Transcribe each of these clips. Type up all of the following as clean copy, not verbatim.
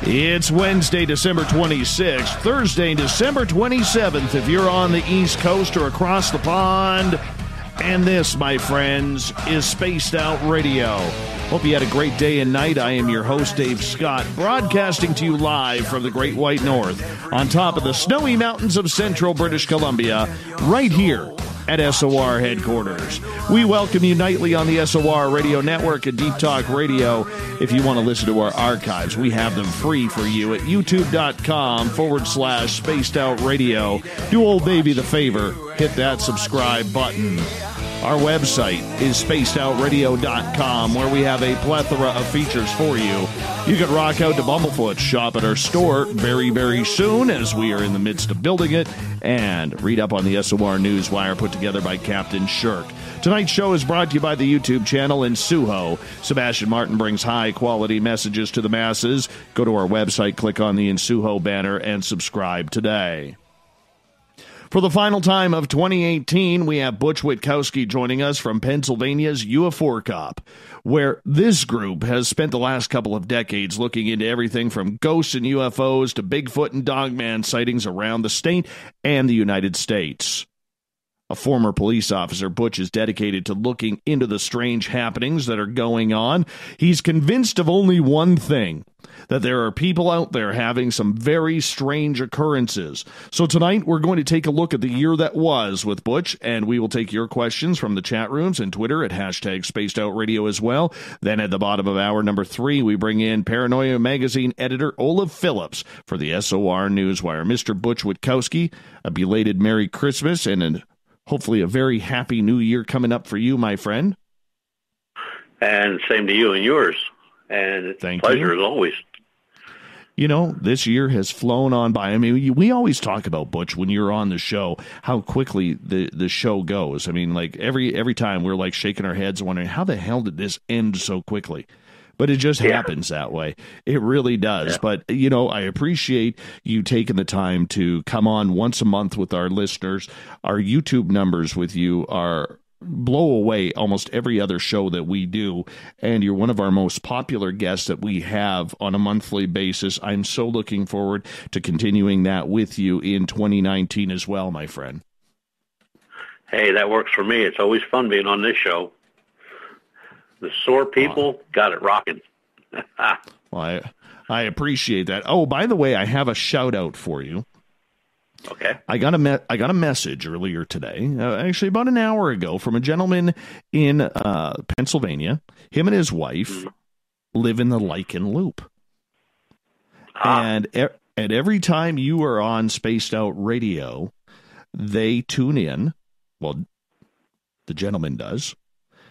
It's Wednesday, December 26th, Thursday, December 27th, if you're on the East Coast or across the pond. And this, my friends, is Spaced Out Radio. Hope you had a great day and night. I am your host, Dave Scott, broadcasting to you live from the Great White North, on top of the snowy mountains of central British Columbia, right here at SOR headquarters. We welcome you nightly on the SOR Radio Network and Deep Talk Radio. If you want to listen to our archives, we have them free for you at youtube.com/spaced out radio. Do old baby the favor, hit that subscribe button. Our website is spacedoutradio.com, where we have a plethora of features for you. You can rock out to Bumblefoot, shop at our store very, very soon, as we are in the midst of building it, and read up on the SOR Newswire put together by Captain Shirk. Tonight's show is brought to you by the YouTube channel in Suho. Sebastian Martin brings high-quality messages to the masses. Go to our website, click on the In Suho banner, and subscribe today. For the final time of 2018, we have Butch Witkowski joining us from Pennsylvania's UFO Cop, where this group has spent the last couple of decades looking into everything from ghosts and UFOs to Bigfoot and Dogman sightings around the state and the United States. A former police officer, Butch is dedicated to looking into the strange happenings that are going on. He's convinced of only one thing, that there are people out there having some very strange occurrences. So tonight, we're going to take a look at the year that was with Butch, and we will take your questions from the chat rooms and Twitter at #SpacedOutRadio as well. Then at the bottom of hour number 3, we bring in Paranoia Magazine editor Olaf Phillips for the SOR Newswire. Mr. Butch Witkowski, a belated Merry Christmas and hopefully a very happy New Year coming up for you, my friend. And same to you and yours. And it's a pleasure as always. You know, this year has flown on by. I mean, we always talk about, Butch, when you're on the show, how quickly the show goes. I mean, like every time we're like shaking our heads wondering, how the hell did this end so quickly? But it just happens that way. It really does. Yeah. But, you know, I appreciate you taking the time to come on once a month with our listeners. Our YouTube numbers with you are blow away almost every other show that we do, and you're one of our most popular guests that we have on a monthly basis. I'm so looking forward to continuing that with you in 2019 as well, my friend. Hey, that works for me. It's always fun being on this show. The SOR people got it rocking. Well, I appreciate that. Oh, by the way, I have a shout out for you. Okay. I got a message earlier today, actually about an hour ago, from a gentleman in Pennsylvania. Him and his wife live in the Lichen Loop. And every time you are on Spaced Out Radio, they tune in. Well, the gentleman does.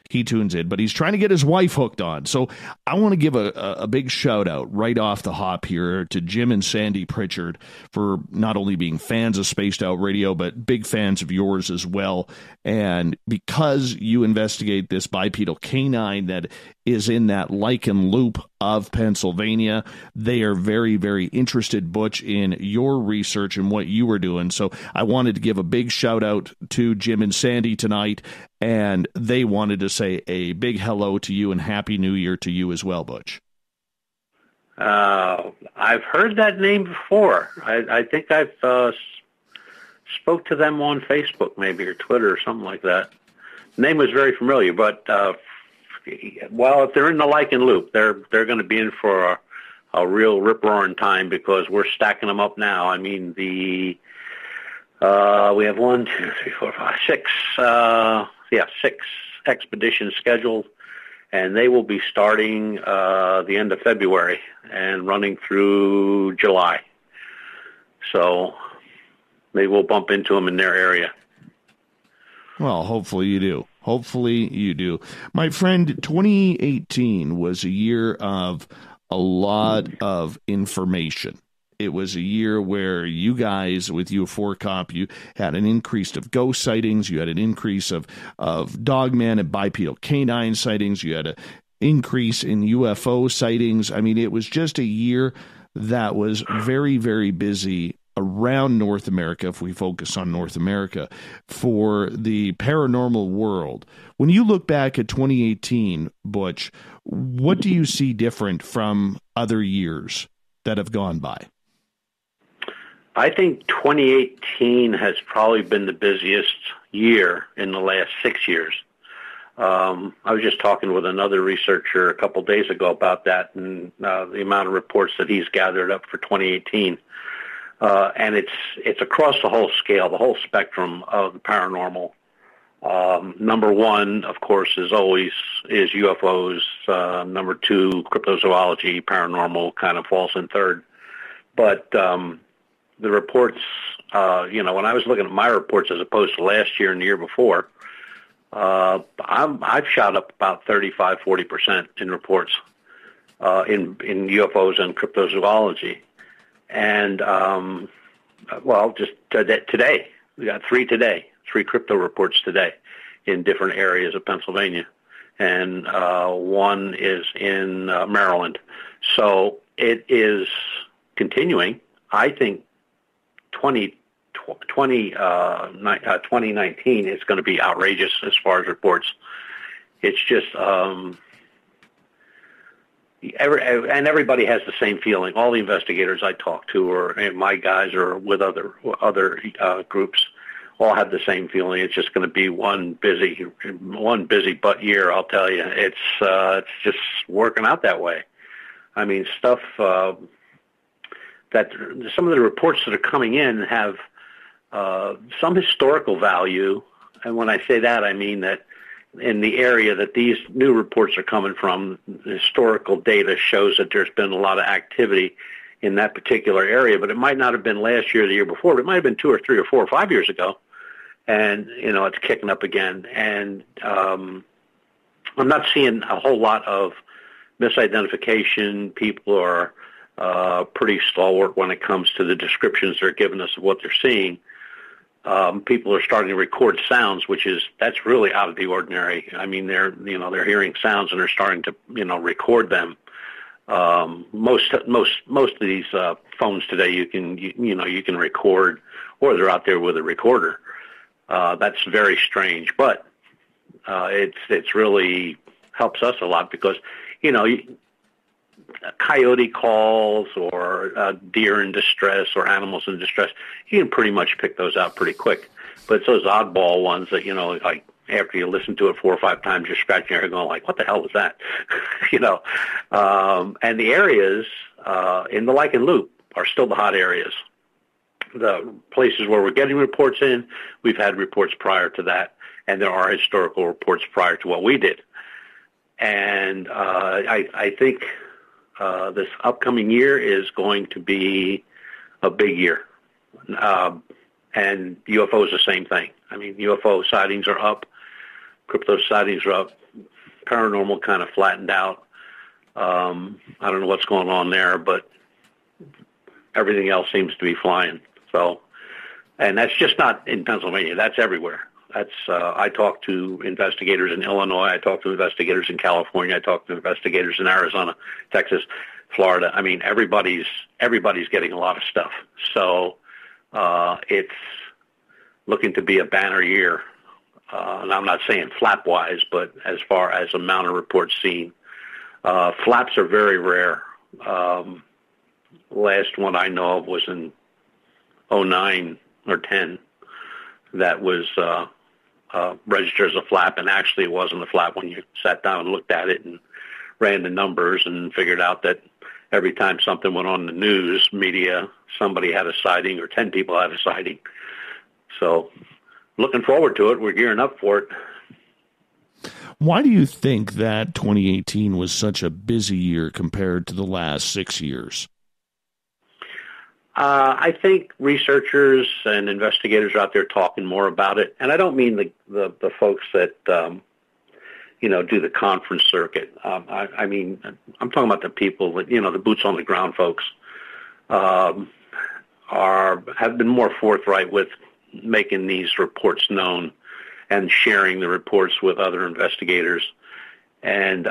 He tunes in, but he's trying to get his wife hooked on. So I want to give a big shout out right off the hop here to Jim and Sandy Pritchard for not only being fans of Spaced Out Radio, but big fans of yours as well. And because you investigate this bipedal canine that is in that Lichen Loop of Pennsylvania, they are very, very interested, Butch, in your research and what you were doing. So I wanted to give a big shout out to Jim and Sandy tonight, and they wanted to say a big hello to you and Happy New Year to you as well, Butch. I've heard that name before. I think I've spoke to them on Facebook maybe or Twitter or something like that. The name was very familiar, but well, if they're in the Lichen Loop, they're going to be in for a real rip-roaring time because we're stacking them up now. I mean, we have 1, 2, 3, 4, 5, 6, 6 expeditions scheduled, and they will be starting the end of February and running through July. So maybe we'll bump into them in their area. Well, hopefully you do. Hopefully you do. My friend, 2018 was a year of a lot of information. It was a year where you guys, with UFO Cop, you had an increase of ghost sightings. You had an increase of dogman and bipedal canine sightings. You had an increase in UFO sightings. I mean, it was just a year that was very, very busy around North America, if we focus on North America, for the paranormal world. When you look back at 2018, Butch, what do you see different from other years that have gone by? I think 2018 has probably been the busiest year in the last 6 years. I was just talking with another researcher a couple days ago about that and the amount of reports that he's gathered up for 2018. And it's across the whole scale, the whole spectrum of the paranormal. Number one, of course, is UFOs. Number two, cryptozoology, paranormal kind of falls in third. But the reports, when I was looking at my reports as opposed to last year and the year before, I've shot up about 35-40% in reports in UFOs and cryptozoology. And, just today, we got three crypto reports today in different areas of Pennsylvania. And one is in Maryland. So it is continuing. I think 2019 is going to be outrageous as far as reports. It's just, everybody has the same feeling. All the investigators I talk to, or my guys, or with other groups, all have the same feeling. It's just going to be one busy butt year. I'll tell you, it's just working out that way. I mean, stuff that some of the reports that are coming in have some historical value, and when I say that, I mean that in the area that these new reports are coming from, the historical data shows that there's been a lot of activity in that particular area, but it might not have been last year or the year before, but it might have been 2 or 3 or 4 or 5 years ago, and it's kicking up again. And I'm not seeing a whole lot of misidentification. People are pretty stalwart when it comes to the descriptions they're giving us of what they're seeing. People are starting to record sounds, that's really out of the ordinary. I mean, they're hearing sounds and they're starting to, record them. Most of these phones today, you can record, or they're out there with a recorder. That's very strange, but it's really helps us a lot because, coyote calls or deer in distress or animals in distress, you can pretty much pick those out pretty quick. But it's those oddball ones that, like after you listen to it 4 or 5 times, you're scratching your head going like, what the hell was that? And the areas in the Lichen Loop are still the hot areas. The places where we're getting reports in, we've had reports prior to that, and there are historical reports prior to what we did. And I think this upcoming year is going to be a big year. And UFO is the same thing. I mean, UFO sightings are up. Crypto sightings are up. Paranormal kind of flattened out. I don't know what's going on there, but everything else seems to be flying. So, and that's just not in Pennsylvania. That's everywhere. That's I talk to investigators in Illinois. I talk to investigators in California. I talk to investigators in Arizona, Texas, Florida. I mean, everybody's getting a lot of stuff. So it's looking to be a banner year. And I'm not saying flap-wise, but as far as amount of reports seen. Flaps are very rare. Last one I know of was in 09 or 10. That was registered as a flap, and actually it wasn't a flap when you sat down and looked at it and ran the numbers and figured out that every time something went on the news media, somebody had a sighting or 10 people had a sighting. So looking forward to it. We're gearing up for it. Why do you think that 2018 was such a busy year compared to the last 6 years? I think researchers and investigators are out there talking more about it, and I don't mean the folks that do the conference circuit. I mean, I'm talking about the people that the boots on the ground folks have been more forthright with making these reports known and sharing the reports with other investigators, and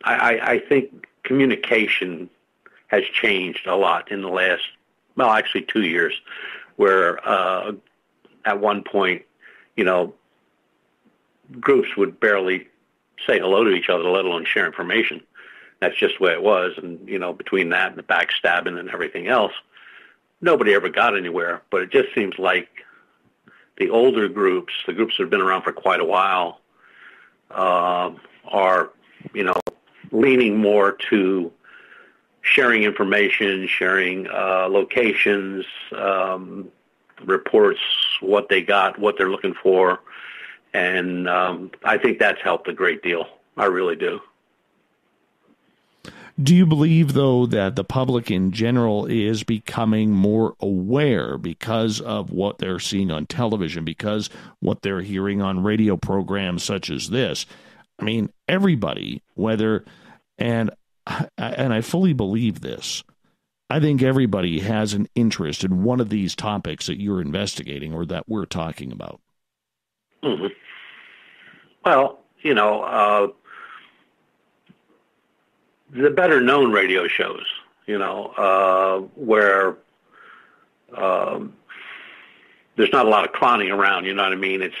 I think communication has changed a lot in the last, 2 years, where at one point, groups would barely say hello to each other, let alone share information. That's just the way it was. And, between that and the backstabbing and everything else, nobody ever got anywhere. But it just seems like the older groups, the groups that have been around for quite a while, are, leaning more to sharing information, sharing locations, reports, what they got, what they're looking for. And I think that's helped a great deal. I really do. Do you believe, though, that the public in general is becoming more aware because of what they're seeing on television, because what they're hearing on radio programs such as this? I mean, everybody, and I fully believe this, I think everybody has an interest in one of these topics that you're investigating or that we're talking about. Mm-hmm. Well, the better known radio shows, where there's not a lot of clowning around, you know what I mean?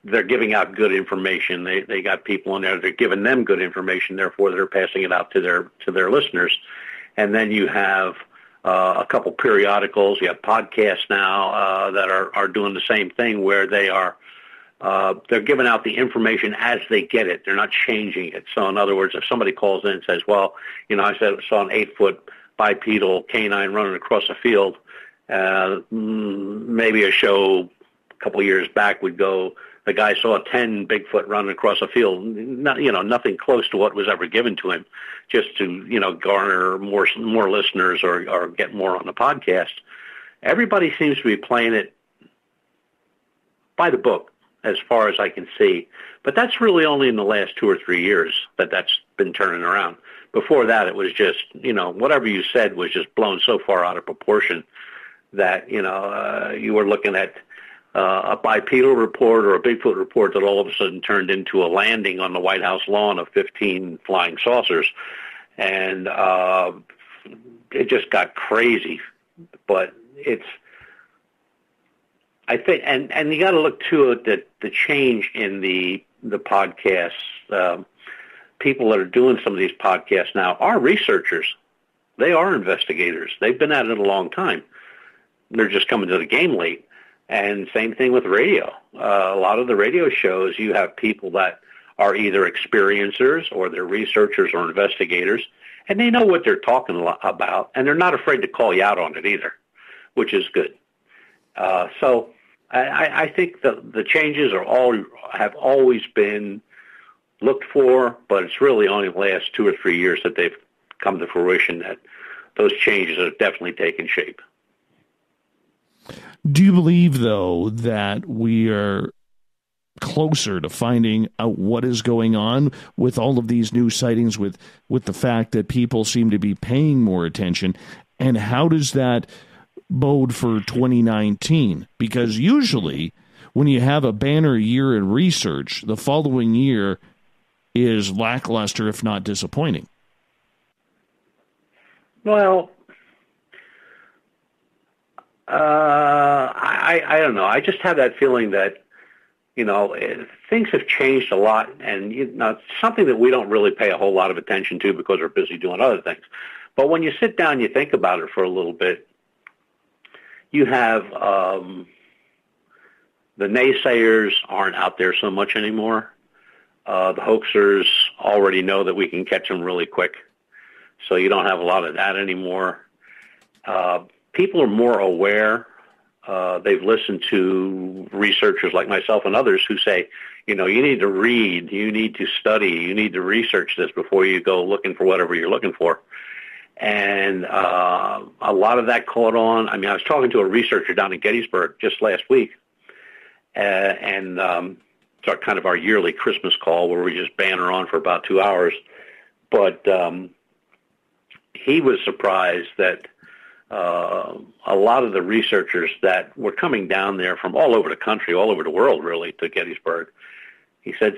They're giving out good information. They got people in there, they're giving them good information, therefore they're passing it out to their listeners. And then you have a couple periodicals, you have podcasts now that are doing the same thing, where they're giving out the information as they get it. They're not changing it. So in other words, if somebody calls in and says, well, I saw an 8-foot bipedal canine running across a field, maybe a show a couple of years back would go, the guy saw a 10 Bigfoot running across a field. Nothing close to what was ever given to him, just to, garner more listeners or get more on the podcast. Everybody seems to be playing it by the book, as far as I can see. But that's really only in the last 2 or 3 years that's been turning around. Before that, it was just, whatever you said was just blown so far out of proportion that, you were looking at a bipedal report or a Bigfoot report that all of a sudden turned into a landing on the White House lawn of 15 flying saucers. And it just got crazy. But I think, and you got to look to it that the change in the podcasts, people that are doing some of these podcasts now are researchers. They are investigators. They've been at it a long time. They're just coming to the game late. And same thing with radio. A lot of the radio shows, you have people that are either experiencers or they're researchers or investigators, and they know what they're talking about, and they're not afraid to call you out on it either, which is good. So I think the changes have always been looked for, but it's really only the last 2 or 3 years that they've come to fruition that those changes have definitely taken shape. Do you believe, though, that we are closer to finding out what is going on with all of these new sightings, with the fact that people seem to be paying more attention? And how does that bode for 2019? Because usually when you have a banner year in research, the following year is lackluster, if not disappointing. Well, I don't know. I just have that feeling that, things have changed a lot, and it's something that we don't really pay a whole lot of attention to because we're busy doing other things. But when you sit down, you think about it for a little bit, you have the naysayers aren't out there so much anymore. The hoaxers already know that we can catch them really quick, so you don't have a lot of that anymore. People are more aware. They've listened to researchers like myself and others who say, you need to read, you need to study, you need to research this before you go looking for whatever you're looking for. And a lot of that caught on. I mean, I was talking to a researcher down in Gettysburg just last week, and it's kind of our yearly Christmas call where we just banter on for about 2 hours. But he was surprised that a lot of the researchers that were coming down there from all over the country, all over the world, really, to Gettysburg, he said,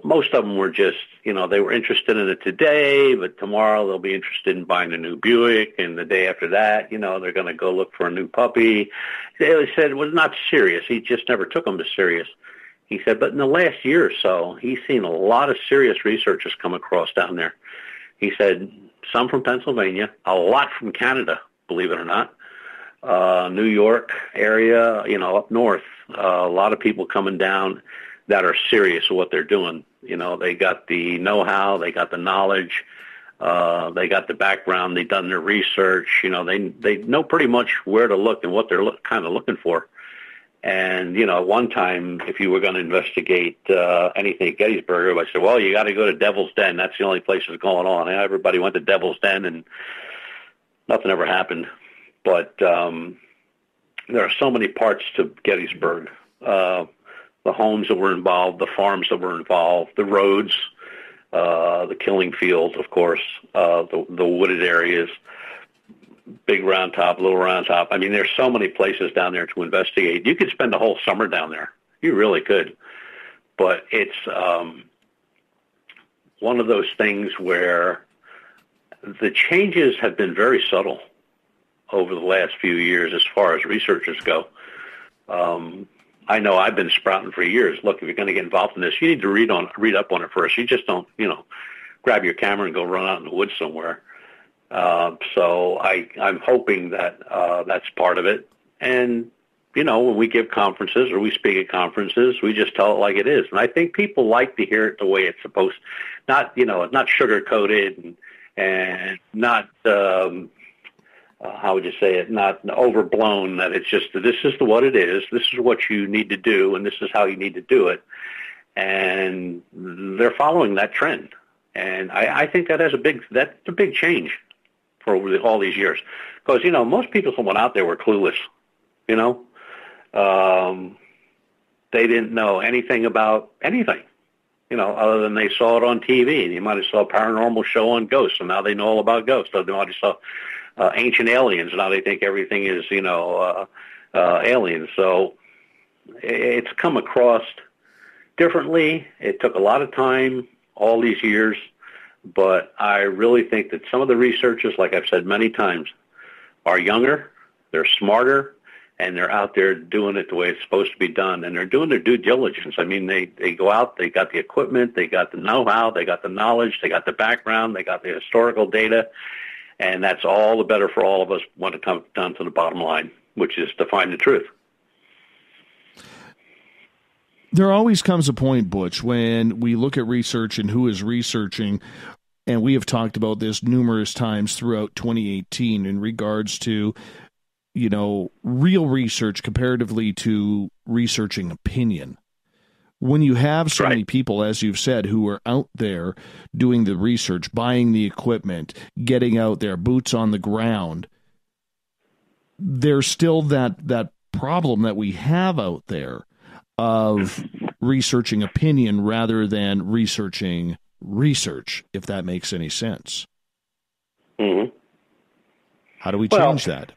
most of them were just, they were interested in it today, but tomorrow they'll be interested in buying a new Buick, and the day after that, they're going to go look for a new puppy. He said it was not serious. He just never took them as serious. He said, but in the last year or so, he's seen a lot of serious researchers come across down there. He said some from Pennsylvania, a lot from Canada, believe it or not, New York area, up north, a lot of people coming down that are serious of what they're doing. They got the know-how, they got the knowledge, they got the background, they've done their research, they know pretty much where to look and what they're kind of looking for. And, one time, if you were going to investigate anything at Gettysburg, I said, well, you got to go to Devil's Den. That's the only place that's going on. And everybody went to Devil's Den, and nothing ever happened. But there are so many parts to Gettysburg. The homes that were involved, the farms that were involved, the roads, the killing fields, of course, the wooded areas, Big Round Top, Little Round Top. I mean, there's so many places down there to investigate. You could spend the whole summer down there. You really could. But it's one of those things where the changes have been very subtle over the last few years as far as researchers go. I know I've been sprouting for years. Look, if you're going to get involved in this, you need to read up on it first. You just don't, grab your camera and go run out in the woods somewhere. So I'm hoping that that's part of it. And, when we give conferences or we speak at conferences, we just tell it like it is. And I think people like to hear it the way it's supposed, not sugar-coated and not, how would you say it, not overblown, that it's just, this is what it is, this is what you need to do, and this is how you need to do it. And they're following that trend. And I think that's a big change for all these years. Because, most people that went out there were clueless, they didn't know anything about anything, other than they saw it on TV. And you might have saw a paranormal show on ghosts, and now they know all about ghosts. So they might have saw ancient aliens, and now they think everything is, aliens. So it's come across differently. It took a lot of time, all these years, but I really think that some of the researchers, like I've said many times, are younger, they're smarter, and they're out there doing it the way it's supposed to be done, and they're doing their due diligence. I mean, they go out, they got the equipment, they got the know-how, they got the knowledge, they got the background, they got the historical data, and that's all the better for all of us when it comes down to the bottom line, which is to find the truth. There always comes a point, Butch, when we look at research and who is researching, and we have talked about this numerous times throughout 2018 in regards to, real research comparatively to researching opinion. When you have so many people, as you've said, who are out there doing the research, buying the equipment, getting out there, boots on the ground, there's still that problem that we have out there of researching opinion rather than researching research, if that makes any sense. Mm-hmm. How do we change that?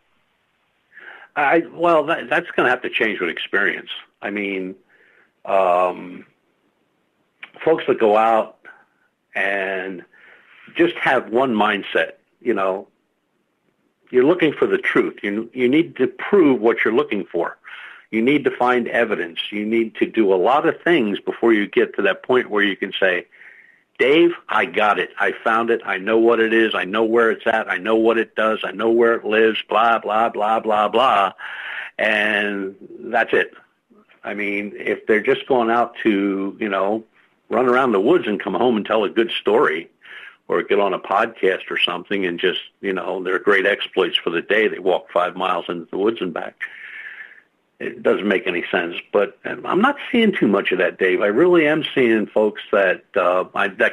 That's going to have to change with experience. I mean, folks that go out and just have one mindset, you're looking for the truth. You need to prove what you're looking for. You need to find evidence. You need to do a lot of things before you get to that point where you can say, Dave, I got it. I found it. I know what it is. I know where it's at. I know what it does. I know where it lives, blah, blah, blah, blah, blah. And that's it. I mean, if they're just going out to, run around the woods and come home and tell a good story or get on a podcast or something and just, they're great exploits for the day. They walk 5 miles into the woods and back. It doesn't make any sense, but I'm not seeing too much of that, Dave. I really am seeing folks that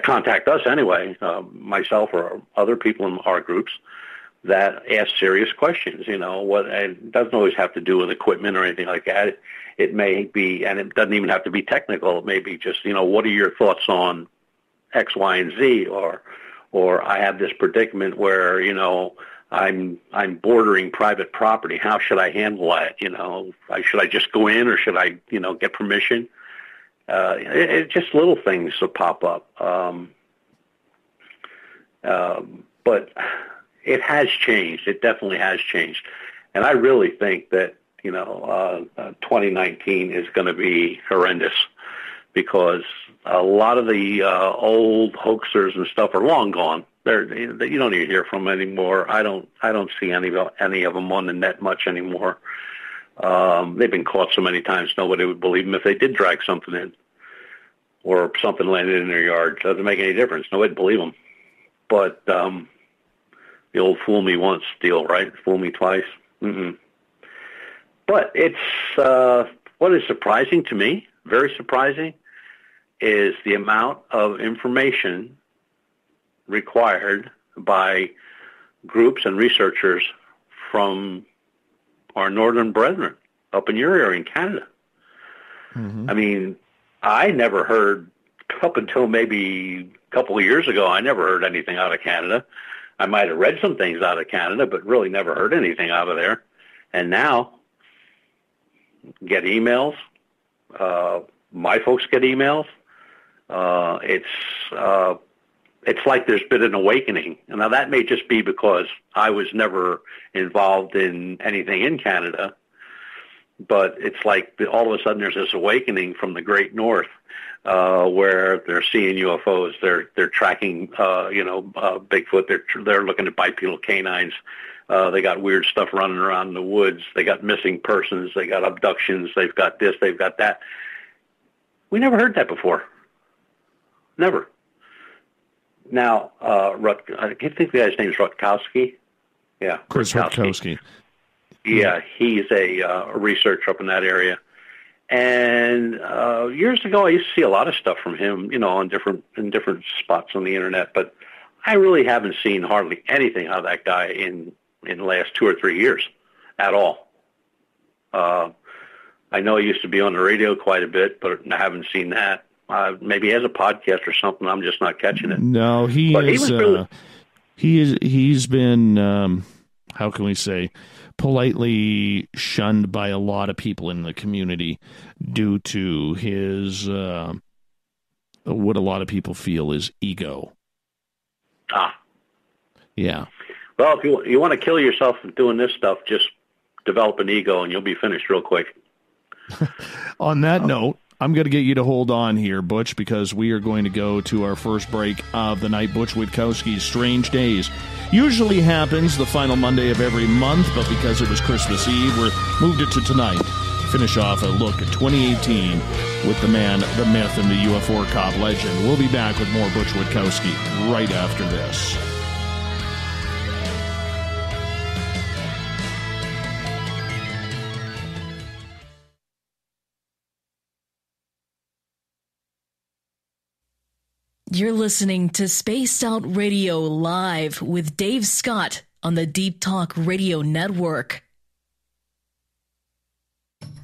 contact us anyway, myself or other people in our groups, that ask serious questions. It doesn't always have to do with equipment or anything like that. It may be, and it doesn't even have to be technical. It may be just, what are your thoughts on X, Y, and Z, or I have this predicament where, I'm bordering private property. How should I handle that? Should I just go in or should I, get permission? It's just little things will pop up. But it has changed. It definitely has changed. And I really think that, 2019 is going to be horrendous because a lot of the old hoaxers and stuff are long gone. You don't even hear from them anymore. I don't see any of them on the net much anymore. They've been caught so many times, nobody would believe them if they did drag something in or something landed in their yard. Doesn't make any difference. Nobody would believe them. But the old fool me once deal, right? Fool me twice. Mm-mm. But it's what is surprising to me, very surprising, is the amount of information required by groups and researchers from our northern brethren up in your area in Canada. Mm-hmm. I mean, I never heard, up until maybe a couple of years ago, I never heard anything out of Canada. I might have read some things out of Canada, but really never heard anything out of there. And now, get emails. My folks get emails. It's like there's been an awakening. And now that may just be because I was never involved in anything in Canada, but it's like all of a sudden there's this awakening from the Great North, where they're seeing UFOs, they're tracking, Bigfoot, they're looking at bipedal canines. They got weird stuff running around in the woods. They got missing persons. They got abductions. They've got this. They've got that. We never heard that before. Never. Now, I can't think the guy's name is Witkowski. Yeah, Chris Witkowski. Yeah, he's a researcher up in that area. And years ago, I used to see a lot of stuff from him, in different spots on the internet. But I really haven't seen hardly anything out of that guy in the last 2 or 3 years at all. I know he used to be on the radio quite a bit, but I haven't seen that. Maybe he has a podcast or something. I'm just not catching it. No, he's been, how can we say, politely shunned by a lot of people in the community due to his, what a lot of people feel is ego. Yeah. Well, if you want to kill yourself doing this stuff, just develop an ego and you'll be finished real quick. On that note, I'm going to get you to hold on here, Butch, because we are going to go to our first break of the night. Butch Witkowski's Strange Days usually happens the final Monday of every month, but because it was Christmas Eve, we moved it to tonight. Finish off a look at 2018 with the man, the myth, and the UFO cop legend. We'll be back with more Butch Witkowski right after this. You're listening to Spaced Out Radio Live with Dave Scott on the Deep Talk Radio Network.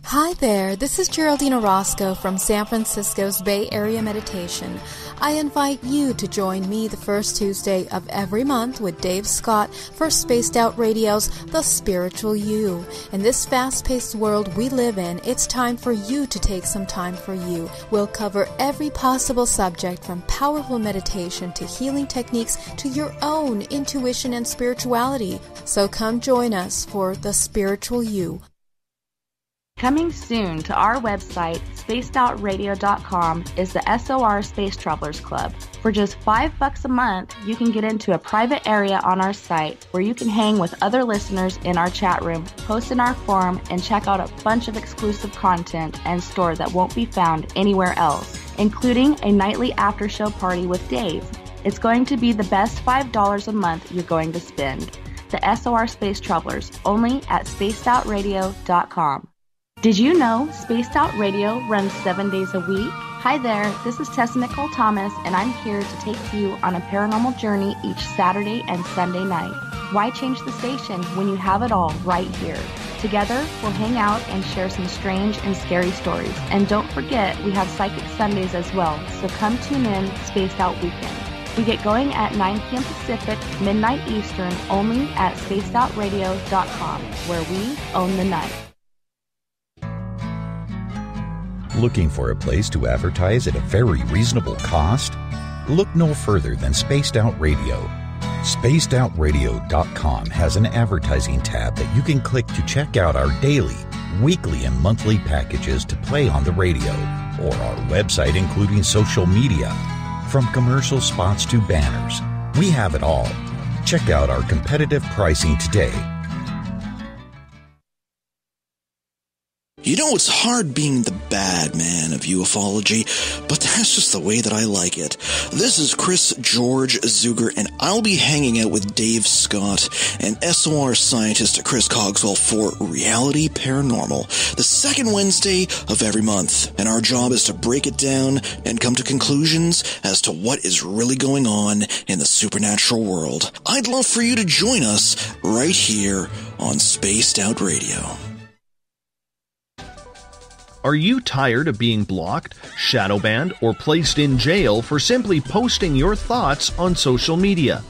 Hi there, this is Geraldine Orozco from San Francisco's Bay Area Meditation. I invite you to join me the first Tuesday of every month with Dave Scott for Spaced Out Radio's The Spiritual You. In this fast-paced world we live in, it's time for you to take some time for you. We'll cover every possible subject from powerful meditation to healing techniques to your own intuition and spirituality. So come join us for The Spiritual You. Coming soon to our website, spacedoutradio.com, is the SOR Space Travelers Club. For just $5 a month, you can get into a private area on our site where you can hang with other listeners in our chat room, post in our forum, and check out a bunch of exclusive content and store that won't be found anywhere else, including a nightly after-show party with Dave. It's going to be the best $5 a month you're going to spend. The SOR Space Travelers, only at spacedoutradio.com. Did you know Spaced Out Radio runs 7 days a week? Hi there, this is Tessa Nicole Thomas, and I'm here to take you on a paranormal journey each Saturday and Sunday night. Why change the station when you have it all right here? Together, we'll hang out and share some strange and scary stories. And don't forget, we have Psychic Sundays as well, so come tune in Spaced Out Weekend. We get going at 9 p.m. Pacific, midnight Eastern, only at spacedoutradio.com, where we own the night. Looking for a place to advertise at a very reasonable cost? Look no further than Spaced Out Radio. SpacedOutRadio.com has an advertising tab that you can click to check out our daily, weekly, and monthly packages to play on the radio, or our website including social media. From commercial spots to banners, We have it all. Check out our competitive pricing today. You know, it's hard being the bad man of ufology, but that's just the way that I like it. This is Chris George Zuger, and I'll be hanging out with Dave Scott and SOR scientist Chris Cogswell for Reality Paranormal, the second Wednesday of every month. And our job is to break it down and come to conclusions as to what is really going on in the supernatural world. I'd love for you to join us right here on Spaced Out Radio. Are you tired of being blocked, shadow banned, or placed in jail for simply posting your thoughts on social media?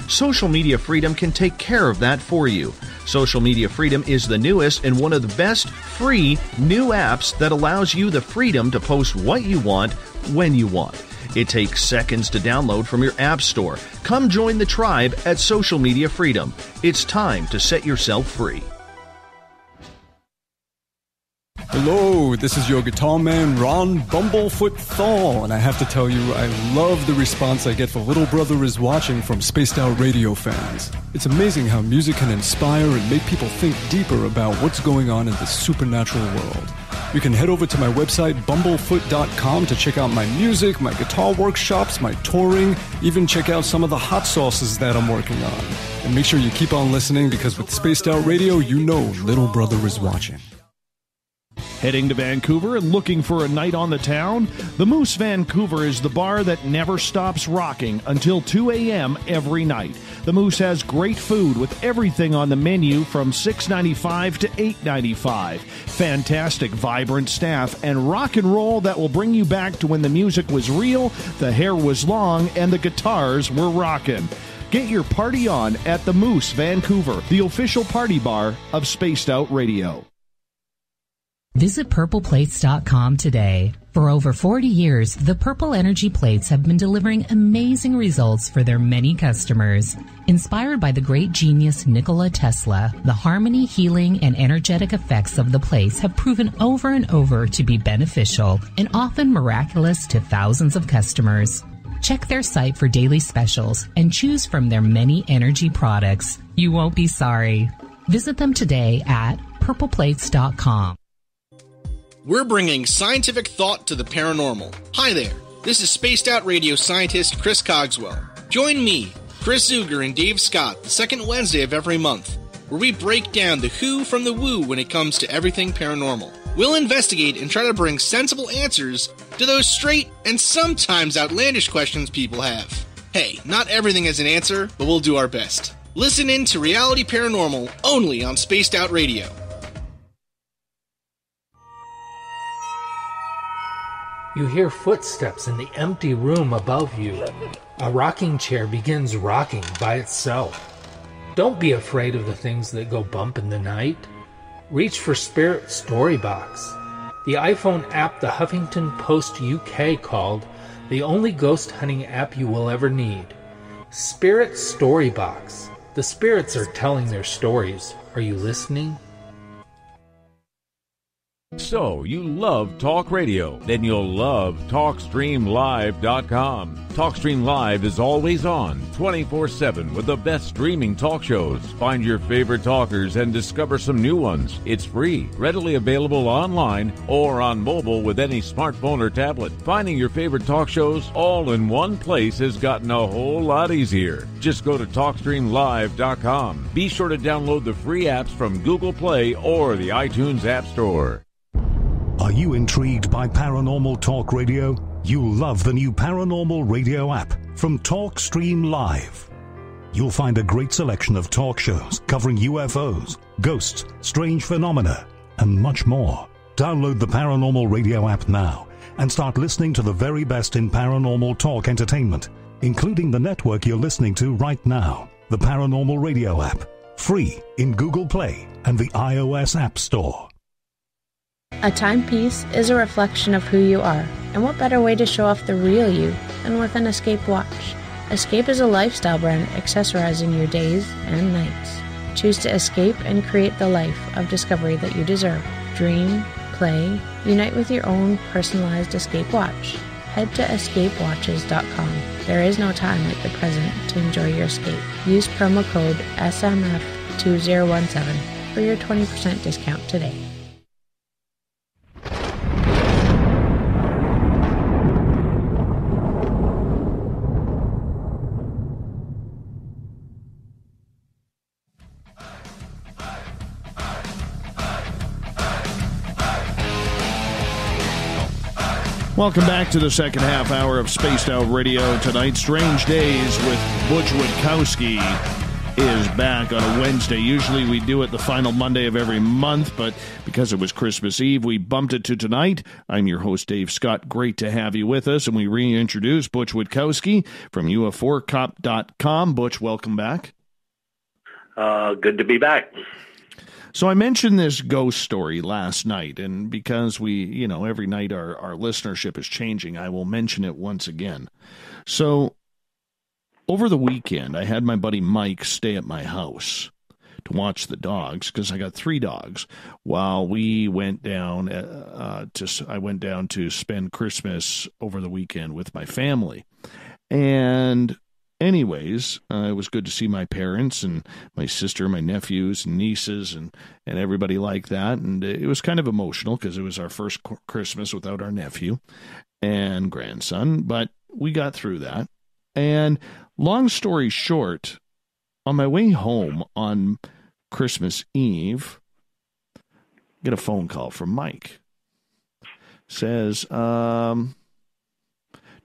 Social Media Freedom can take care of that for you. Social Media Freedom is the newest and one of the best free new apps that allows you the freedom to post what you want, when you want. It takes seconds to download from your app store. Come join the tribe at Social Media Freedom. It's time to set yourself free. Hello, this is your guitar man, Ron Bumblefoot Thal, and I have to tell you, I love the response I get for Little Brother is Watching from Spaced Out Radio fans. It's amazing how music can inspire and make people think deeper about what's going on in the supernatural world. You can head over to my website, bumblefoot.com, to check out my music, my guitar workshops, my touring, even check out some of the hot sauces that I'm working on. And make sure you keep on listening, because with Spaced Out Radio, you know Little Brother is watching. Heading to Vancouver and looking for a night on the town? The Moose Vancouver is the bar that never stops rocking until 2 a.m. every night. The Moose has great food with everything on the menu from $6.95 to $8.95. Fantastic, vibrant staff and rock and roll that will bring you back to when the music was real, the hair was long, and the guitars were rocking. Get your party on at the Moose Vancouver, the official party bar of Spaced Out Radio. Visit purpleplates.com today. For over 40 years, the Purple Energy Plates have been delivering amazing results for their many customers. Inspired by the great genius Nikola Tesla, the harmony, healing, and energetic effects of the plates have proven over and over to be beneficial and often miraculous to thousands of customers. Check their site for daily specials and choose from their many energy products. You won't be sorry. Visit them today at purpleplates.com. We're bringing scientific thought to the paranormal. Hi there, this is Spaced Out Radio scientist Chris Cogswell. Join me, Chris Zuger, and Dave Scott the second Wednesday of every month, where we break down the who from the woo when it comes to everything paranormal. We'll investigate and try to bring sensible answers to those straight and sometimes outlandish questions people have. Hey, not everything has an answer, but we'll do our best. Listen in to Reality Paranormal only on Spaced Out Radio. You hear footsteps in the empty room above you. A rocking chair begins rocking by itself. Don't be afraid of the things that go bump in the night. Reach for Spirit Storybox, the iPhone app the Huffington Post UK called the only ghost hunting app you will ever need. Spirit Storybox. The spirits are telling their stories. Are you listening? So, you love talk radio? Then you'll love TalkStreamLive.com. TalkStream Live is always on, 24/7, with the best streaming talk shows. Find your favorite talkers and discover some new ones. It's free, readily available online or on mobile with any smartphone or tablet. Finding your favorite talk shows all in one place has gotten a whole lot easier. Just go to TalkStreamLive.com. Be sure to download the free apps from Google Play or the iTunes App Store. Are you intrigued by paranormal talk radio? You'll love the new Paranormal Radio app from TalkStream Live. You'll find a great selection of talk shows covering UFOs, ghosts, strange phenomena, and much more. Download the Paranormal Radio app now and start listening to the very best in paranormal talk entertainment, including the network you're listening to right now, the Paranormal Radio app, free in Google Play and the iOS App Store. A timepiece is a reflection of who you are, and what better way to show off the real you than with an Escape watch? Escape is a lifestyle brand accessorizing your days and nights. Choose to escape and create the life of discovery that you deserve. Dream, play, unite with your own personalized Escape watch. head to escapewatches.com. There is no time like the present to enjoy your escape. Use promo code SMF2017 for your 20% discount today. Welcome back to the second half hour of Spaced Out Radio. Tonight, Strange Days with Butch Witkowski is back on a Wednesday. Usually we do it the final Monday of every month, but because it was Christmas Eve, we bumped it to tonight. I'm your host, Dave Scott. Great to have you with us, and we reintroduce Butch Witkowski from UFOcop.com. Butch, welcome back. Good to be back. So I mentioned this ghost story last night, and because we, every night our listenership is changing, I will mention it once again. So over the weekend, I had my buddy Mike stay at my house to watch the dogs, because I got 3 dogs, while we went down I went down to spend Christmas over the weekend with my family. And anyways, it was good to see my parents and my sister, my nephews and nieces and everybody like that. And it was kind of emotional because it was our first Christmas without our nephew and grandson, but we got through that. And long story short, on my way home on Christmas Eve, I get a phone call from Mike. Says,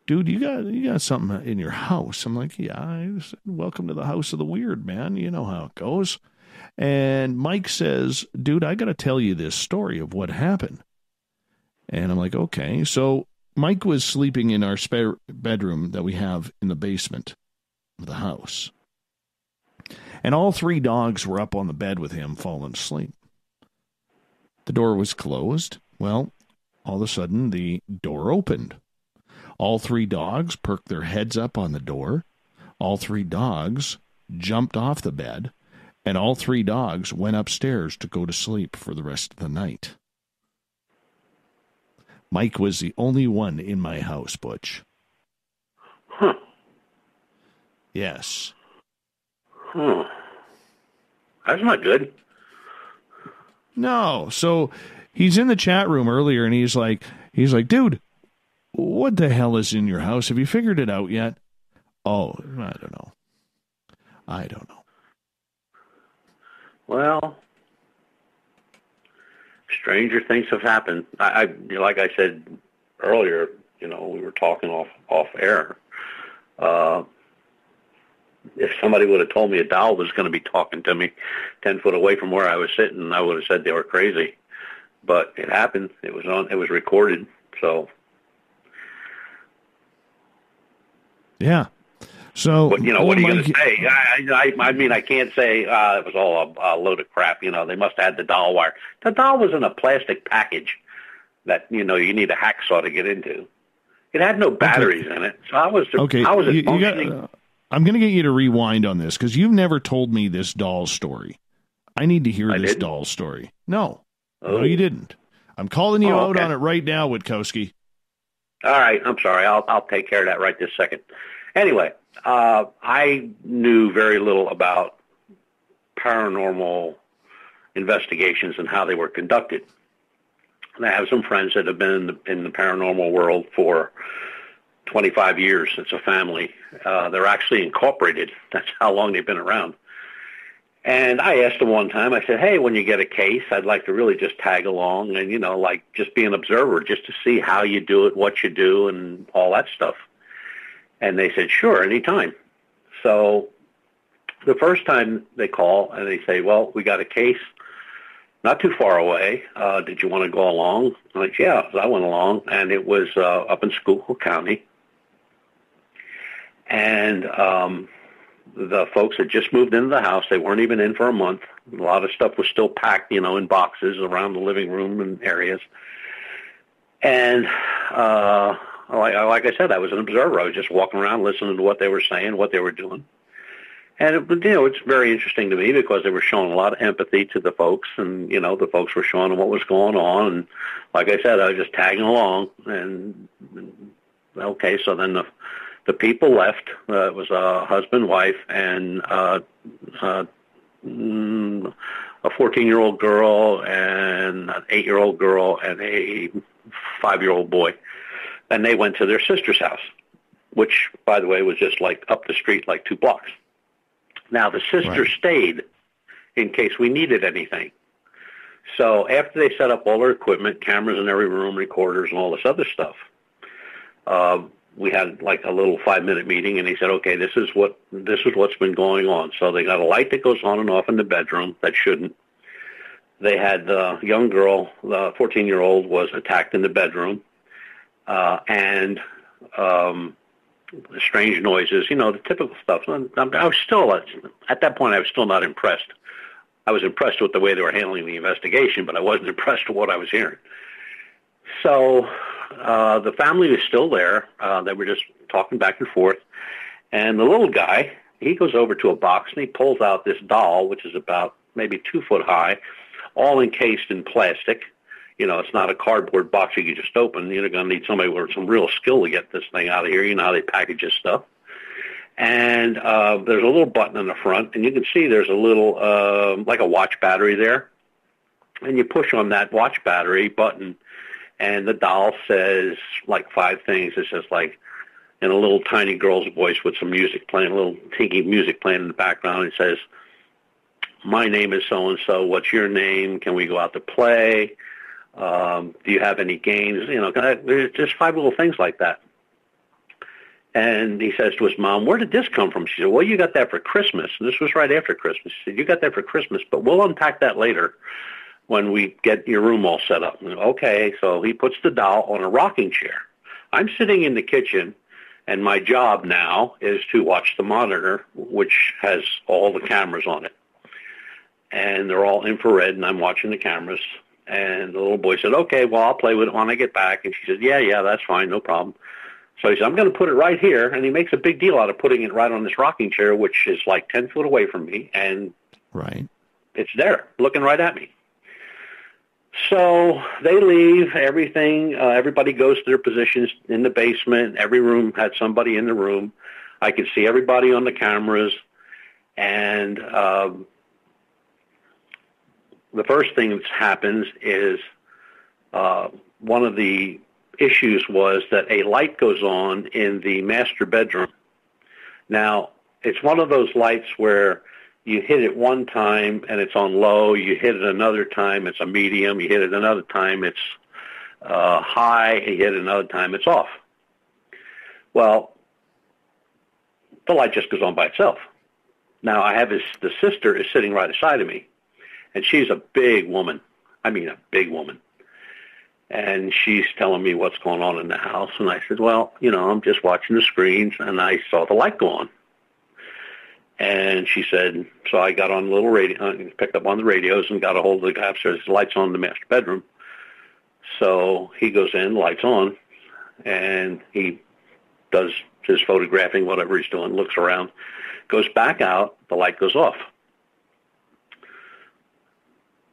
dude, you got something in your house. I'm like, yeah, welcome to the house of the weird, man. You know how it goes. And Mike says, dude, I got to tell you this story of what happened. And I'm like, okay. So Mike was sleeping in our spare bedroom that we have in the basement of the house. And all 3 dogs were up on the bed with him, falling asleep. The door was closed. Well, all of a sudden, the door opened. All 3 dogs perked their heads up on the door. All 3 dogs jumped off the bed, and all 3 dogs went upstairs to go to sleep for the rest of the night. Mike was the only one in my house, Butch. Huh. Yes. Huh. That's not good. No. So he's in the chat room earlier, and he's like, dude, what the hell is in your house? Have you figured it out yet? Oh, I don't know. Well, stranger things have happened. I like I said earlier, we were talking off air. If somebody would have told me a doll was going to be talking to me 10 foot away from where I was sitting, I would have said they were crazy. But it happened. It was recorded. So. Yeah. So, but, what are you going to say? I mean, I can't say it was all a load of crap. They must have had the doll wire. The doll was in a plastic package that, you need a hacksaw to get into. It had no batteries in it. So I was functioning. I'm going to get you to rewind on this because you've never told me this doll story. I need to hear this doll story. No. No, you didn't. I'm calling you out on it right now, Witkowski. All right. I'm sorry. I'll take care of that right this second. Anyway, I knew very little about paranormal investigations and how they were conducted. And I have some friends that have been in the paranormal world for 25 years. It's a family. They're actually incorporated. That's how long they've been around. And I asked them one time, I said, hey, when you get a case, I'd like to really just tag along and, just be an observer just to see how you do it, what you do, and all that stuff. And they said, sure, anytime. So the first time they call and they say, well, we got a case not too far away. Did you want to go along? I'm like, yeah, so I went along, and it was up in Schuylkill County. And the folks had just moved into the house. They weren't even in for a month. A lot of stuff was still packed, in boxes around the living room and areas. And like I said, I was an observer. I was just walking around listening to what they were saying, what they were doing. And, it's very interesting to me because they were showing a lot of empathy to the folks, and, the folks were showing them what was going on. And like I said, I was just tagging along, and okay, so then the people left. It was a husband, wife, and a 14-year-old girl and an 8-year-old girl and a 5-year-old boy. And they went to their sister's house, which, by the way, was just like up the street, like 2 blocks. Now, the sister stayed in case we needed anything. So after they set up all their equipment, cameras in every room, recorders, and all this other stuff, we had like a little 5-minute meeting, and he said, okay, this is what's been going on. So they got a light that goes on and off in the bedroom that shouldn't. They had the young girl, the 14-year-old, was attacked in the bedroom, and strange noises, the typical stuff. I was still, at that point, I was still not impressed. I was impressed with the way they were handling the investigation, but I wasn't impressed with what I was hearing. So the family was still there. They were just talking back and forth. And the little guy, he goes over to a box, and he pulls out this doll, which is about maybe 2 foot high, all encased in plastic. It's not a cardboard box you can just open. You're going to need somebody with some real skill to get this thing out of here. You know how they package this stuff. And there's a little button in the front, and you can see there's a little, like a watch battery there. And you push on that watch battery button, and the doll says like 5 things. It says like in a little tiny girl's voice with some music playing, a little tinky music playing in the background. It says, my name is so-and-so. What's your name? Can we go out to play? Do you have any games? There's just 5 little things like that. And he says to his mom, where did this come from? She said, well, you got that for Christmas. And this was right after Christmas. She said, you got that for Christmas, but we'll unpack that later when we get your room all set up. And, okay, so he puts the doll on a rocking chair. I'm sitting in the kitchen, and my job now is to watch the monitor, which has all the cameras on it. And they're all infrared, and I'm watching the cameras. And the little boy said, okay, well, I'll play with it when I get back. And she said, yeah, that's fine, no problem. So he said, I'm going to put it right here. And he makes a big deal out of putting it right on this rocking chair, which is like 10 foot away from me. And it's there, looking right at me. So they leave, everything. Everybody goes to their positions in the basement. Every room had somebody in the room. I could see everybody on the cameras. And the first thing that happens is one of the issues was that a light goes on in the master bedroom. Now, it's one of those lights where you hit it one time and it's on low, you hit it another time, it's a medium, you hit it another time, it's high, and you hit it another time, it's off. Well, the light just goes on by itself. Now, I have the sister is sitting right aside of me, and she's a big woman. I mean, a big woman. And she's telling me what's going on in the house. And I said, well, I'm just watching the screens, and I saw the light go on. And she said, so I got on the little radio, picked up on the radios and got a hold of the guy upstairs. The light's on in the master bedroom. So he goes in, the light's on, and he does his photographing, whatever he's doing, looks around, goes back out, the light goes off.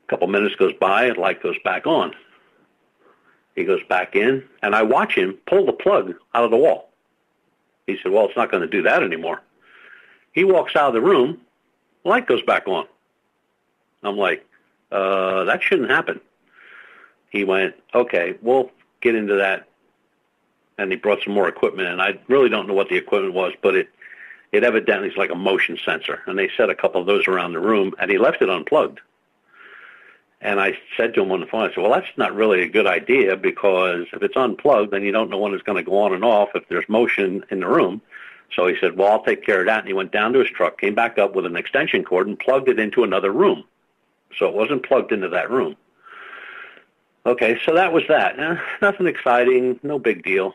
A couple minutes goes by, and the light goes back on. He goes back in, and I watch him pull the plug out of the wall. He said, well, it's not going to do that anymore. He walks out of the room, the light goes back on. I'm like, that shouldn't happen. He went, okay, we'll get into that. And he brought some more equipment, and I really don't know what the equipment was, but it evidently is like a motion sensor. And they set a couple of those around the room, and he left it unplugged. And I said to him on the phone, I said, well, that's not really a good idea, because if it's unplugged, then you don't know when it's going to go on and off if there's motion in the room. So he said, well, I'll take care of that. And he went down to his truck, came back up with an extension cord, and plugged it into another room. So it wasn't plugged into that room. Okay, so that was that. Nothing exciting, no big deal.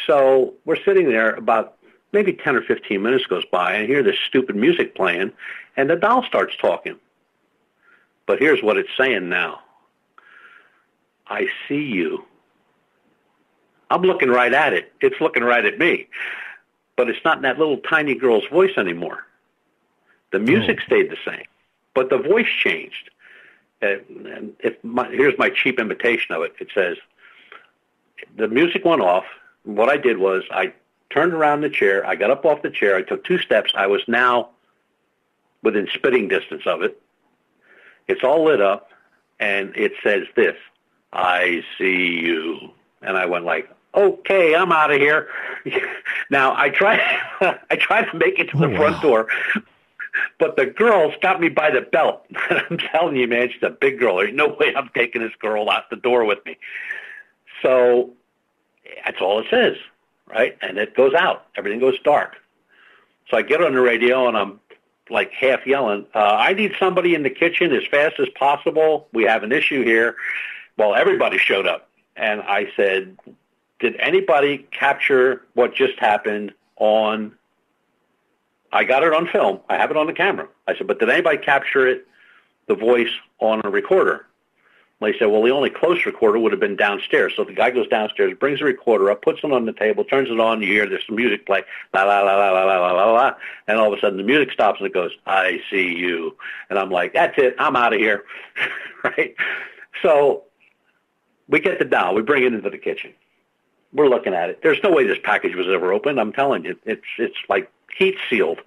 So we're sitting there, about maybe 10 or 15 minutes goes by, and I hear this stupid music playing, and the doll starts talking. But here's what it's saying now. I see you. I'm looking right at it. It's looking right at me. But it's not in that little tiny girl's voice anymore. The music stayed the same, but the voice changed. And here's my cheap imitation of it. It says, the music went off, what I did was I turned around the chair. I got up off the chair. I took 2 steps. I was now within spitting distance of it. It's all lit up, and it says this, "I see you." And I went like, okay, I'm out of here. Now, I tried to make it to the front door, but the girls got me by the belt. I'm telling you, man, she's a big girl. There's no way I'm taking this girl out the door with me. So that's all it says, right? And it goes out. Everything goes dark. So I get on the radio, and I'm like half yelling, I need somebody in the kitchen as fast as possible. We have an issue here. Well, everybody showed up. And I said, did anybody capture what just happened on, I got it on film. I have it on the camera. I said, but did anybody capture it, the voice, on a recorder? They said, well, the only close recorder would have been downstairs. So the guy goes downstairs, brings the recorder up, puts it on the table, turns it on, you hear this music play, la, la, la, la, la, la, la, la, and all of a sudden the music stops and it goes, I see you. And I'm like, that's it, I'm out of here, right? So we get the doll, we bring it into the kitchen. We're looking at it. There's no way this package was ever opened. I'm telling you, it's like heat sealed.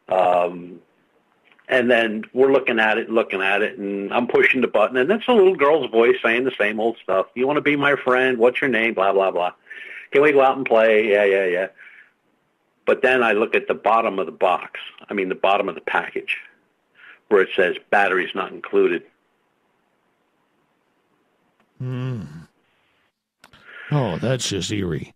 And then we're looking at it, and I'm pushing the button, and it's a little girl's voice saying the same old stuff. You want to be my friend? What's your name? Blah, blah, blah. Can we go out and play? Yeah. But then I look at the bottom of the box, the bottom of the package, where it says batteries not included. Oh, that's just eerie.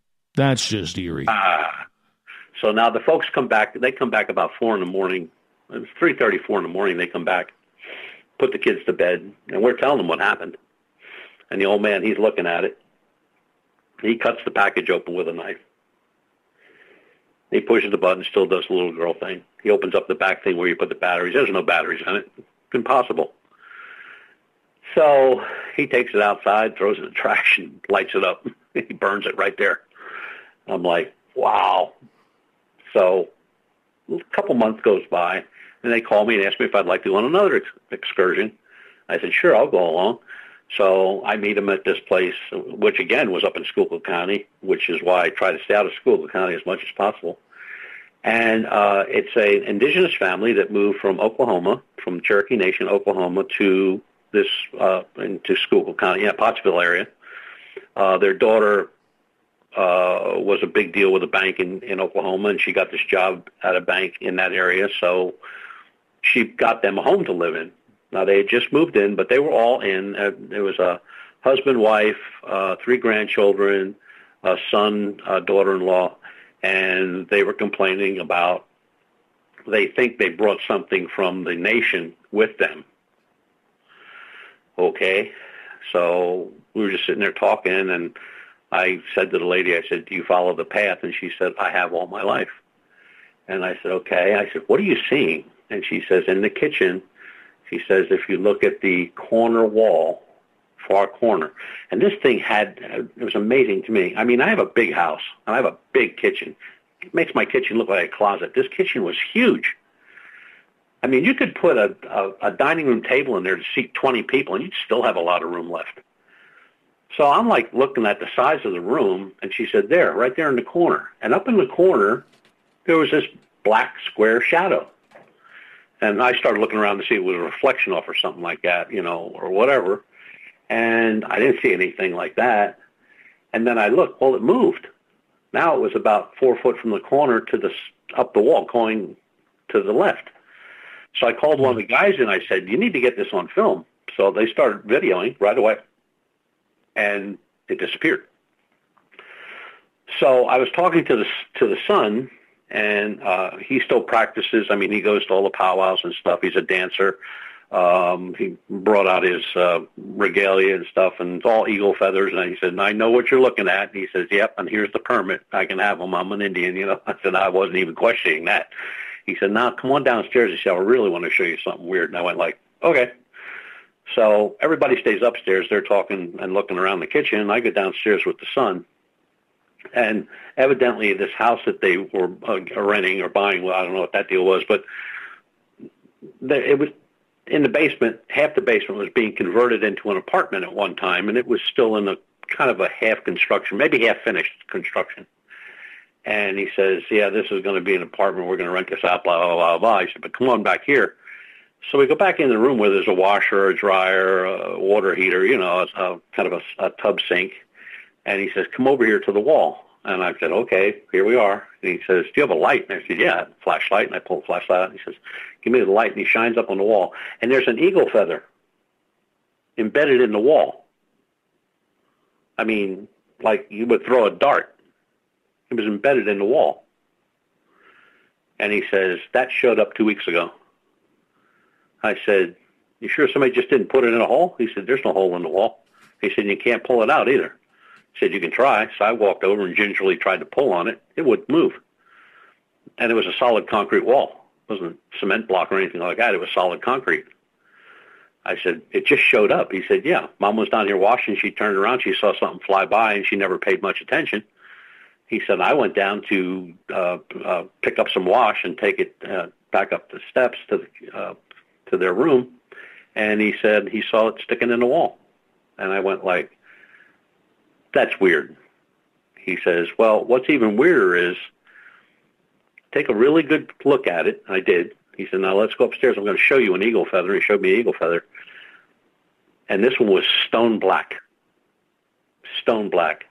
So now the folks come back. They come back about 4 in the morning. It was 3:30, 4 in the morning. They come back, put the kids to bed, and we're telling them what happened. And the old man, he's looking at it. He cuts the package open with a knife. He pushes the button, still does the little girl thing. He opens up the back thing where you put the batteries. There's no batteries in it. It's impossible. So he takes it outside, throws it in the trash, and lights it up. He burns it right there. I'm like, wow. So a couple months goes by, and they call me and ask me if I'd like to go on another excursion. I said, sure, I'll go along. So I meet them at this place, which, again, was up in Schuylkill County, which is why I try to stay out of Schuylkill County as much as possible. And it's an indigenous family that moved from Oklahoma, from Cherokee Nation, Oklahoma, to this into Schuylkill County, Pottsville area. Their daughter was a big deal with a bank in Oklahoma, and she got this job at a bank in that area, so she got them a home to live in. Now, they had just moved in, but they were all in. There was a husband, wife, 3 grandchildren, a son, a daughter-in-law, and they were complaining about, they think they brought something from the nation with them. Okay, so we were just sitting there talking, and I said to the lady, I said, do you follow the path? And she said, I have all my life. And I said, okay. I said, what are you seeing? And she says, in the kitchen, she says, if you look at the corner wall, far corner, and this thing it was amazing to me. I have a big house, and I have a big kitchen. It makes my kitchen look like a closet. This kitchen was huge. You could put a dining room table in there to seat 20 people, and you'd still have a lot of room left. So I'm like looking at the size of the room, and she said, there, right there in the corner. And up in the corner, there was this black square shadow. And I started looking around to see if it was a reflection off or something like that, or whatever. And I didn't see anything like that. And then I looked, well, it moved. Now it was about 4 foot from the corner to up the wall, going to the left. So I called one of the guys and I said, you need to get this on film. So they started videoing right away, and it disappeared. So I was talking to the son, and he still practices. He goes to all the powwows and stuff. He's a dancer. He brought out his regalia and stuff, and it's all eagle feathers. And he said, I know what you're looking at. And he says, yep, and here's the permit. I can have them. I'm an Indian, I said, I wasn't even questioning that. He said, now come on downstairs. He said, I really want to show you something weird. And I went like, okay. So everybody stays upstairs. They're talking and looking around the kitchen. And I go downstairs with the son. And evidently this house that they were renting or buying, well, I don't know what that deal was, but it was in the basement. Half the basement was being converted into an apartment at one time, and it was still in a kind of a half construction, maybe half finished construction. And he says, yeah, this is going to be an apartment. We're going to rent this out, blah, blah, blah, blah. He said, but come on back here. So we go back in the room where there's a washer, a dryer, a water heater, you know, kind of a tub sink. And he says, come over here to the wall. And I said, okay, here we are. And he says, do you have a light? And I said, yeah, flashlight. And I pull the flashlight out. And he says, give me the light. And he shines up on the wall. And there's an eagle feather embedded in the wall. I mean, like you would throw a dart. It was embedded in the wall. And he says, that showed up 2 weeks ago. I said, you sure somebody just didn't put it in a hole? He said, there's no hole in the wall. He said, you can't pull it out either. He said, you can try. So I walked over and gingerly tried to pull on it. It wouldn't move. And it was a solid concrete wall. It wasn't cement block or anything like that. It was solid concrete. I said, it just showed up. He said, yeah, Mom was down here washing. She turned around. She saw something fly by, and she never paid much attention. He said, I went down to pick up some wash and take it back up the steps to their room. And he said he saw it sticking in the wall. And I went like, that's weird. He says, well, what's even weirder is take a really good look at it. I did. He said, now let's go upstairs. I'm going to show you an eagle feather. He showed me an eagle feather. And this one was stone black. Stone black.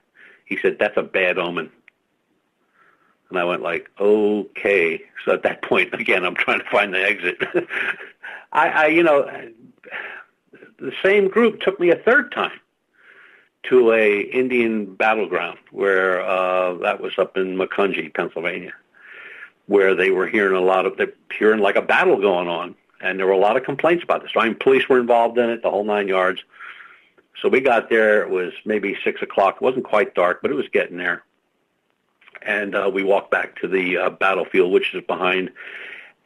He said, that's a bad omen. And I went like, okay. So at that point, again, I'm trying to find the exit. I the same group took me a third time to a Indian battleground where that was up in Macungie, Pennsylvania, where they were hearing hearing like a battle going on, and there were a lot of complaints about this. I mean, police were involved in it, the whole 9 yards. So we got there. It was maybe 6 o'clock. It wasn't quite dark, but it was getting there. And we walked back to the battlefield, which is behind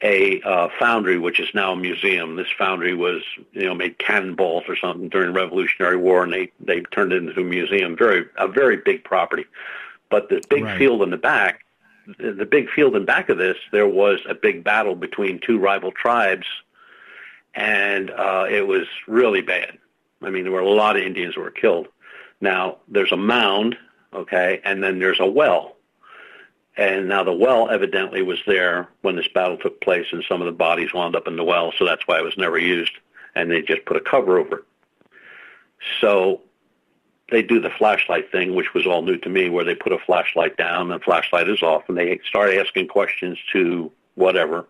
a foundry, which is now a museum. This foundry was, made cannonballs or something during the Revolutionary War, and they turned it into a museum. A very big property. But the big field in the back, the big field in back of this, there was a big battle between two rival tribes, and it was really bad. I mean, there were a lot of Indians who were killed. Now, there's a mound, okay, and then there's a well. And now the well evidently was there when this battle took place, and some of the bodies wound up in the well, so that's why it was never used. And they just put a cover over it. So they do the flashlight thing, which was all new to me, where they put a flashlight down, and the flashlight is off, and they start asking questions to whatever.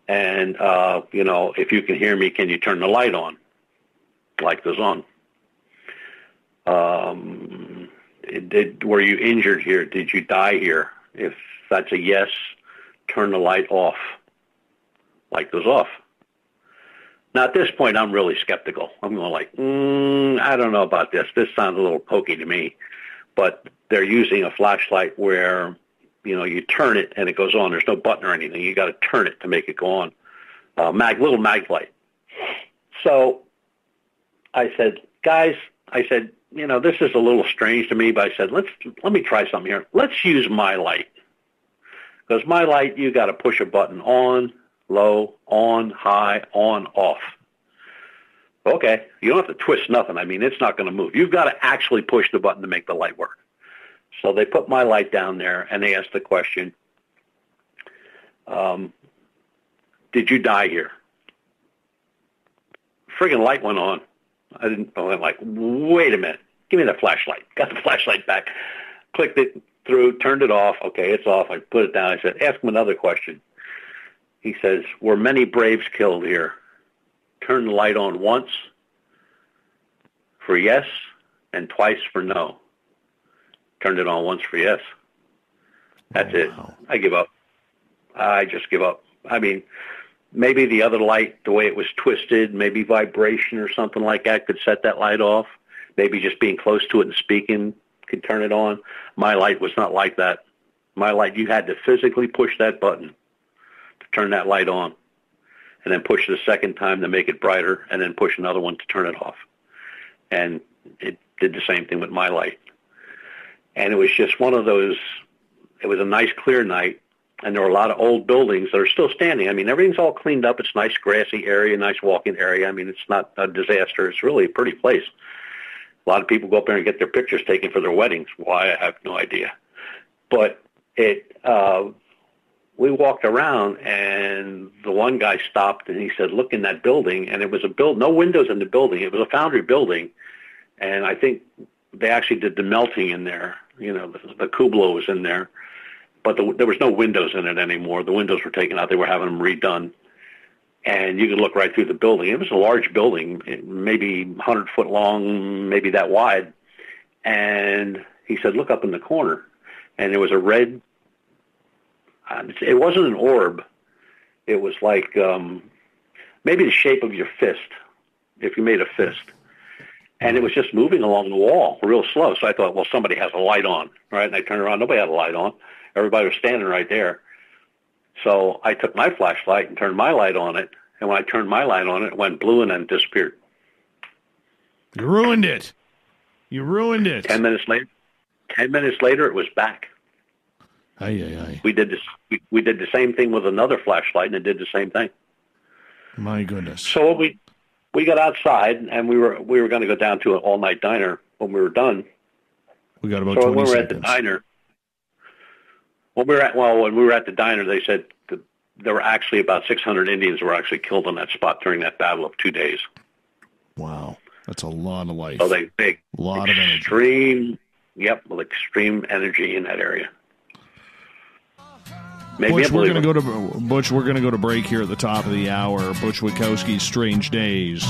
And, if you can hear me, can you turn the light on? Light goes on. Were you injured here? Did you die here? If that's a yes, turn the light off. Light goes off. Now, at this point, I'm really skeptical. I'm going like, I don't know about this. This sounds a little pokey to me. But they're using a flashlight where, you turn it and it goes on. There's no button or anything. You got to turn it to make it go on. Little mag light. So I said, guys, this is a little strange to me, but I said, let me try something here. Let's use my light. Because my light, you got to push a button on, low, on, high, on, off. Okay, you don't have to twist nothing. I mean, it's not going to move. You've got to actually push the button to make the light work. So they put my light down there, and they asked the question, did you die here? Friggin' light went on. I went like, wait a minute. Give me the flashlight. Got the flashlight back. Clicked it through, turned it off. Okay, it's off. I put it down. I said, ask him another question. He says, were many braves killed here? Turn the light on once for yes and twice for no. Turned it on once for yes. That's it. I give up. I just give up. I mean, maybe the other light, the way it was twisted, maybe vibration or something like that could set that light off. Maybe just being close to it and speaking could turn it on. My light was not like that. My light, you had to physically push that button to turn that light on, and then push it a second time to make it brighter, and then push another one to turn it off. And it did the same thing with my light. And it was just one of those, it was a nice clear night. And there were a lot of old buildings that are still standing. I mean, everything's all cleaned up. It's a nice grassy area, nice walking area. I mean, it's not a disaster. It's really a pretty place. A lot of people go up there and get their pictures taken for their weddings. Why, I have no idea. But we walked around, and the one guy stopped, and he said, look in that building. And it was no windows in the building. It was a foundry building. And I think they actually did the melting in there. You know, the Kublo was in there. But there was no windows in it anymore. The windows were taken out. They were having them redone. And you could look right through the building. It was a large building, maybe 100 foot long, maybe that wide. And he said, look up in the corner. And there was a red, it wasn't an orb. It was like maybe the shape of your fist, if you made a fist. And it was just moving along the wall real slow. So I thought, well, somebody has a light on, right? And I turned around. Nobody had a light on. Everybody was standing right there. So I took my flashlight and turned my light on it. And when I turned my light on it, it went blue and then disappeared. You ruined it. You ruined it. 10 minutes later, it was back. Aye. We did the same thing with another flashlight, and it did the same thing. My goodness. So we got outside, and we were going to go down to an all-night diner when we were done. We got about 20 seconds. When we were at the diner, when we were at the diner, they said that there were actually about 600 Indians were actually killed on that spot during that battle of 2 days. Wow, that's a lot of life. So they lot of energy. Extreme energy in that area. Maybe Butch, we're going to go to break here at the top of the hour. Butch Witkowski's Strange Days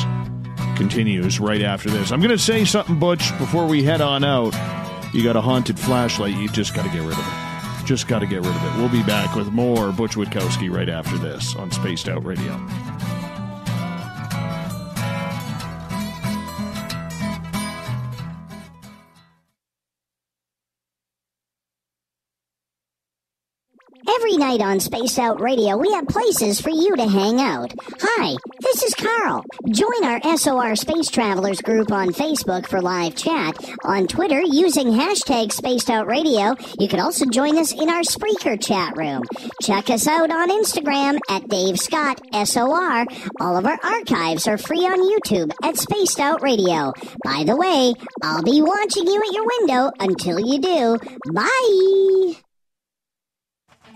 continues right after this. I'm going to say something, Butch, before we head on out. You got a haunted flashlight. You just got to get rid of it. Just got to get rid of it. We'll be back with more Butch Witkowski right after this on Spaced Out Radio. Every night on Spaced Out Radio, we have places for you to hang out. Hi, this is Carl. Join our SOR Space Travelers group on Facebook for live chat. On Twitter, using hashtag Spaced Out Radio. You can also join us in our Spreaker chat room. Check us out on Instagram at Dave Scott SOR. All of our archives are free on YouTube at Spaced Out Radio. By the way, I'll be watching you at your window until you do. Bye!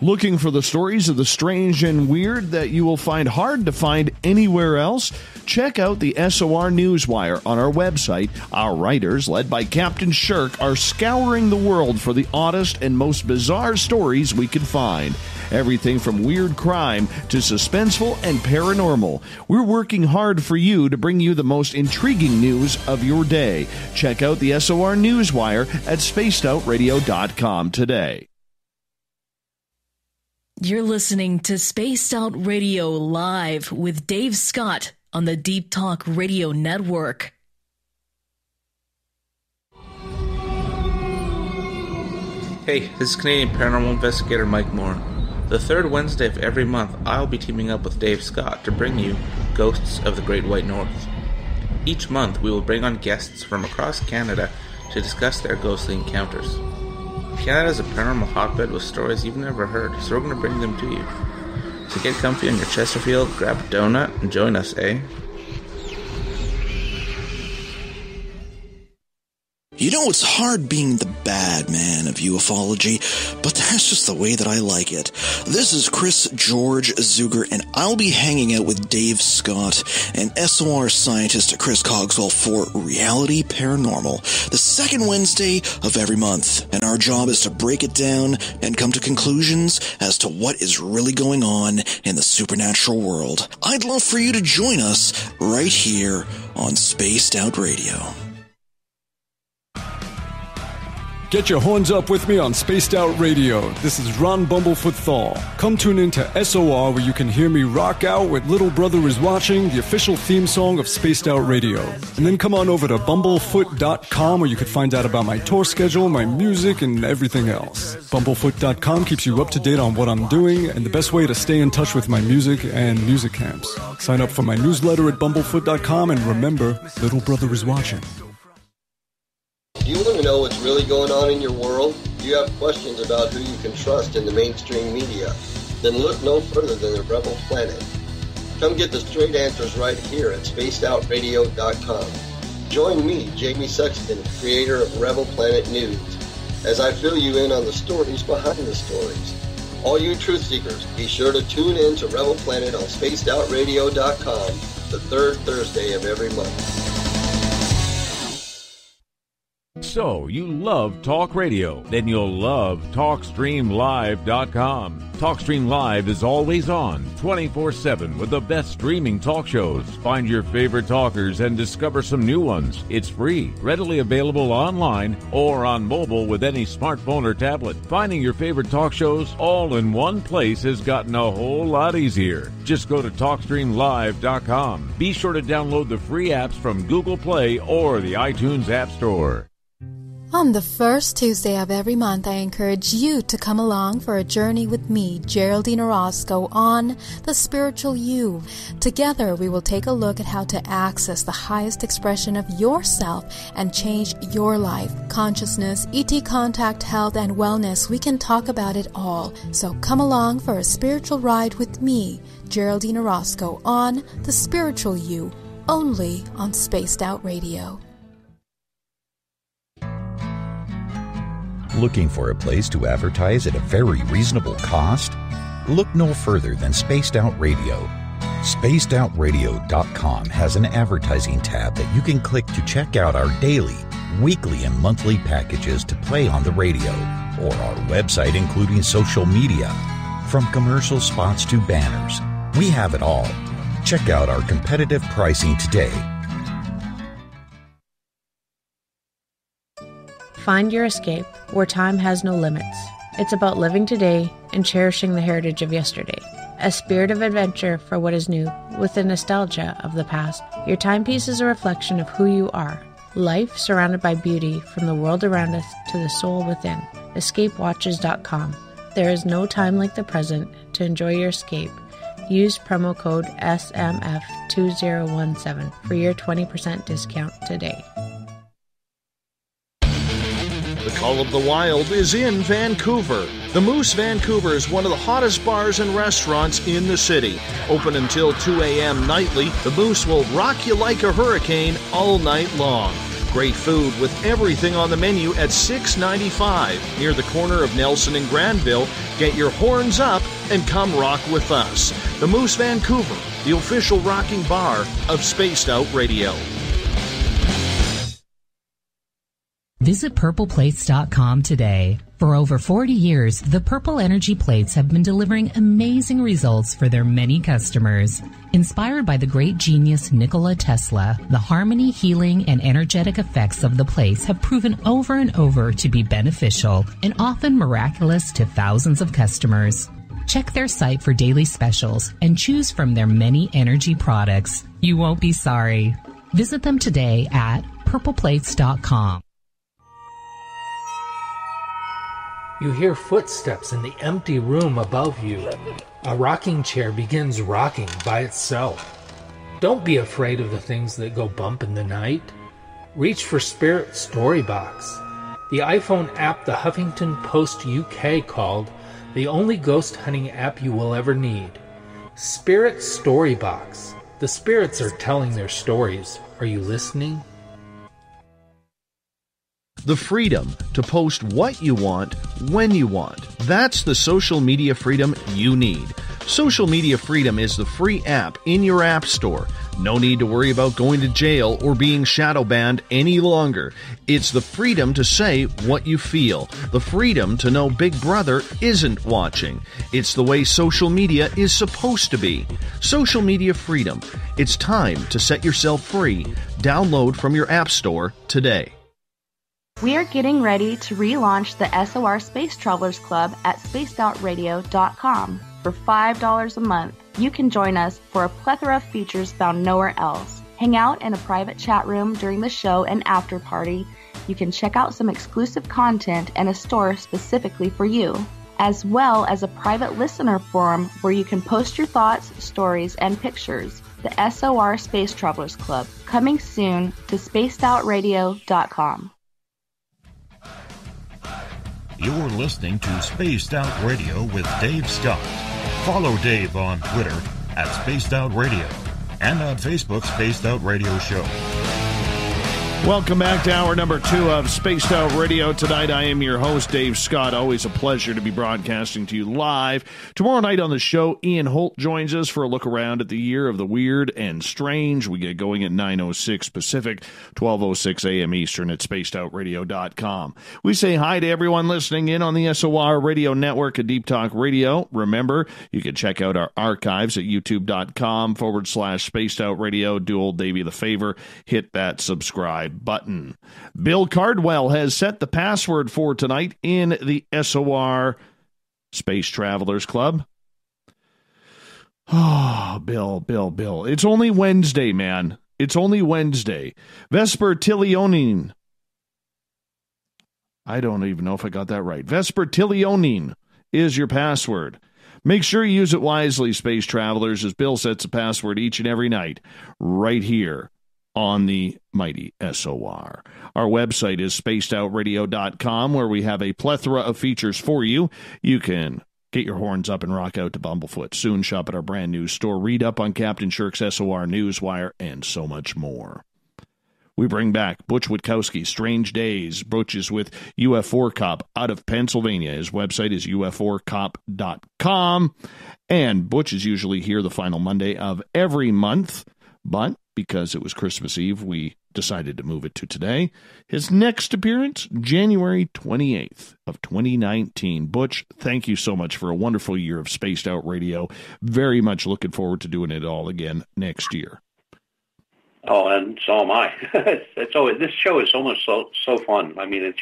Looking for the stories of the strange and weird that you will find hard to find anywhere else? Check out the SOR Newswire on our website. Our writers, led by Captain Shirk, are scouring the world for the oddest and most bizarre stories we can find. Everything from weird crime to suspenseful and paranormal. We're working hard for you to bring you the most intriguing news of your day. Check out the SOR Newswire at spacedoutradio.com today. You're listening to Spaced Out Radio Live with Dave Scott on the Deep Talk Radio Network. Hey, this is Canadian Paranormal Investigator Mike Moore. The third Wednesday of every month, I'll be teaming up with Dave Scott to bring you Ghosts of the Great White North. Each month, we will bring on guests from across Canada to discuss their ghostly encounters. Canada is a paranormal hotbed with stories you've never heard, so we're going to bring them to you. So get comfy on your Chesterfield, grab a donut, and join us, eh? You know, it's hard being the bad man of ufology, but that's just the way that I like it. This is Chris George Zuger, and I'll be hanging out with Dave Scott and SOR scientist Chris Cogswell for Reality Paranormal, the second Wednesday of every month. And our job is to break it down and come to conclusions as to what is really going on in the supernatural world. I'd love for you to join us right here on Spaced Out Radio. Get your horns up with me on Spaced Out Radio. This is Ron Bumblefoot Thal. Come tune in to SOR where you can hear me rock out with Little Brother is Watching, the official theme song of Spaced Out Radio. And then come on over to bumblefoot.com where you can find out about my tour schedule, my music, and everything else. Bumblefoot.com keeps you up to date on what I'm doing and the best way to stay in touch with my music and music camps. Sign up for my newsletter at bumblefoot.com and remember, Little Brother is Watching. Do you want to know what's really going on in your world? Do you have questions about who you can trust in the mainstream media? Then look no further than the Rebel Planet. Come get the straight answers right here at spacedoutradio.com. Join me, Jamie Sexton, creator of Rebel Planet News, as I fill you in on the stories behind the stories. All you truth seekers, be sure to tune in to Rebel Planet on spacedoutradio.com the third Thursday of every month. So, you love talk radio? Then you'll love TalkStreamLive.com. TalkStream Live is always on, 24/7, with the best streaming talk shows. Find your favorite talkers and discover some new ones. It's free, readily available online or on mobile with any smartphone or tablet. Finding your favorite talk shows all in one place has gotten a whole lot easier. Just go to TalkStreamLive.com. Be sure to download the free apps from Google Play or the iTunes App Store. On the first Tuesday of every month, I encourage you to come along for a journey with me, Geraldine Orozco, on The Spiritual You. Together, we will take a look at how to access the highest expression of yourself and change your life. Consciousness, ET contact, health, and wellness, we can talk about it all. So come along for a spiritual ride with me, Geraldine Orozco, on The Spiritual You, only on Spaced Out Radio. Looking for a place to advertise at a very reasonable cost? Look no further than Spaced Out Radio. SpacedOutRadio.com has an advertising tab that you can click to check out our daily, weekly, and monthly packages to play on the radio, or our website including social media. From commercial spots to banners, we have it all. Check out our competitive pricing today. Find your escape where time has no limits. It's about living today and cherishing the heritage of yesterday. A spirit of adventure for what is new, with the nostalgia of the past. Your timepiece is a reflection of who you are. Life surrounded by beauty from the world around us to the soul within. EscapeWatches.com. There is no time like the present to enjoy your escape. Use promo code SMF2017 for your 20% discount today. The Call of the Wild is in Vancouver. The Moose Vancouver is one of the hottest bars and restaurants in the city. Open until 2 a.m. nightly, the Moose will rock you like a hurricane all night long. Great food with everything on the menu at $6.95 near the corner of Nelson and Granville. Get your horns up and come rock with us. The Moose Vancouver, the official rocking bar of Spaced Out Radio. Visit purpleplates.com today. For over 40 years, the Purple Energy Plates have been delivering amazing results for their many customers. Inspired by the great genius Nikola Tesla, the harmony, healing, and energetic effects of the plates have proven over and over to be beneficial and often miraculous to thousands of customers. Check their site for daily specials and choose from their many energy products. You won't be sorry. Visit them today at purpleplates.com. You hear footsteps in the empty room above you. A rocking chair begins rocking by itself. Don't be afraid of the things that go bump in the night. Reach for Spirit Storybox, the iPhone app the Huffington Post UK called the only ghost hunting app you will ever need. Spirit Storybox. The spirits are telling their stories. Are you listening? The freedom to post what you want, when you want. That's the social media freedom you need. Social Media Freedom is the free app in your app store. No need to worry about going to jail or being shadow banned any longer. It's the freedom to say what you feel. The freedom to know Big Brother isn't watching. It's the way social media is supposed to be. Social Media Freedom. It's time to set yourself free. Download from your app store today. We are getting ready to relaunch the SOR Space Travelers Club at spacedoutradio.com. For $5 a month, you can join us for a plethora of features found nowhere else. Hang out in a private chat room during the show and after party. You can check out some exclusive content and a store specifically for you, as well as a private listener forum where you can post your thoughts, stories, and pictures. The SOR Space Travelers Club, coming soon to spacedoutradio.com. You're listening to Spaced Out Radio with Dave Scott. Follow Dave on Twitter at Spaced Out Radio and on Facebook, Spaced Out Radio Show. Welcome back to hour number 2 of Spaced Out Radio. Tonight, I am your host, Dave Scott. Always a pleasure to be broadcasting to you live. Tomorrow night on the show, Ian Holt joins us for a look around at the year of the weird and strange. We get going at 9:06 Pacific, 12:06 a.m. Eastern at spacedoutradio.com. We say hi to everyone listening in on the SOR Radio Network at Deep Talk Radio. Remember, you can check out our archives at youtube.com/Spaced Out Radio. Do old Davey the favor, hit that subscribe button. Bill Cardwell has set the password for tonight in the SOR Space Travelers Club. Oh, Bill. It's only Wednesday, man. It's only Wednesday. Vespertilionin. I don't even know if I got that right. Vespertilionin is your password. Make sure you use it wisely, Space Travelers, as Bill sets a password each and every night right here on the mighty SOR. Our website is spacedoutradio.com, where we have a plethora of features for you. You can get your horns up and rock out to Bumblefoot. Soon shop at our brand new store. Read up on Captain Shirk's SOR Newswire, and so much more. We bring back Butch Witkowski, Strange Days. Butch is with UFO Cop out of Pennsylvania. His website is ufocop.com. And Butch is usually here the final Monday of every month, but because it was Christmas Eve, we decided to move it to today. His next appearance, January 28th of 2019. Butch, thank you so much for a wonderful year of Spaced Out Radio. Very much looking forward to doing it all again next year. Oh, and so am I. It's always, this show is so fun. I mean, it's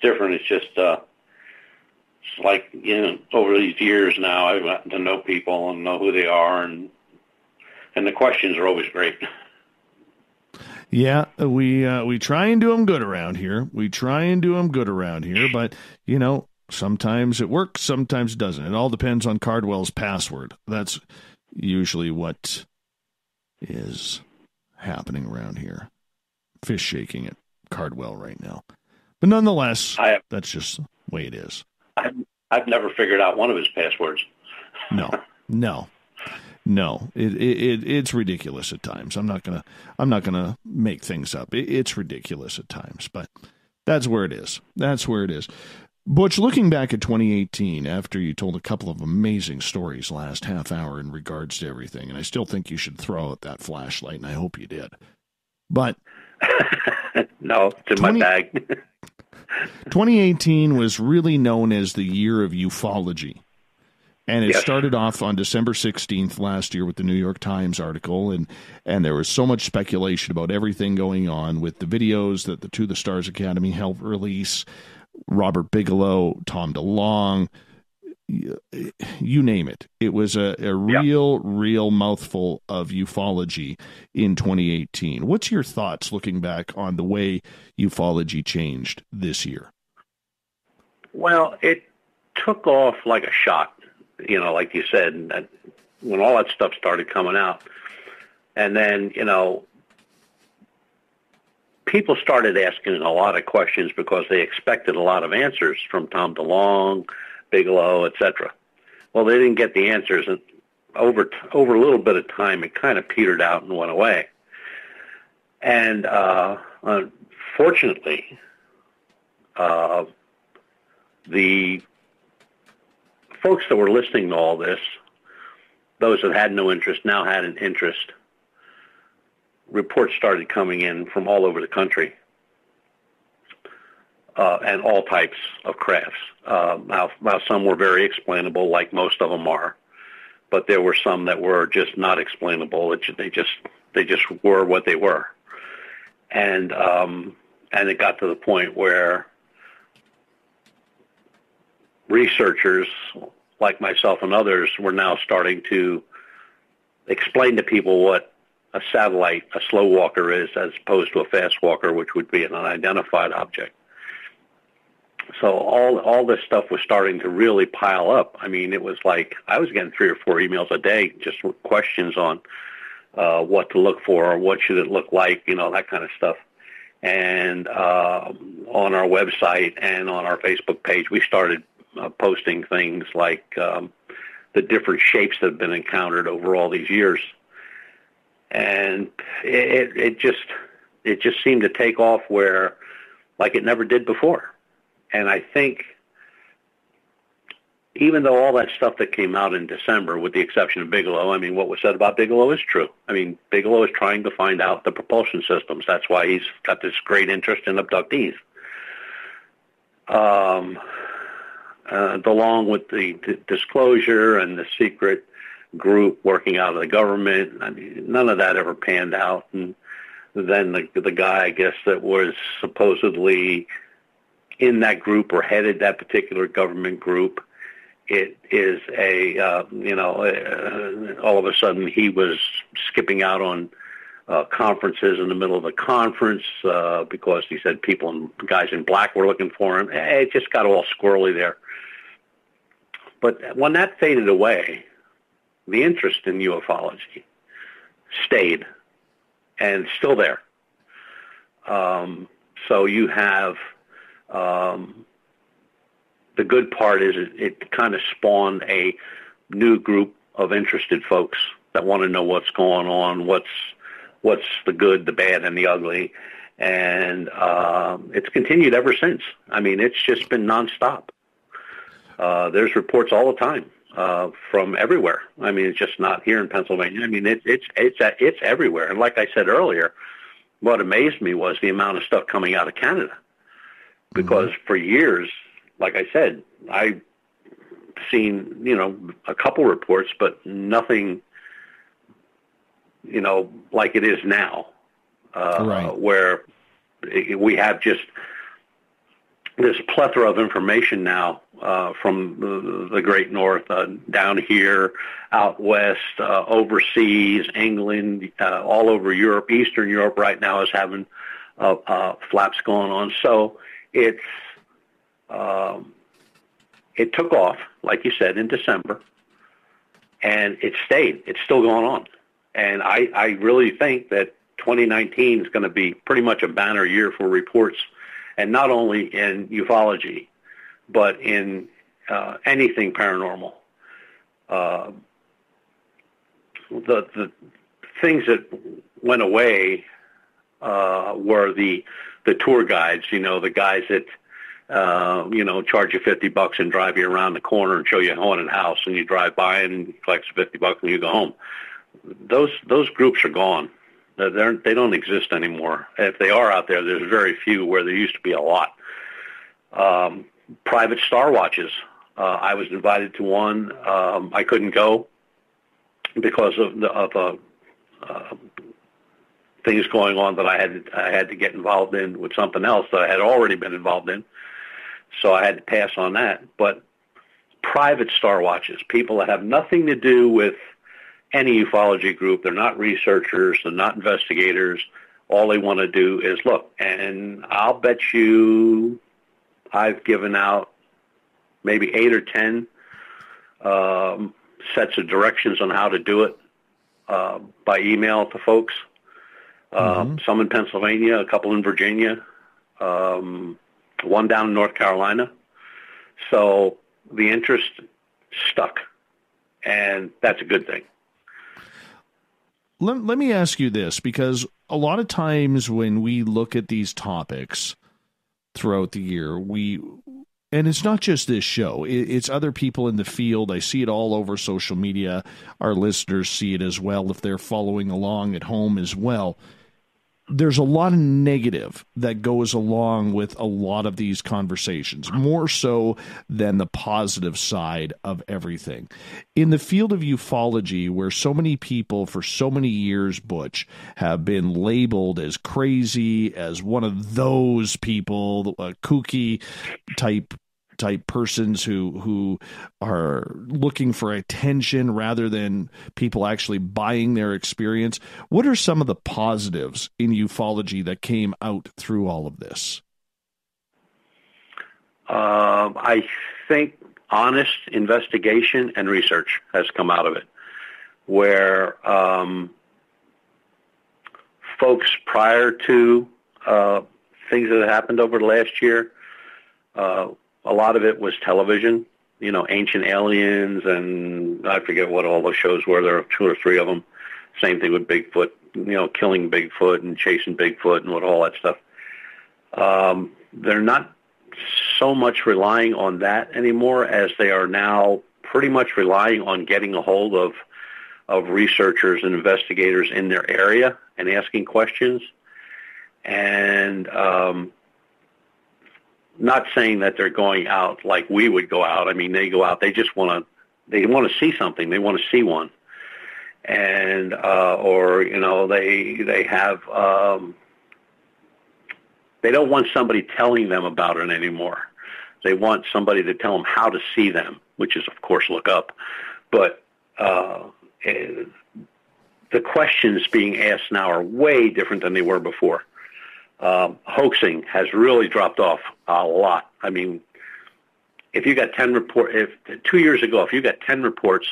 different. It's just, it's like, over these years now, I've gotten to know people and know who they are, and the questions are always great. Yeah, we try and do them good around here. But, sometimes it works, sometimes it doesn't. It all depends on Cardwell's password. That's usually what is happening around here. Fish shaking at Cardwell right now. But nonetheless, that's just the way it is. I've never figured out one of his passwords. No, it's ridiculous at times. I'm not gonna make things up. It's ridiculous at times, but that's where it is. Butch, looking back at 2018, after you told a couple of amazing stories last half hour in regards to everything, and I still think you should throw out that flashlight, and I hope you did. But no, it's in my bag. 2018 was really known as the year of ufology. And it started off on December 16th last year with the New York Times article, and there was so much speculation about everything going on with the videos that the To the Stars Academy helped release, Robert Bigelow, Tom DeLonge, you name it. It was a real mouthful of ufology in 2018. What's your thoughts looking back on the way ufology changed this year? Well, it took off like a shot. Like you said, when all that stuff started coming out. And then, people started asking a lot of questions because they expected a lot of answers from Tom DeLonge, Bigelow, etc. Well, they didn't get the answers, and over a little bit of time, it kind of petered out and went away. And unfortunately, the folks that were listening to all this, those that had no interest now had an interest. Reports started coming in from all over the country, and all types of crafts. Now some were very explainable, like most of them are, but there were some that were just not explainable. They just were what they were, and it got to the point where researchers like myself and others were now starting to explain to people what a satellite, a slow walker is, as opposed to a fast walker, which would be an unidentified object. So all this stuff was starting to really pile up. I mean, it was like I was getting 3 or 4 emails a day just with questions on what to look for, or what should it look like, that kind of stuff. And on our website and on our Facebook page, we started posting things like the different shapes that have been encountered over all these years. And it just it just seemed to take off where, like it never did before. And I think even though all that stuff that came out in December, with the exception of Bigelow, I mean, what was said about Bigelow is true. I mean, Bigelow is trying to find out the propulsion systems. That's why he's got this great interest in abductees. Along with the disclosure and the secret group working out of the government, I mean, none of that ever panned out. And then the guy, I guess, that was supposedly in that group or headed that particular government group, it is all of a sudden he was skipping out on conferences in the middle of the conference because he said guys in black were looking for him. It just got all squirrely there. But when that faded away, the interest in ufology stayed and still there. So you have the good part is it kind of spawned a new group of interested folks that want to know what's going on, what's the good, the bad, and the ugly. And it's continued ever since. I mean, it's just been nonstop. There's reports all the time from everywhere. I mean, it's just not here in Pennsylvania. I mean, it's everywhere. And like I said earlier, what amazed me was the amount of stuff coming out of Canada. Because for years, like I said, I've seen, a couple reports, but nothing, like it is now, where we have just this plethora of information now from the Great North, down here, out west, overseas, England, all over Europe. Eastern Europe right now is having flaps going on. So it took off, like you said, in December, and it stayed. It's still going on. And I really think that 2019 is going to be pretty much a banner year for reports, and not only in ufology, but in anything paranormal. The things that went away were the tour guides, the guys that, charge you $50 and drive you around the corner and show you a haunted house, and you drive by and he collects $50 and you go home. Those groups are gone. They don't exist anymore. If they are out there, there's very few, where there used to be a lot. Private star watches. I was invited to one. I couldn't go because of things going on that I had to get involved in with something else that I had already been involved in. So I had to pass on that. But private star watches, people that have nothing to do with any ufology group, they're not researchers, they're not investigators. All they want to do is look. And I'll bet you I've given out maybe 8 or 10 sets of directions on how to do it by email to folks. Some in Pennsylvania, a couple in Virginia, one down in North Carolina. So the interest stuck, and that's a good thing. Let me ask you this, because a lot of times when we look at these topics throughout the year, and it's not just this show, it's other people in the field. I see it all over social media. Our listeners see it as well if they're following along at home as well. There's a lot of negative that goes along with a lot of these conversations, more so than the positive side of everything. In the field of ufology, where so many people for so many years, Butch, have been labeled as crazy, as one of those people, kooky type persons who are looking for attention rather than people actually buying their experience. What are some of the positives in ufology that came out through all of this? I think honest investigation and research has come out of it, where folks prior to things that happened over the last year, a lot of it was television, Ancient Aliens, and I forget what all those shows were. There are 2 or 3 of them. Same thing with Bigfoot, killing Bigfoot and chasing Bigfoot and all that stuff. They're not so much relying on that anymore as they are now pretty much relying on getting a hold of researchers and investigators in their area and asking questions. And not saying that they're going out like we would go out. I mean, they go out, they just want to see something. They want to see one. And, they have, they don't want somebody telling them about it anymore. They want somebody to tell them how to see them, which is, of course, look up. But the questions being asked now are way different than they were before. Hoaxing has really dropped off a lot. I mean, if you got 2 years ago, if you got 10 reports,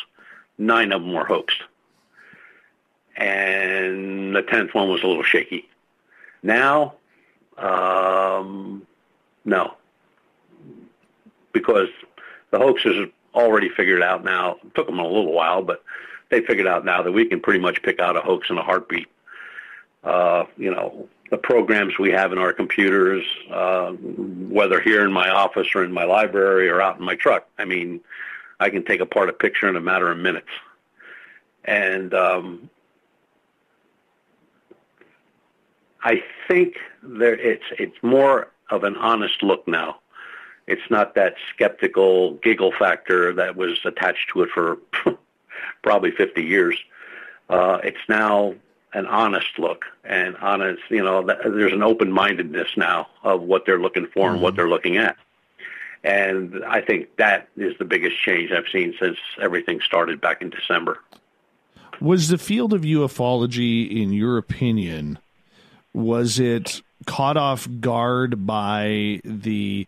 9 of them were hoaxed. And the 10th one was a little shaky. Now, no. Because the hoaxers have already figured out now, it took them a little while, but they figured out now that we can pretty much pick out a hoax in a heartbeat. The programs we have in our computers, whether here in my office or in my library or out in my truck, I mean, I can take apart a picture in a matter of minutes. And I think it's more of an honest look now. It's not that skeptical giggle factor that was attached to it for probably 50 years. It's now an honest look and honest, there's an open-mindedness now of what they're looking for and what they're looking at. And I think that is the biggest change I've seen since everything started back in December. Was the field of ufology, in your opinion, was it caught off guard by the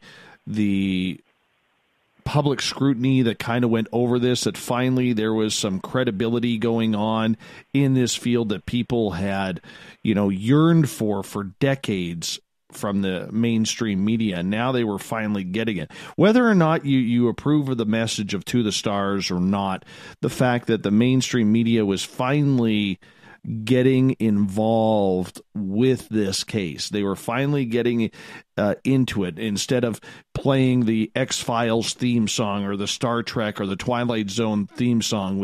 public scrutiny that kind of went over this, that finally there was some credibility going on in this field that people had, yearned for decades from the mainstream media, and now they were finally getting it? Whether or not you approve of the message of To the Stars or not, the fact that the mainstream media was finally getting involved with this case. They were finally getting into it instead of playing the X-Files theme song or the Star Trek or the Twilight Zone theme song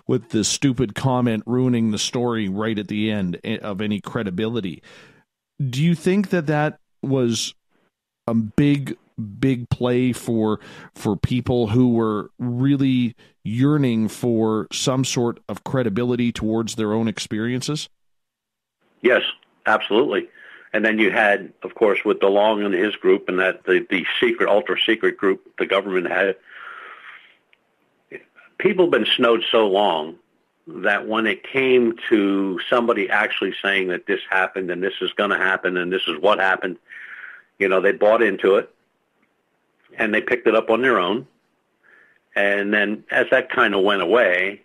with the stupid comment ruining the story right at the end of any credibility. Do you think that was a big play for people who were really yearning for some sort of credibility towards their own experiences? Yes, absolutely. And then you had, of course, with DeLong and his group, and that the secret, ultra secret group the government had. People have been snowed so long that when it came to somebody actually saying that this happened and this is going to happen and this is what happened, they bought into it and they picked it up on their own. And then as that kind of went away,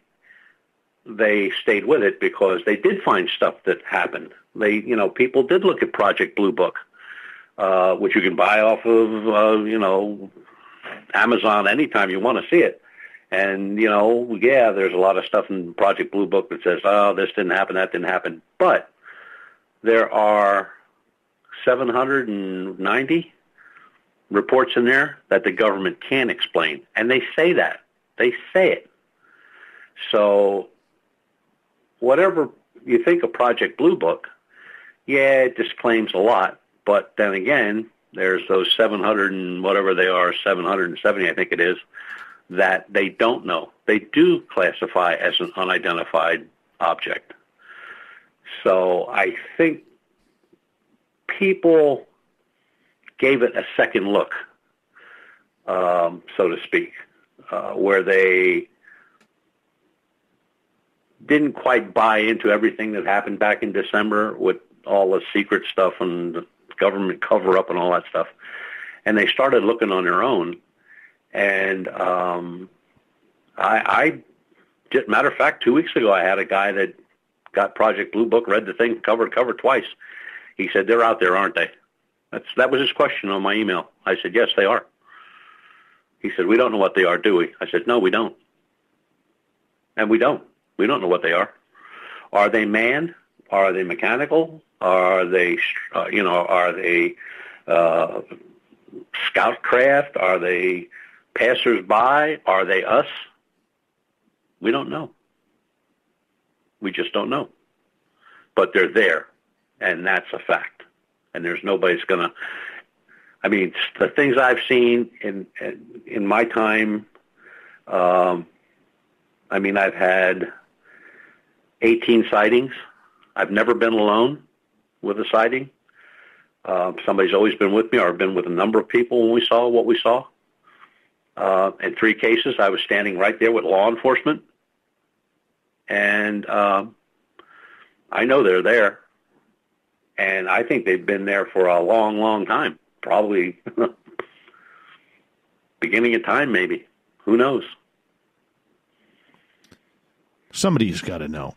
they stayed with it because they did find stuff that happened. People did look at Project Blue Book, which you can buy off of, Amazon anytime you want to see it. And, there's a lot of stuff in Project Blue Book that says, oh, this didn't happen, that didn't happen. But there are 790 reports in there that the government can't explain. And they say that. They say it. So whatever you think of Project Blue Book, yeah, it disclaims a lot. But then again, there's those 700 and whatever they are, 770, I think it is, that they don't know. They do classify as an unidentified object. So I think people gave it a second look, so to speak, where they didn't quite buy into everything that happened back in December with all the secret stuff and the government cover-up and all that stuff. And they started looking on their own. And matter of fact, 2 weeks ago, I had a guy that got Project Blue Book, read the thing cover to cover twice. He said, they're out there, aren't they? That was his question on my email. I said, yes, they are. He said, we don't know what they are, do we? I said, no, we don't. And we don't. We don't know what they are. Are they manned? Are they mechanical? Are they, are they scout craft? Are they passers-by? Are they us? We don't know. We just don't know. But they're there, and that's a fact. And there's nobody's going to... I mean, the things I've seen in my time, I've had 18 sightings. I've never been alone with a sighting. Somebody's always been with me, or I've been with a number of people when we saw what we saw. In 3 cases, I was standing right there with law enforcement. And I know they're there. And I think they've been there for a long, long time. Probably beginning of time, maybe. Who knows? Somebody's got to know.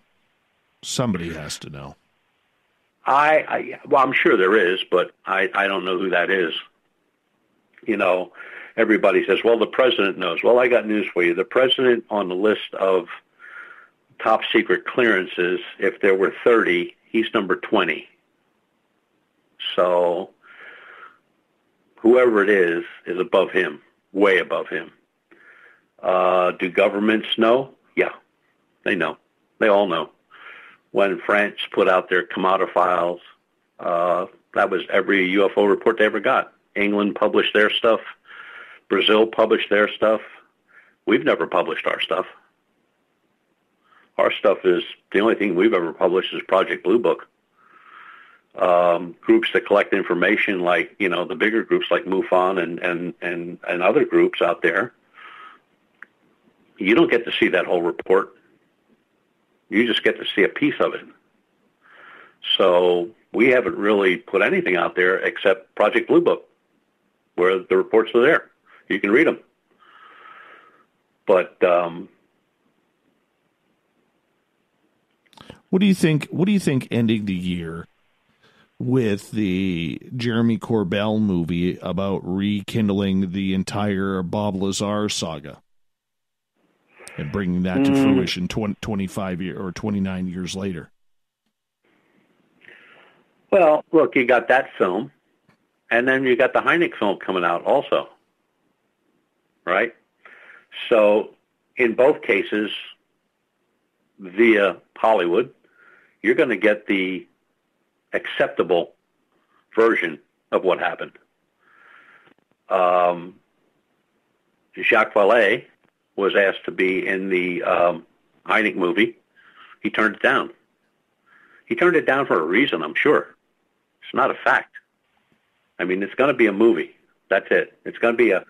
Somebody has to know. Well, I'm sure there is, but I don't know who that is. Everybody says, well, the president knows. Well, I got news for you. The president on the list of top secret clearances, if there were 30, he's number 20. So whoever it is above him, way above him. Do governments know? Yeah, they know. They all know. When France put out their Kamada files, that was every UFO report they ever got. England published their stuff. Brazil published their stuff. We've never published our stuff. Our stuff is, the only thing we've ever published is Project Blue Book. Groups that collect information like, the bigger groups like MUFON and other groups out there, you don't get to see that whole report. You just get to see a piece of it. So we haven't really put anything out there except Project Blue Book, where the reports are there. You can read them. But what do you think? What do you think ending the year with the Jeremy Corbell movie about rekindling the entire Bob Lazar saga and bringing that to fruition 25 or 29 years later? Well, look, you got that film, and then you got the Hynek film coming out also, right? So in both cases, via Hollywood, you're going to get the acceptable version of what happened. Jacques Vallée was asked to be in the Hynek movie. He turned it down. He turned it down for a reason, I'm sure. It's not a fact. I mean, it's going to be a movie. That's it. It's going to be a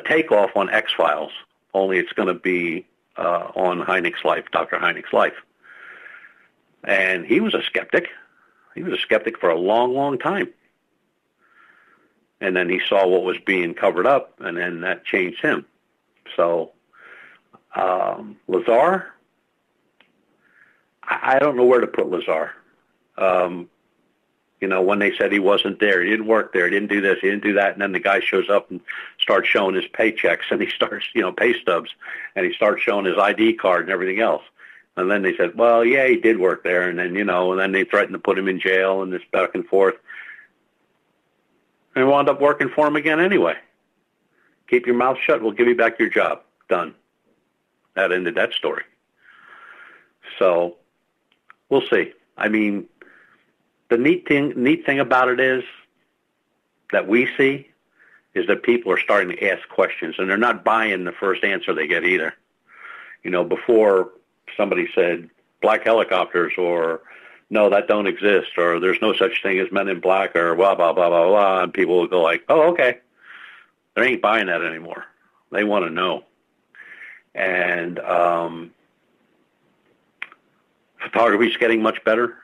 takeoff on X-Files, only it's going to be on Hynek's life, Dr. Hynek's life. And he was a skeptic. He was a skeptic for a long, long time. And then he saw what was being covered up, and then that changed him. So, Lazar, I don't know where to put Lazar. When they said he wasn't there, he didn't work there, he didn't do this, he didn't do that, and then the guy shows up and starts showing his paychecks, and he starts, pay stubs, and he starts showing his ID card and everything else. And then they said, well, yeah, he did work there, and then, and then they threatened to put him in jail and this back and forth. And wound up working for him again anyway. Keep your mouth shut, we'll give you back your job. Done. That ended that story. So, we'll see. I mean, the neat thing about it is that we see is that people are starting to ask questions, and they're not buying the first answer they get either. Before somebody said black helicopters, or no, that don't exist, or there's no such thing as men in black, or blah, blah, blah, blah, blah, and people will go like, oh, okay. They ain't buying that anymore. They want to know. And photography's getting much better.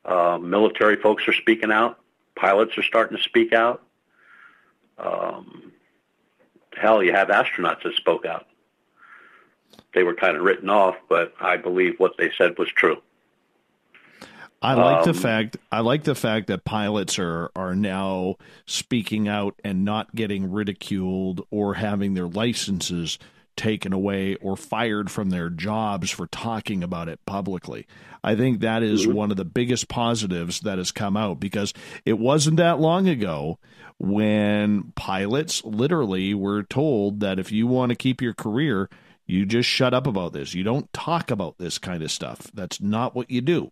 Military folks are speaking out. Pilots are starting to speak out. Hell, you have astronauts that spoke out. They were kind of written off, but I believe what they said was true. I like the fact that pilots are now speaking out and not getting ridiculed or having their licenses taken away or fired from their jobs for talking about it publicly. I think that is one of the biggest positives that has come out, because it wasn't that long ago when pilots literally were told that if you want to keep your career, you just shut up about this. You don't talk about this kind of stuff. That's not what you do.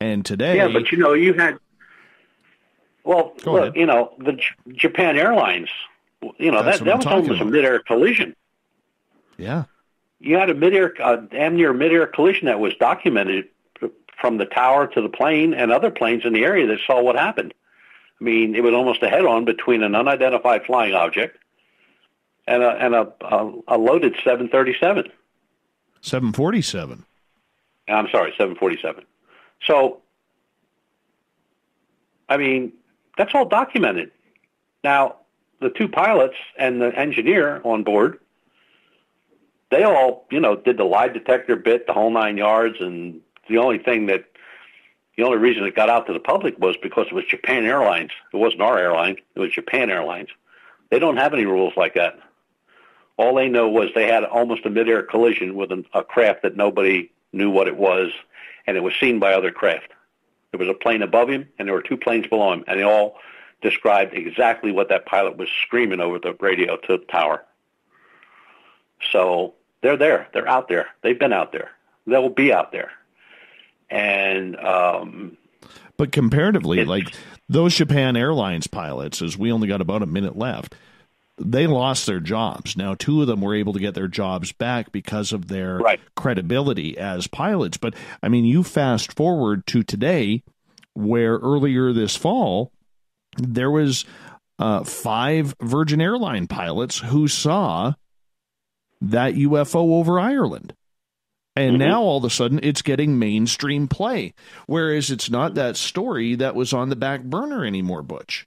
And today... Yeah, but you had... Well, look, the Japan Airlines, that was almost a mid-air collision. Yeah. You had a damn near mid-air collision that was documented from the tower to the plane and other planes in the area that saw what happened. I mean, it was almost a head-on between an unidentified flying object and a loaded 737. 747. I'm sorry, 747. So, I mean, that's all documented. Now, the two pilots and the engineer on board, they all, did the lie detector bit, the whole 9 yards, and the only reason it got out to the public was because it was Japan Airlines. It wasn't our airline. It was Japan Airlines. They don't have any rules like that. All they know was they had almost a mid-air collision with a craft that nobody knew what it was, and it was seen by other craft. There was a plane above him, and there were two planes below him, and they all described exactly what that pilot was screaming over the radio to the tower. So they're there. They're out there. They've been out there. They'll be out there. And but comparatively, like those Japan Airlines pilots, as we only got about a minute left, they lost their jobs. Now, two of them were able to get their jobs back because of their credibility as pilots. But, I mean, you fast forward to today, where earlier this fall, there was 5 Virgin Airline pilots who saw that UFO over Ireland. And now, all of a sudden, it's getting mainstream play, whereas it's not that story that was on the back burner anymore, Butch.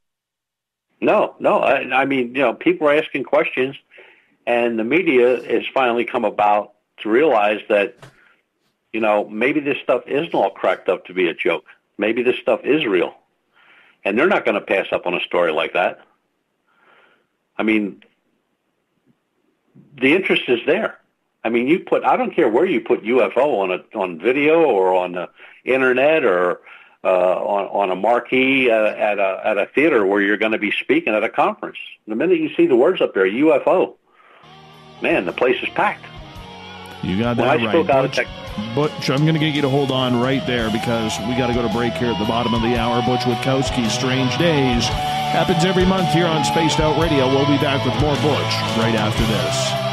No. I mean, people are asking questions, and the media has finally come about to realize that, maybe this stuff isn't all cracked up to be a joke. Maybe this stuff is real. And they're not going to pass up on a story like that. I mean, the interest is there. I mean, I don't care where you put UFO on video or on the internet or on a marquee at a theater where you're going to be speaking at a conference. The minute you see the words up there, UFO, man, the place is packed. You got that right, Butch. I'm going to get you to hold on right there because we got to go to break here at the bottom of the hour. Butch Witkowski, Strange Days, happens every month here on Spaced Out Radio. We'll be back with more Butch right after this.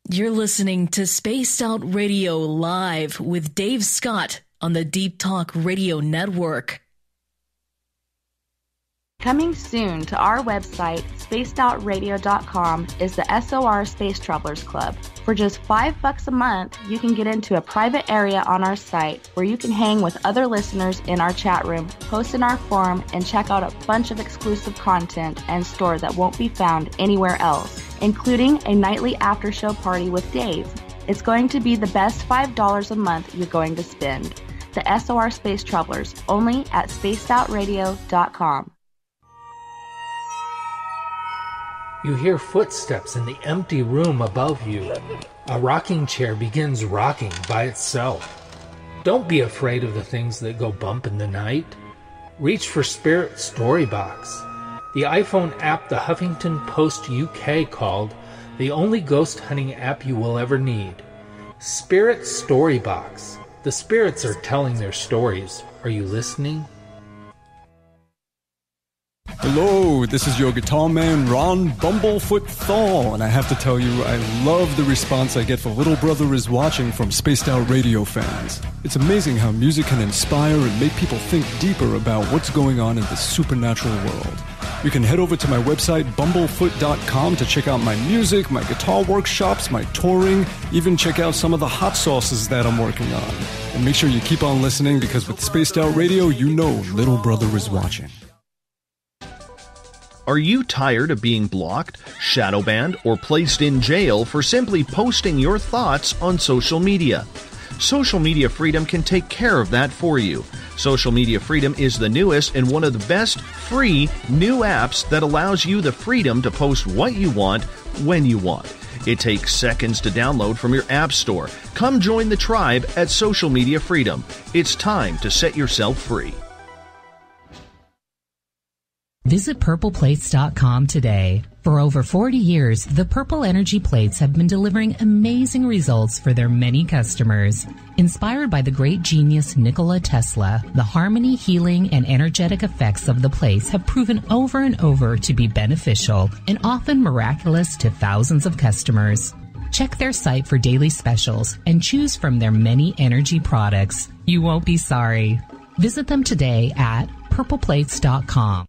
You're listening to Spaced Out Radio Live with Dave Scott on the Deep Talk Radio Network. Coming soon to our website, spacedoutradio.com, is the SOR Space Travelers Club. For just $5 a month, you can get into a private area on our site where you can hang with other listeners in our chat room, post in our forum, and check out a bunch of exclusive content and store that won't be found anywhere else, including a nightly after-show party with Dave. It's going to be the best $5 a month you're going to spend. The SOR Space Travelers, only at spacedoutradio.com. You hear footsteps in the empty room above you. A rocking chair begins rocking by itself. Don't be afraid of the things that go bump in the night. Reach for Spirit Storybox, the iPhone app the Huffington Post UK called the only ghost hunting app you will ever need. Spirit Storybox. The spirits are telling their stories. Are you listening? Hello, this is your guitar man, Ron Bumblefoot Thor, and I have to tell you, I love the response I get for Little Brother is Watching from Spaced Out Radio fans. It's amazing how music can inspire and make people think deeper about what's going on in the supernatural world. You can head over to my website, bumblefoot.com, to check out my music, my guitar workshops, my touring, even check out some of the hot sauces that I'm working on. And make sure you keep on listening, because with Spaced Out Radio, you know Little Brother is watching. Are you tired of being blocked, shadow banned, or placed in jail for simply posting your thoughts on social media? Social Media Freedom can take care of that for you. Social Media Freedom is the newest and one of the best free new apps that allows you the freedom to post what you want when you want. It takes seconds to download from your app store. Come join the tribe at Social Media Freedom. It's time to set yourself free. Visit purpleplates.com today. For over 40 years, the Purple Energy Plates have been delivering amazing results for their many customers. Inspired by the great genius Nikola Tesla, the harmony, healing, and energetic effects of the plates have proven over and over to be beneficial and often miraculous to thousands of customers. Check their site for daily specials and choose from their many energy products. You won't be sorry. Visit them today at purpleplates.com.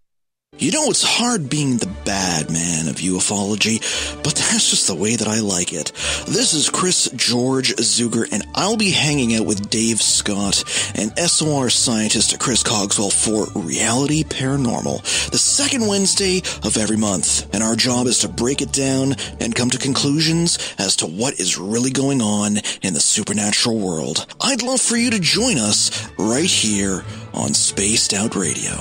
You know, it's hard being the bad man of ufology, but that's just the way that I like it. This is Chris George Zuger, and I'll be hanging out with Dave Scott and SOR scientist Chris Cogswell for Reality Paranormal, the second Wednesday of every month. And our job is to break it down and come to conclusions as to what is really going on in the supernatural world. I'd love for you to join us right here on Spaced Out Radio.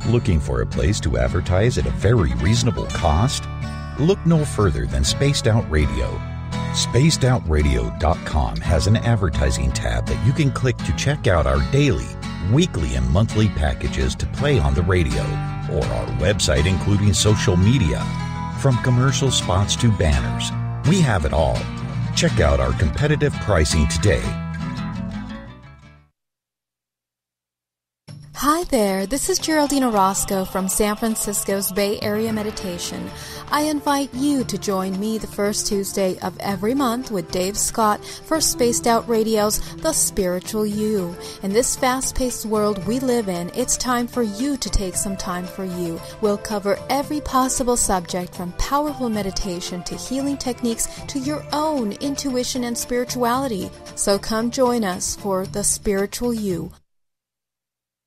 Looking for a place to advertise at a very reasonable cost? Look no further than Spaced Out Radio. SpacedOutRadio.com has an advertising tab that you can click to check out our daily, weekly, and monthly packages to play on the radio, or our website including social media. From commercial spots to banners, we have it all. Check out our competitive pricing today. Hi there, this is Geraldine Orozco from San Francisco's Bay Area Meditation. I invite you to join me the first Tuesday of every month with Dave Scott for Spaced Out Radio's The Spiritual You. In this fast-paced world we live in, it's time for you to take some time for you. We'll cover every possible subject from powerful meditation to healing techniques to your own intuition and spirituality. So come join us for The Spiritual You.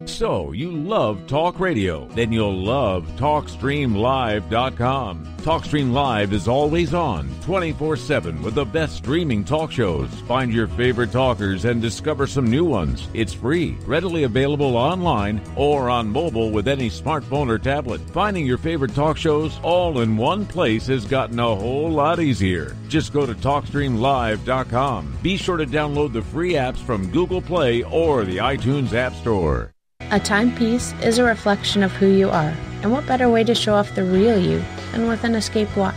So, you love talk radio? Then you'll love TalkStreamLive.com. TalkStream Live is always on, 24/7, with the best streaming talk shows. Find your favorite talkers and discover some new ones. It's free, readily available online or on mobile with any smartphone or tablet. Finding your favorite talk shows all in one place has gotten a whole lot easier. Just go to TalkStreamLive.com. Be sure to download the free apps from Google Play or the iTunes App Store. A timepiece is a reflection of who you are, and what better way to show off the real you than with an Escape watch?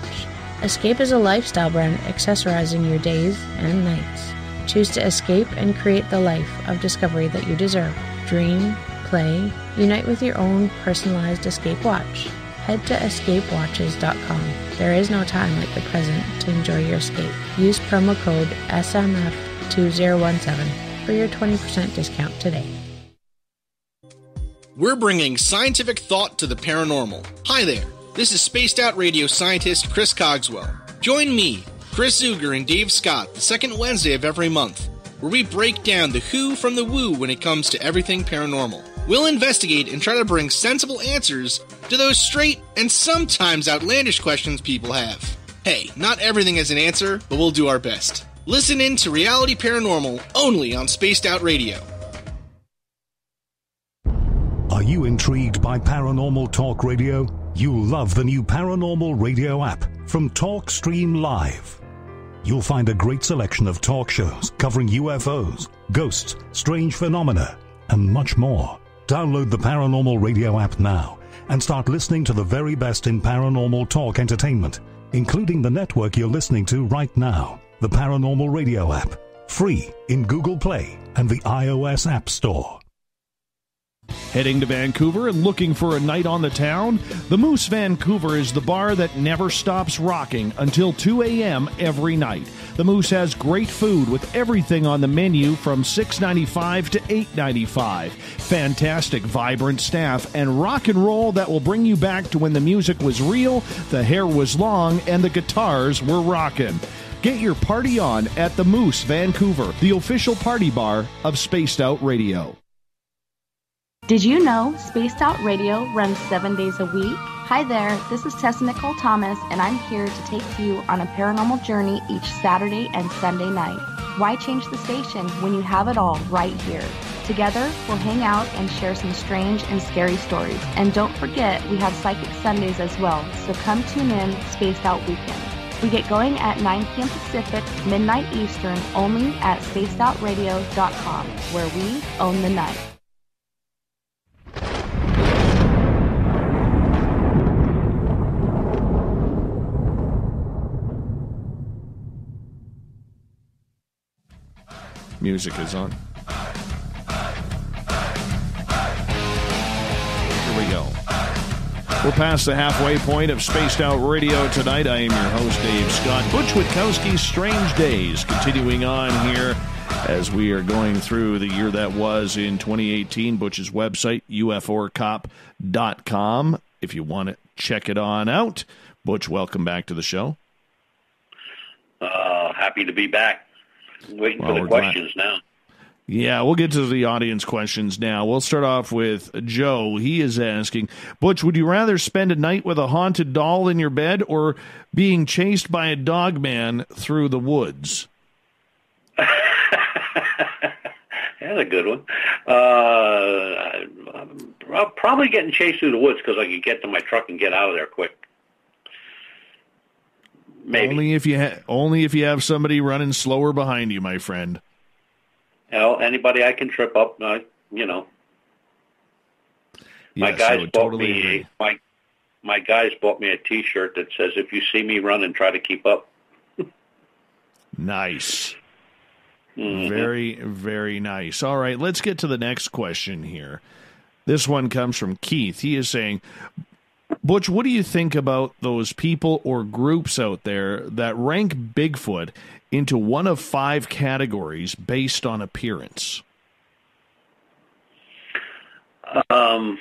Escape is a lifestyle brand accessorizing your days and nights. Choose to escape and create the life of discovery that you deserve. Dream, play, unite with your own personalized Escape watch. Head to escapewatches.com. There is no time like the present to enjoy your escape. Use promo code SMF2017 for your 20% discount today. We're bringing scientific thought to the paranormal. Hi there, this is Spaced Out Radio scientist Chris Cogswell. Join me, Chris Zuger, and Dave Scott the second Wednesday of every month, where we break down the who from the woo when it comes to everything paranormal. We'll investigate and try to bring sensible answers to those straight and sometimes outlandish questions people have. Hey, not everything has an answer, but we'll do our best. Listen in to Reality Paranormal only on Spaced Out Radio. Are you intrigued by Paranormal Talk Radio? You'll love the new Paranormal Radio app from TalkStream Live. You'll find a great selection of talk shows covering UFOs, ghosts, strange phenomena, and much more. Download the Paranormal Radio app now and start listening to the very best in paranormal talk entertainment, including the network you're listening to right now, the Paranormal Radio app, free in Google Play and the iOS App Store. Heading to Vancouver and looking for a night on the town? The Moose Vancouver is the bar that never stops rocking until 2 a.m. every night. The Moose has great food with everything on the menu from $6.95 to $8.95. Fantastic, vibrant staff and rock and roll that will bring you back to when the music was real, the hair was long, and the guitars were rocking. Get your party on at the Moose Vancouver, the official party bar of Spaced Out Radio. Did you know Spaced Out Radio runs 7 days a week? Hi there, this is Tessa Nicole Thomas, and I'm here to take you on a paranormal journey each Saturday and Sunday night. Why change the station when you have it all right here? Together, we'll hang out and share some strange and scary stories. And don't forget, we have Psychic Sundays as well, so come tune in Spaced Out Weekend. We get going at 9 p.m. Pacific, midnight Eastern, only at spacedoutradio.com, where we own the night. Music is on. Here we go. We're past the halfway point of Spaced Out Radio tonight. I am your host, Dave Scott. Butch Witkowski's Strange Days, continuing on here as we are going through the year that was in 2018. Butch's website, uforcop.com, if you want to check it on out. Butch, welcome back to the show. Happy to be back. Waiting for the questions now. Yeah, we'll get to the audience questions now. We'll start off with Joe. He is asking, Butch, would you rather spend a night with a haunted doll in your bed or being chased by a dog man through the woods? That's a good one. I'm probably getting chased through the woods because I can get to my truck and get out of there quick. Maybe. Only if you have somebody running slower behind you, my friend. Well, anybody I can trip up, you know. My guys bought me my guys bought me a T-shirt that says, "If you see me running, try to keep up." Nice. Mm-hmm. Very, very nice. All right, let's get to the next question here. This one comes from Keith. He is saying, Butch, what do you think about those people or groups out there that rank Bigfoot into one of 5 categories based on appearance? I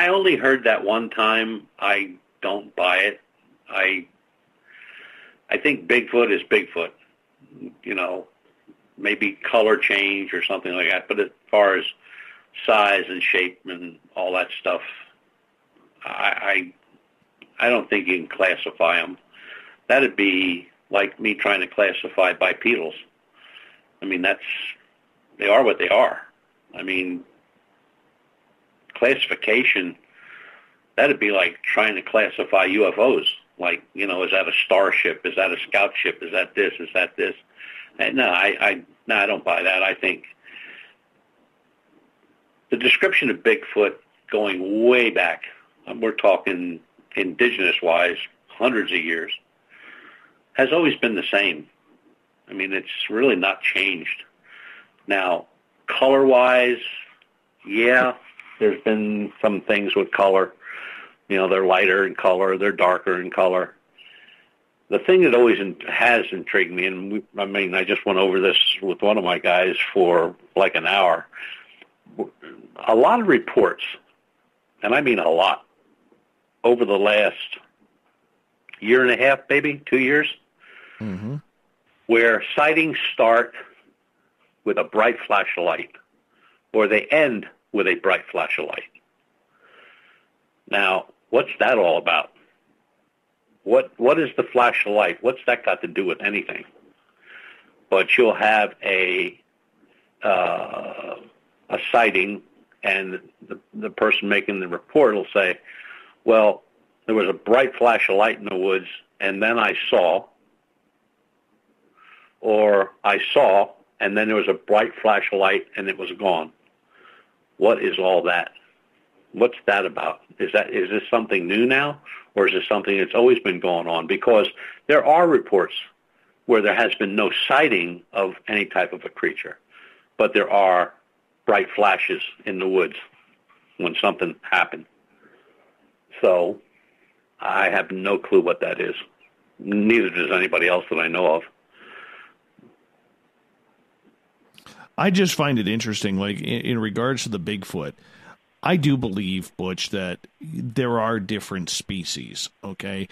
only heard that one time. I don't buy it. I think Bigfoot is Bigfoot. You know, maybe color change or something like that. But as far as size and shape and all that stuff, I don't think you can classify them. That'd be like me trying to classify bipedals. I mean, they are what they are. I mean, classification, that'd be like trying to classify UFOs. Like, you know, is that a starship? Is that a scout ship? Is that this? Is that this? And I don't buy that. I think the description of Bigfoot going way back, we're talking indigenous-wise, hundreds of years, has always been the same. I mean, it's really not changed. Now, color-wise, yeah, there's been some things with color. You know, they're lighter in color, they're darker in color. The thing that always has intrigued me, and I just went over this with one of my guys for like an hour, a lot of reports, and I mean a lot, over the last year and a half, maybe 2 years, mm-hmm. where sightings start with a bright flash of light, or they end with a bright flash of light. Now, what's that all about? What is the flash of light? What's that got to do with anything? But you'll have a sighting, and the person making the report will say, well, there was a bright flash of light in the woods, and then I saw, or I saw, and then there was a bright flash of light, and it was gone. What is all that? What's that about? Is this something new now, or is this something that's always been going on? Because there are reports where there has been no sighting of any type of a creature, but there are bright flashes in the woods when something happened. So I have no clue what that is. Neither does anybody else that I know of. I just find it interesting, like in regards to the Bigfoot, I do believe, Butch, that there are different species, okay?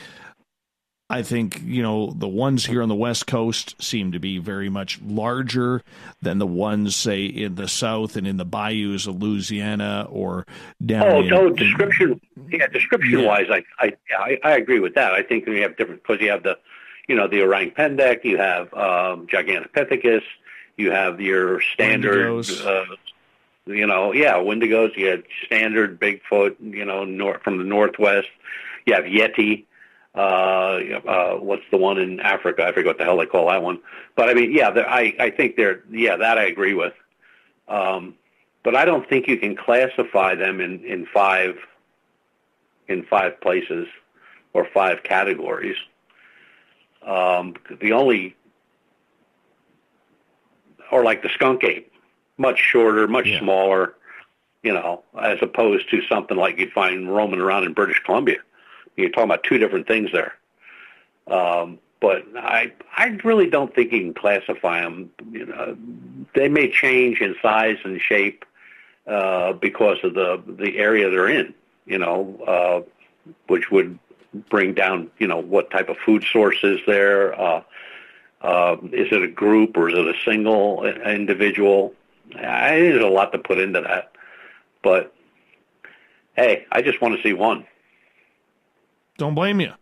I think, the ones here on the West Coast seem to be very much larger than the ones, say, in the South and in the bayous of Louisiana or down description-wise, I agree with that. I think we have different, because you have the orang pendek, you have Gigantopithecus, you have your standard, Wendigos, you have standard Bigfoot, from the Northwest, you have Yeti. What's the one in Africa? I forget what the hell they call that one. But I mean, I think that I agree with. But I don't think you can classify them in five places or 5 categories. Or like the skunk ape, much shorter, much smaller, as opposed to something like you'd find roaming around in British Columbia. You're talking about 2 different things there. But I really don't think you can classify them. They may change in size and shape because of the area they're in, which would bring down, what type of food source is there. Is it a group or is it a single individual? I think there's a lot to put into that. But, hey, I just want to see one. Don't blame you.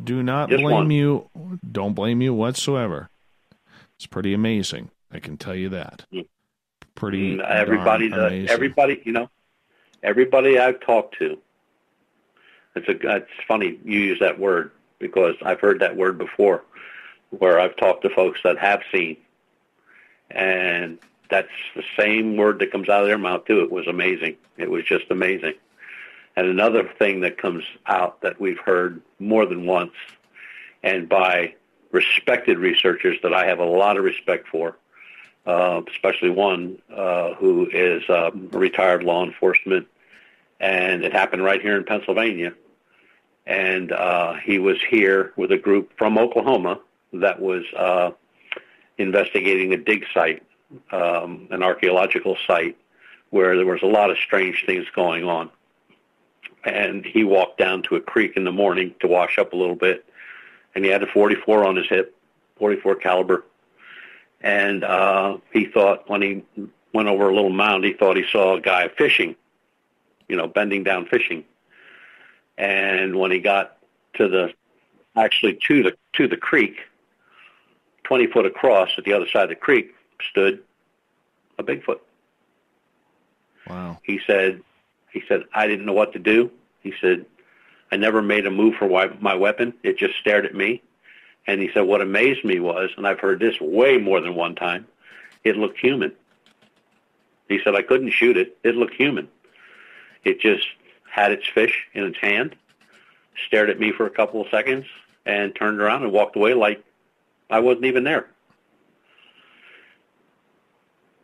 Do not blame you. Don't blame you whatsoever. It's pretty amazing. I can tell you that. Pretty everybody I've talked to. It's funny you use that word, because I've heard that word before, where I've talked to folks that have seen, and that's the same word that comes out of their mouth too. It was amazing. It was just amazing. And another thing that comes out that we've heard more than once, and by respected researchers that I have a lot of respect for, especially one who is retired law enforcement, and it happened right here in Pennsylvania. And he was here with a group from Oklahoma that was investigating a dig site, an archaeological site, where there was a lot of strange things going on. And he walked down to a creek in the morning to wash up a little bit, and he had a 44 on his hip, 44 caliber. And he thought, when he went over a little mound, he thought he saw a guy fishing, bending down fishing. And when he got to the creek, 20 foot across at the other side of the creek, stood a Bigfoot. Wow. He said, I didn't know what to do. He said, I never made a move for my weapon. It just stared at me. And he said, what amazed me was, and I've heard this way more than one time, it looked human. He said, I couldn't shoot it. It looked human. It just had its fish in its hand, stared at me for a couple of seconds, and turned around and walked away like I wasn't even there.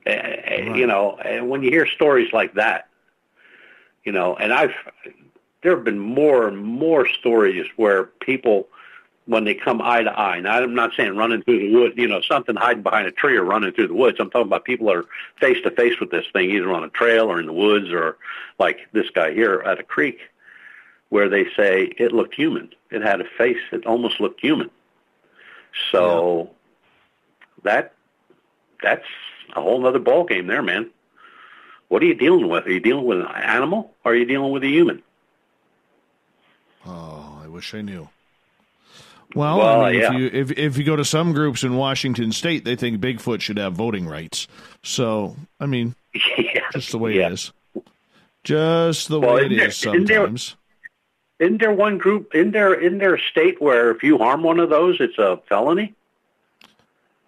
Right. And when you hear stories like that, and there have been more and more stories where people, when they come eye to eye, now I'm not saying running through the woods, something hiding behind a tree or running through the woods. I'm talking about people that are face to face with this thing, either on a trail or in the woods, or like this guy here at a creek, where they say it looked human. It had a face. It almost looked human. So that's a whole other ball game there, man. What are you dealing with? Are you dealing with an animal, or are you dealing with a human? Oh, I wish I knew. Well, if you go to some groups in Washington State, they think Bigfoot should have voting rights. So, just the way it is. Just the way it is sometimes. Isn't there one group in their state where if you harm one of those, it's a felony?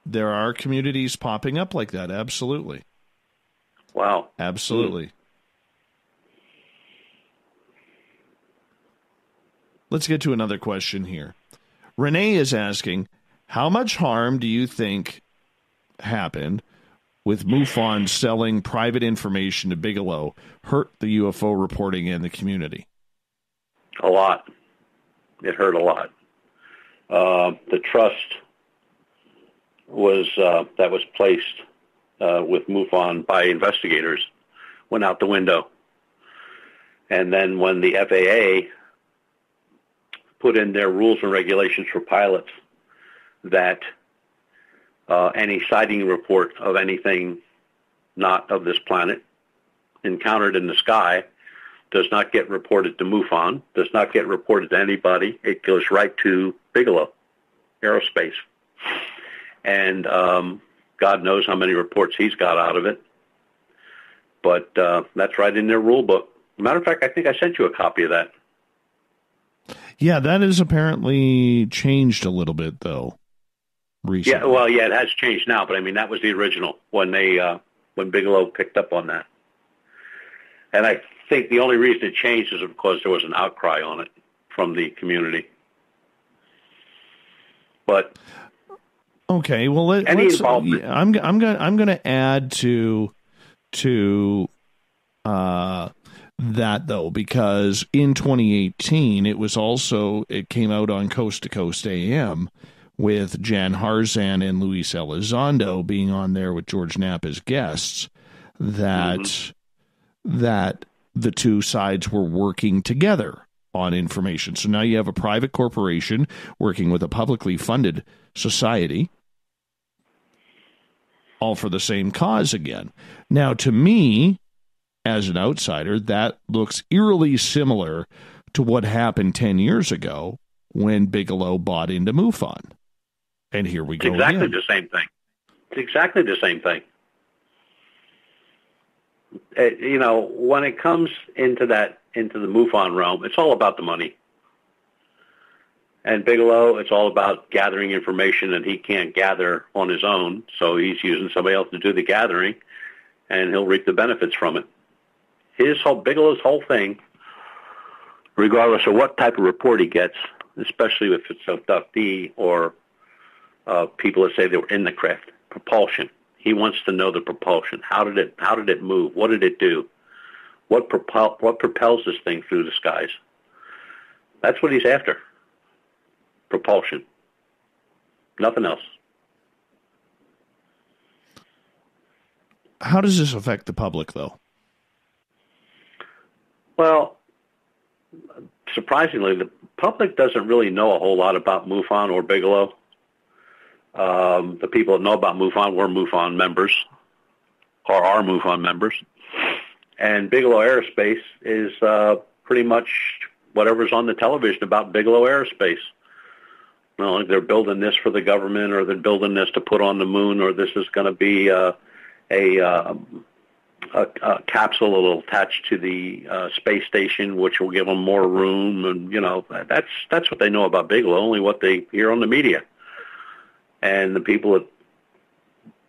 There are communities popping up like that. Absolutely. Wow. Absolutely. Let's get to another question here. Renee is asking, how much harm do you think happened with MUFON selling private information to Bigelow hurt the UFO reporting in the community? A lot. It hurt a lot. The trust that was placed with MUFON by investigators went out the window. And then when the FAA put in their rules and regulations for pilots that any sighting report of anything not of this planet encountered in the sky does not get reported to MUFON, does not get reported to anybody. It goes right to Bigelow Aerospace. And God knows how many reports he's got out of it. But that's right in their rule book. Matter of fact, I think I sent you a copy of that. Yeah, that has apparently changed a little bit, though, recently. Yeah, well, yeah, it has changed now, but I mean, that was the original when when Bigelow picked up on that. And I think the only reason it changed is because there was an outcry on it from the community. But okay, well, let's. I'm going to add to that, though, because in 2018 it came out on Coast to Coast AM with Jan Harzan and Luis Elizondo being on there with George Knapp as guests, that the two sides were working together on information. So now you have a private corporation working with a publicly funded society, all for the same cause again. Now, to me, as an outsider, that looks eerily similar to what happened 10 years ago when Bigelow bought into MUFON. And here we go exactly again. The same thing. It's exactly the same thing. When it comes into the MUFON realm, it's all about the money. And Bigelow, it's all about gathering information that he can't gather on his own, so he's using somebody else to do the gathering, and he'll reap the benefits from it. Bigelow's whole thing, regardless of what type of report he gets, especially if it's abductee or people that say they were in the craft, propulsion. He wants to know the propulsion. How did it move? What did it do? What propels this thing through the skies? That's what he's after. Propulsion. Nothing else. How does this affect the public, though? Well, surprisingly, the public doesn't really know a whole lot about MUFON or Bigelow. The people that know about MUFON were MUFON members, or are MUFON members. And Bigelow Aerospace is pretty much whatever's on the television about Bigelow Aerospace. They're building this for the government, or they're building this to put on the moon, or this is going to be a capsule that'll attach to the space station, which will give them more room. And, that's what they know about Bigelow, only what they hear on the media. And the people that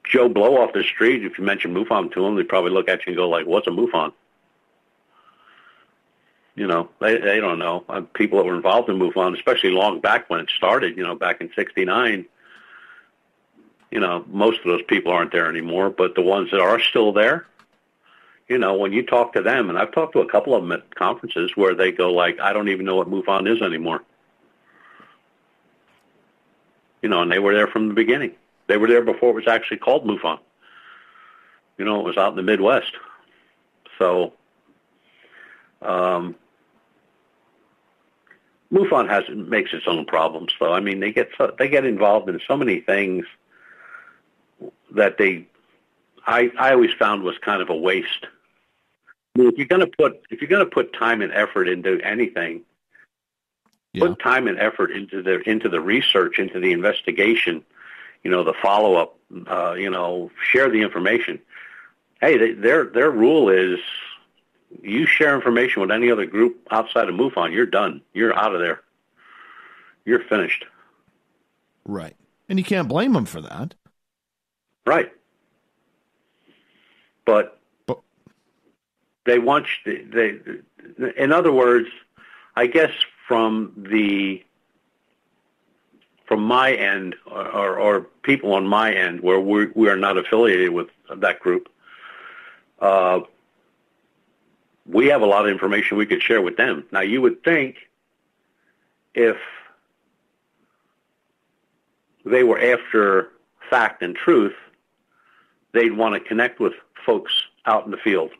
Joe Blow off the street, if you mention MUFON to them, they probably look at you and go like, what's a MUFON? They don't know. People that were involved in MUFON, especially long back when it started, back in 1969, most of those people aren't there anymore, but the ones that are still there, when you talk to them, and I've talked to a couple of them at conferences where they go like, I don't even know what MUFON is anymore. And they were there from the beginning. They were there before it was actually called MUFON. It was out in the Midwest. So, MUFON makes its own problems, though. I mean, they get involved in so many things that I always found was kind of a waste. I mean, if you're going to put time and effort into anything, put time and effort into the research, into the investigation, the follow-up, share the information. Hey, their rule is you share information with any other group outside of MUFON, you're done. You're out of there. You're finished. Right. And you can't blame them for that. Right. But they want in other words, I guess from my end, or people on my end, where we are not affiliated with that group, we have a lot of information we could share with them. Now, you would think if they were after fact and truth, they'd want to connect with folks out in the field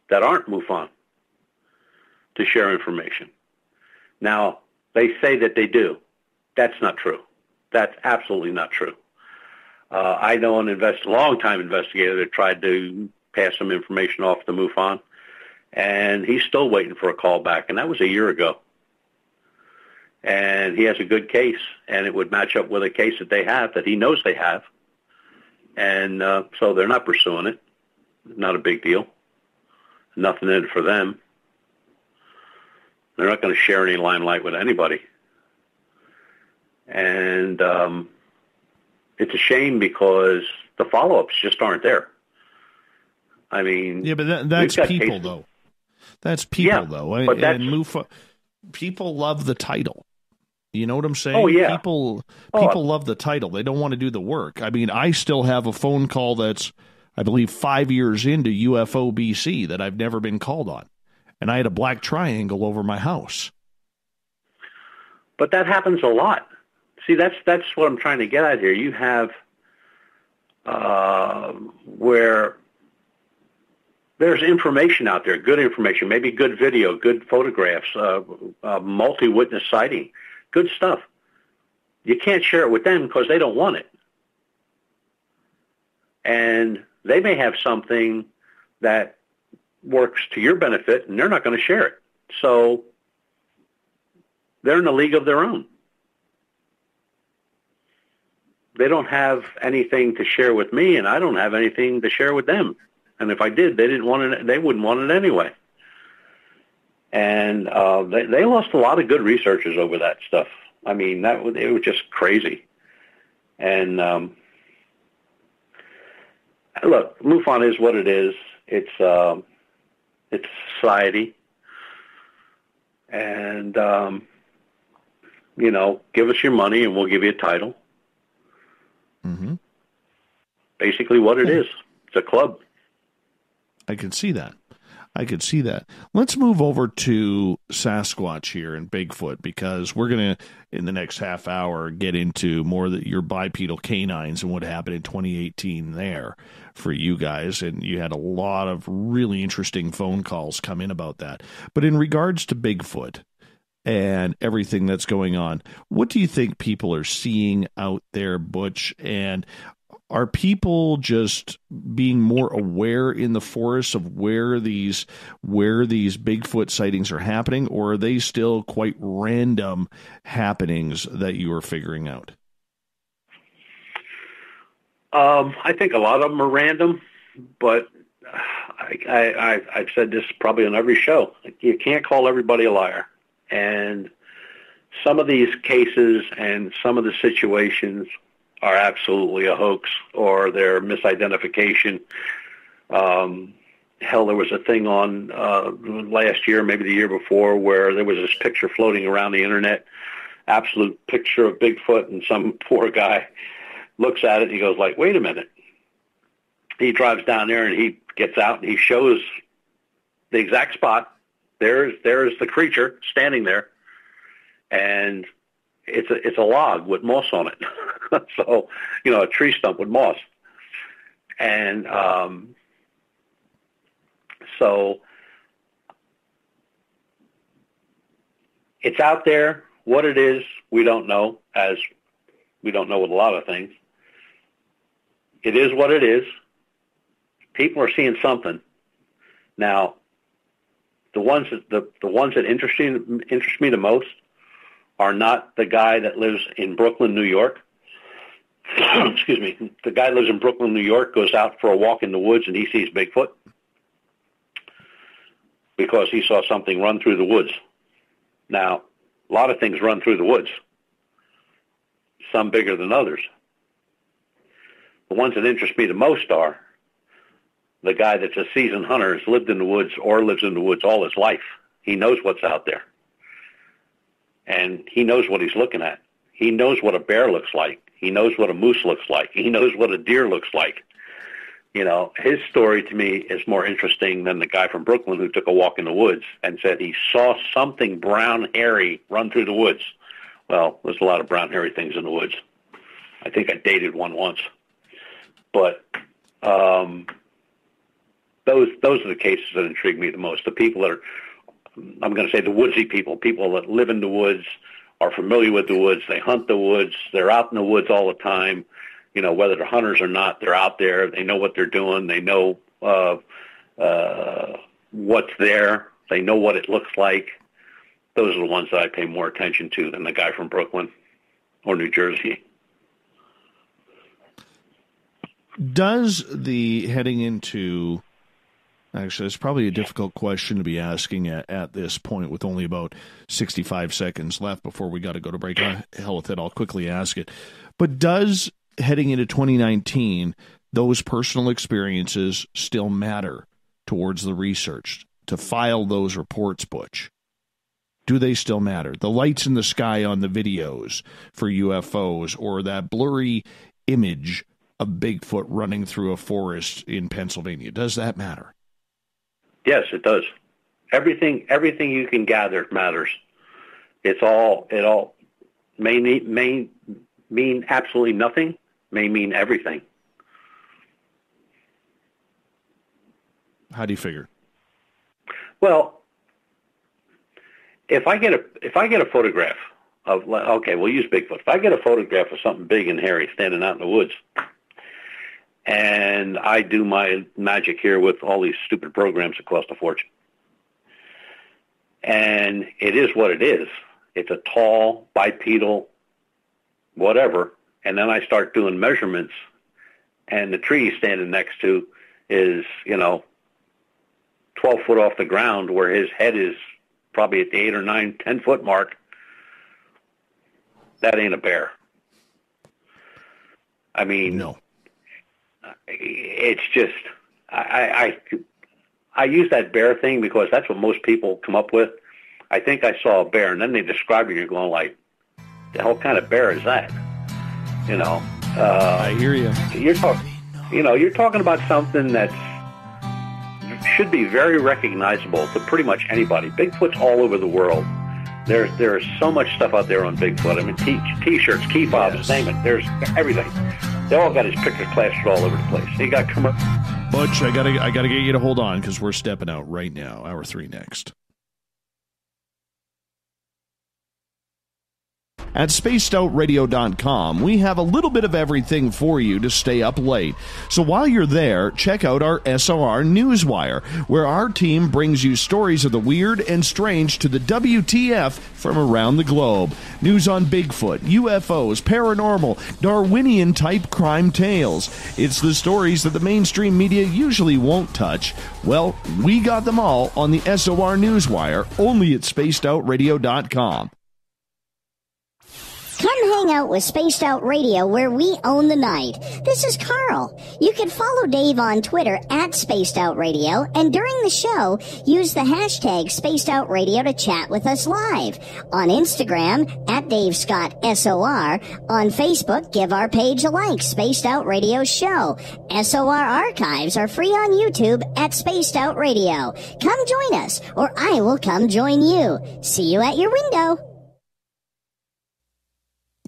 that aren't MUFON to share information. Now, They say that they do. That's not true. That's absolutely not true. I know an long-time investigator that tried to pass some information off to MUFON, and he's still waiting for a call back, and that was a year ago. And he has a good case, and it would match up with a case that they have, that he knows they have. And so they're not pursuing it. Not a big deal. Nothing in it for them. They're not going to share any limelight with anybody. And it's a shame because the follow-ups just aren't there. I mean... Yeah, but that's people, cases. Though. That's people, though. But people love the title. You know what I'm saying? Oh, yeah. People love the title. They don't want to do the work. I mean, I still have a phone call that's, I believe, 5 years into UFO BC that I've never been called on. And I had a black triangle over my house. But that happens a lot. See, that's what I'm trying to get at here. You have where there's information out there, good information, maybe good video, good photographs, multi-witness sighting, good stuff. You can't share it with them because they don't want it. And they may have something that works to your benefit, and they're not going to share it. So they're in a league of their own. They don't have anything to share with me, and I don't have anything to share with them. And if I did, they didn't want it. They wouldn't want it anyway. And they lost a lot of good researchers over that stuff. I mean, it was just crazy. And look, MUFON is what it is. It's society, and give us your money and we'll give you a title. Mm-hmm. Basically, what it is. It's a club. I can see that. Let's move over to Sasquatch here and Bigfoot, because we're going to, in the next half hour, get into more of your bipedal canines and what happened in 2018 there for you guys. And you had a lot of really interesting phone calls come in about that. But in regards to Bigfoot and everything that's going on, what do you think people are seeing out there, Butch? And are people just being more aware in the forest of where these Bigfoot sightings are happening, or are they still quite random happenings that you are figuring out? I think a lot of them are random, but I've said this probably on every show. You can't call everybody a liar. And some of these cases and some of the situations are absolutely a hoax, or they're misidentification. Hell, there was a thing on last year, maybe the year before, where there was this picture floating around the internet, absolute picture of Bigfoot, and some poor guy looks at it and he goes like, wait a minute. He drives down there and he gets out and he shows the exact spot. There's the creature standing there, and it's a log with moss on it. So, a tree stump with moss. And so it's out there. What it is, we don't know, as we don't know with a lot of things. It is what it is. People are seeing something. Now, the ones that interest me the most are not the guy that lives in Brooklyn, New York. Excuse me. The guy lives in Brooklyn, New York, goes out for a walk in the woods, and he sees Bigfoot because he saw something run through the woods. Now, a lot of things run through the woods, some bigger than others. The ones that interest me the most are the guy that's a seasoned hunter, has lived in the woods or lives in the woods all his life. He knows what's out there. And he knows what he's looking at. He knows what a bear looks like. He knows what a moose looks like. He knows what a deer looks like. His story to me is more interesting than the guy from Brooklyn who took a walk in the woods and said he saw something brown, hairy run through the woods. Well, there's a lot of brown, hairy things in the woods. I think I dated one once. But those are the cases that intrigue me the most. The people that are, I'm going to say the woodsy people that live in the woods, are familiar with the woods. They hunt the woods. They're out in the woods all the time. You know, whether they're hunters or not, they're out there. They know what they're doing. They know what's there. They know what it looks like. Those are the ones that I pay more attention to than the guy from Brooklyn or New Jersey. Does the heading into... Actually, it's probably a difficult question to be asking at this point with only about 65 seconds left before we got to go to break. Hell with it, I'll quickly ask it. But does heading into 2019, those personal experiences still matter towards the research to file those reports, Butch? Do they still matter? The lights in the sky on the videos for UFOs, or that blurry image of Bigfoot running through a forest in Pennsylvania, does that matter? Yes, it does. Everything you can gather matters. It all may mean absolutely nothing, may mean everything. How do you figure? Well, if I get a photograph of, okay, we'll use Bigfoot. If I get a photograph of something big and hairy standing out in the woods, and I do my magic here with all these stupid programs that cost a fortune, and it is what it is. It's a tall, bipedal, whatever, and then I start doing measurements, and the tree he's standing next to is, 12 foot off the ground, where his head is probably at the 8 or 9, 10 foot mark. That ain't a bear. I mean, no. It's just, I use that bear thing because that's what most people come up with. I think I saw a bear, and then they describe it, and you're going like, the hell kind of bear is that? I hear you. You're talking about something that should be very recognizable to pretty much anybody. Bigfoot's all over the world. There's so much stuff out there on Bigfoot. I mean, T-shirts, key fobs, name it. There's everything. They all got his pictures plastered all over the place. They got Butch, I gotta get you to hold on because we're stepping out right now. Hour 3 next. At spacedoutradio.com, we have a little bit of everything for you to stay up late. So while you're there, check out our SOR Newswire, where our team brings you stories of the weird and strange to the WTF from around the globe. News on Bigfoot, UFOs, paranormal, Darwinian-type crime tales. It's the stories that the mainstream media usually won't touch. Well, we got them all on the SOR Newswire, only at spacedoutradio.com. Come hang out with Spaced Out Radio, where we own the night. This is Carl. You can follow Dave on Twitter at Spaced Out Radio, and during the show, use the hashtag Spaced Out Radio to chat with us live. On Instagram, at Dave Scott SOR. On Facebook, give our page a like, Spaced Out Radio Show. SOR archives are free on YouTube at Spaced Out Radio. Come join us, or I will come join you. See you at your window.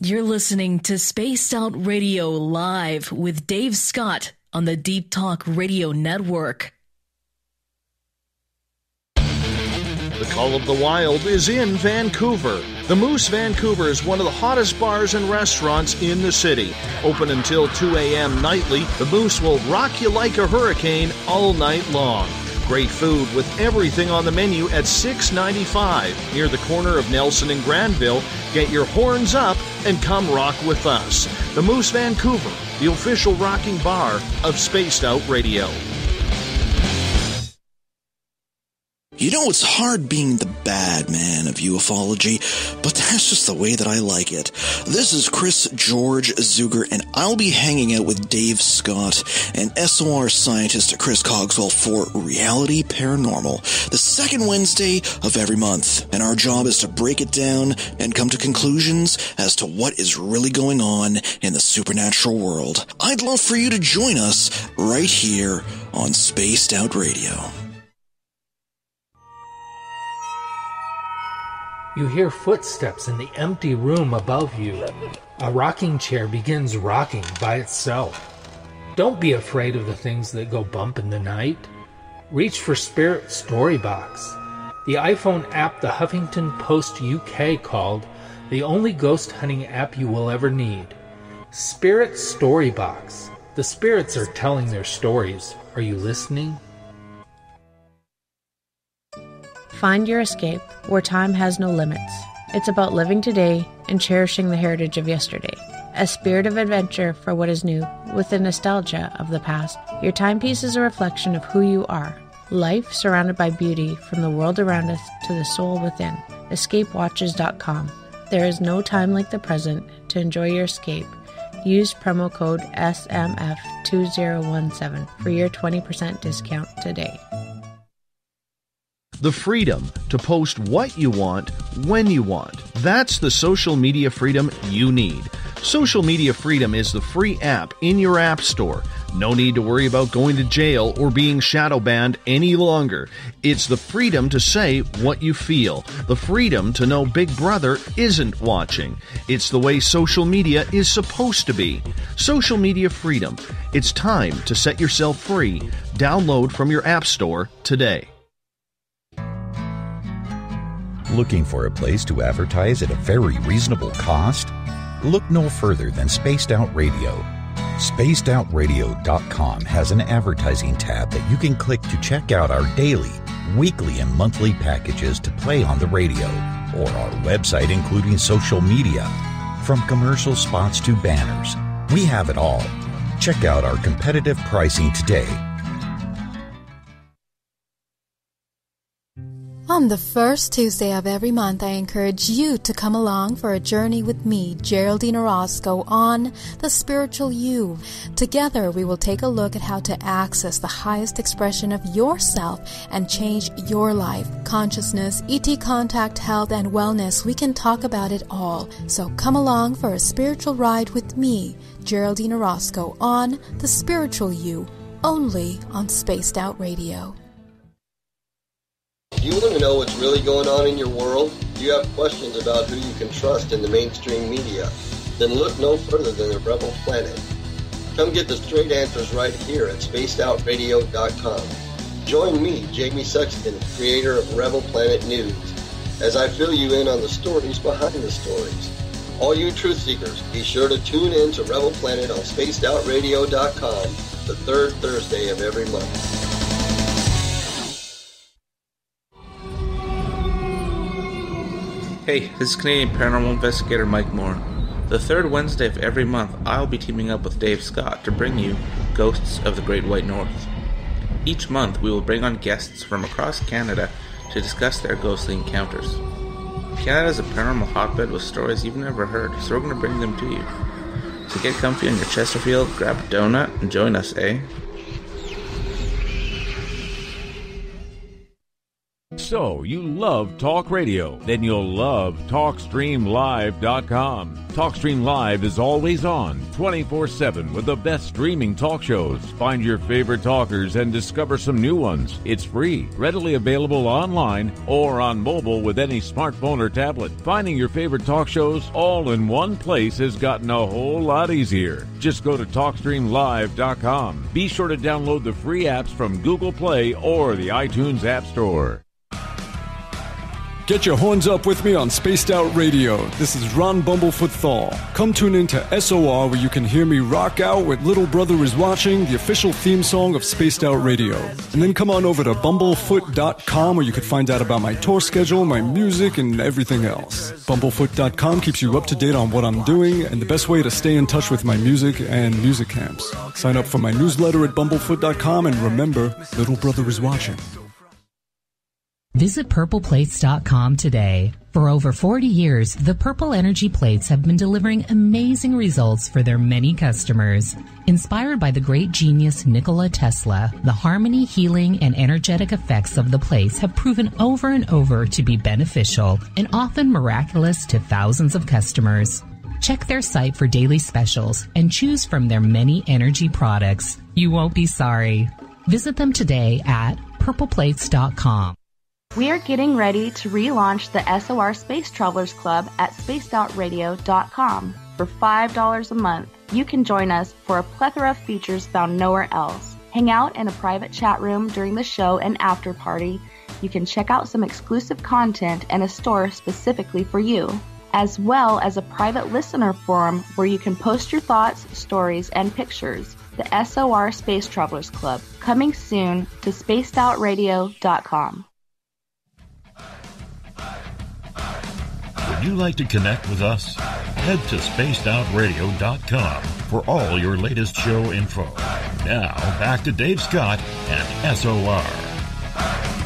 You're listening to Spaced Out Radio Live with Dave Scott on the Deep Talk Radio Network. The Call of the Wild is in Vancouver. The Moose Vancouver is one of the hottest bars and restaurants in the city. Open until 2 a.m. nightly, the Moose will rock you like a hurricane all night long. Great food with everything on the menu at $6.95 near the corner of Nelson and Granville. Get your horns up and come rock with us. The Moose Vancouver, the official rocking bar of Spaced Out Radio. You know, it's hard being the bad man of ufology, but that's just the way that I like it. This is Chris George Zuger, and I'll be hanging out with Dave Scott and SOR scientist Chris Cogswell for Reality Paranormal, the second Wednesday of every month. And our job is to break it down and come to conclusions as to what is really going on in the supernatural world. I'd love for you to join us right here on Spaced Out Radio. You hear footsteps in the empty room above you. A rocking chair begins rocking by itself. Don't be afraid of the things that go bump in the night. Reach for Spirit Storybox, the iPhone app the Huffington Post UK called the only ghost hunting app you will ever need. Spirit Story Box. The spirits are telling their stories. Are you listening? Find your escape where time has no limits. It's about living today and cherishing the heritage of yesterday. A spirit of adventure for what is new, with the nostalgia of the past. Your timepiece is a reflection of who you are. Life surrounded by beauty from the world around us to the soul within. EscapeWatches.com. There is no time like the present to enjoy your escape. Use promo code SMF2017 for your 20% discount today. The freedom to post what you want, when you want. That's the social media freedom you need. Social Media Freedom is the free app in your app store. No need to worry about going to jail or being shadow banned any longer. It's the freedom to say what you feel. The freedom to know Big Brother isn't watching. It's the way social media is supposed to be. Social Media Freedom. It's time to set yourself free. Download from your app store today. Looking for a place to advertise at a very reasonable cost? Look no further than Spaced Out Radio. SpacedOutRadio.com has an advertising tab that you can click to check out our daily, weekly, and monthly packages to play on the radio, or our website including social media. From commercial spots to banners, we have it all. Check out our competitive pricing today. On the first Tuesday of every month, I encourage you to come along for a journey with me, Geraldine Orozco, on The Spiritual You. Together, we will take a look at how to access the highest expression of yourself and change your life. Consciousness, ET contact, health, and wellness, we can talk about it all. So come along for a spiritual ride with me, Geraldine Orozco, on The Spiritual You, only on Spaced Out Radio. Do you want to know what's really going on in your world? Do you have questions about who you can trust in the mainstream media? Then look no further than the Rebel Planet. Come get the straight answers right here at spacedoutradio.com. Join me, Jamie Sexton, creator of Rebel Planet News, as I fill you in on the stories behind the stories. All you truth seekers, be sure to tune in to Rebel Planet on spacedoutradio.com the third Thursday of every month. Hey, this is Canadian Paranormal Investigator Mike Moore. The third Wednesday of every month, I'll be teaming up with Dave Scott to bring you Ghosts of the Great White North. Each month, we will bring on guests from across Canada to discuss their ghostly encounters. Canada is a paranormal hotbed with stories you've never heard, so we're going to bring them to you. So get comfy on your Chesterfield, grab a donut, and join us, eh? So, you love talk radio? Then you'll love TalkStreamLive.com. TalkStream Live is always on, 24/7, with the best streaming talk shows. Find your favorite talkers and discover some new ones. It's free, readily available online or on mobile with any smartphone or tablet. Finding your favorite talk shows all in one place has gotten a whole lot easier. Just go to TalkStreamLive.com. Be sure to download the free apps from Google Play or the iTunes App Store. Get your horns up with me on Spaced Out Radio. This is Ron Bumblefoot Thal. Come tune in to SOR where you can hear me rock out with Little Brother Is Watching, the official theme song of Spaced Out Radio. And then come on over to bumblefoot.com where you can find out about my tour schedule, my music, and everything else. Bumblefoot.com keeps you up to date on what I'm doing and the best way to stay in touch with my music and music camps. Sign up for my newsletter at bumblefoot.com and remember, Little Brother Is Watching. Visit purpleplates.com today. For over 40 years, the Purple Energy Plates have been delivering amazing results for their many customers. Inspired by the great genius Nikola Tesla, the harmony, healing, and energetic effects of the plates have proven over and over to be beneficial and often miraculous to thousands of customers. Check their site for daily specials and choose from their many energy products. You won't be sorry. Visit them today at purpleplates.com. We are getting ready to relaunch the SOR Space Travelers Club at spacedoutradio.com. For $5 a month, you can join us for a plethora of features found nowhere else. Hang out in a private chat room during the show and after party. You can check out some exclusive content and a store specifically for you. as well as a private listener forum where you can post your thoughts, stories, and pictures. The SOR Space Travelers Club, coming soon to spacedoutradio.com. Would you like to connect with us? Head to spacedoutradio.com for all your latest show info. Now, back to Dave Scott and SOR.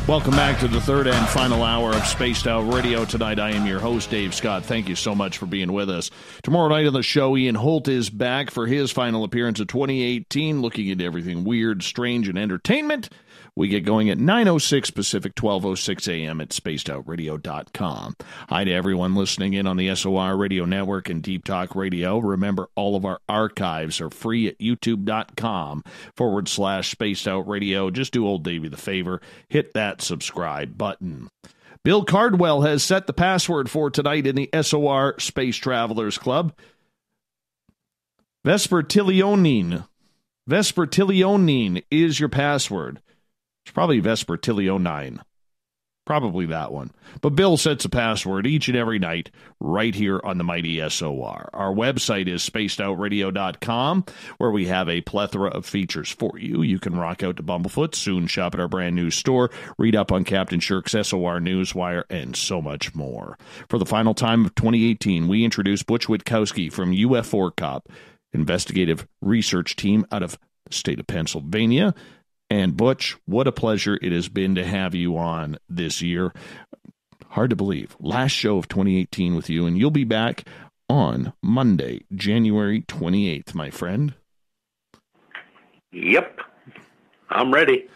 Welcome back to the third and final hour of Spaced Out Radio. Tonight, I am your host, Dave Scott. Thank you so much for being with us. Tomorrow night on the show, Ian Holt is back for his final appearance of 2018, looking into everything weird, strange, and entertainment. We get going at 9:06 Pacific, 12:06 a.m. at spacedoutradio.com. Hi to everyone listening in on the SOR Radio Network and Deep Talk Radio. Remember, all of our archives are free at youtube.com/spacedoutradio. Just do old Davey the favor. Hit that subscribe button. Bill Cardwell has set the password for tonight in the SOR Space Travelers Club. Vespertilionine. Vespertilionine is your password. It's probably Vespertilionine. Probably that one. But Bill sets a password each and every night right here on the mighty SOR. Our website is spacedoutradio.com, where we have a plethora of features for you. You can rock out to Bumblefoot, soon shop at our brand new store, read up on Captain Shirk's SOR Newswire, and so much more. For the final time of 2018, we introduce Butch Witkowski from UFO Cop, investigative research team out of the state of Pennsylvania. And Butch, what a pleasure it has been to have you on this year. Hard to believe. Last show of 2018 with you, and you'll be back on Monday, January 28th, my friend. Yep. I'm ready.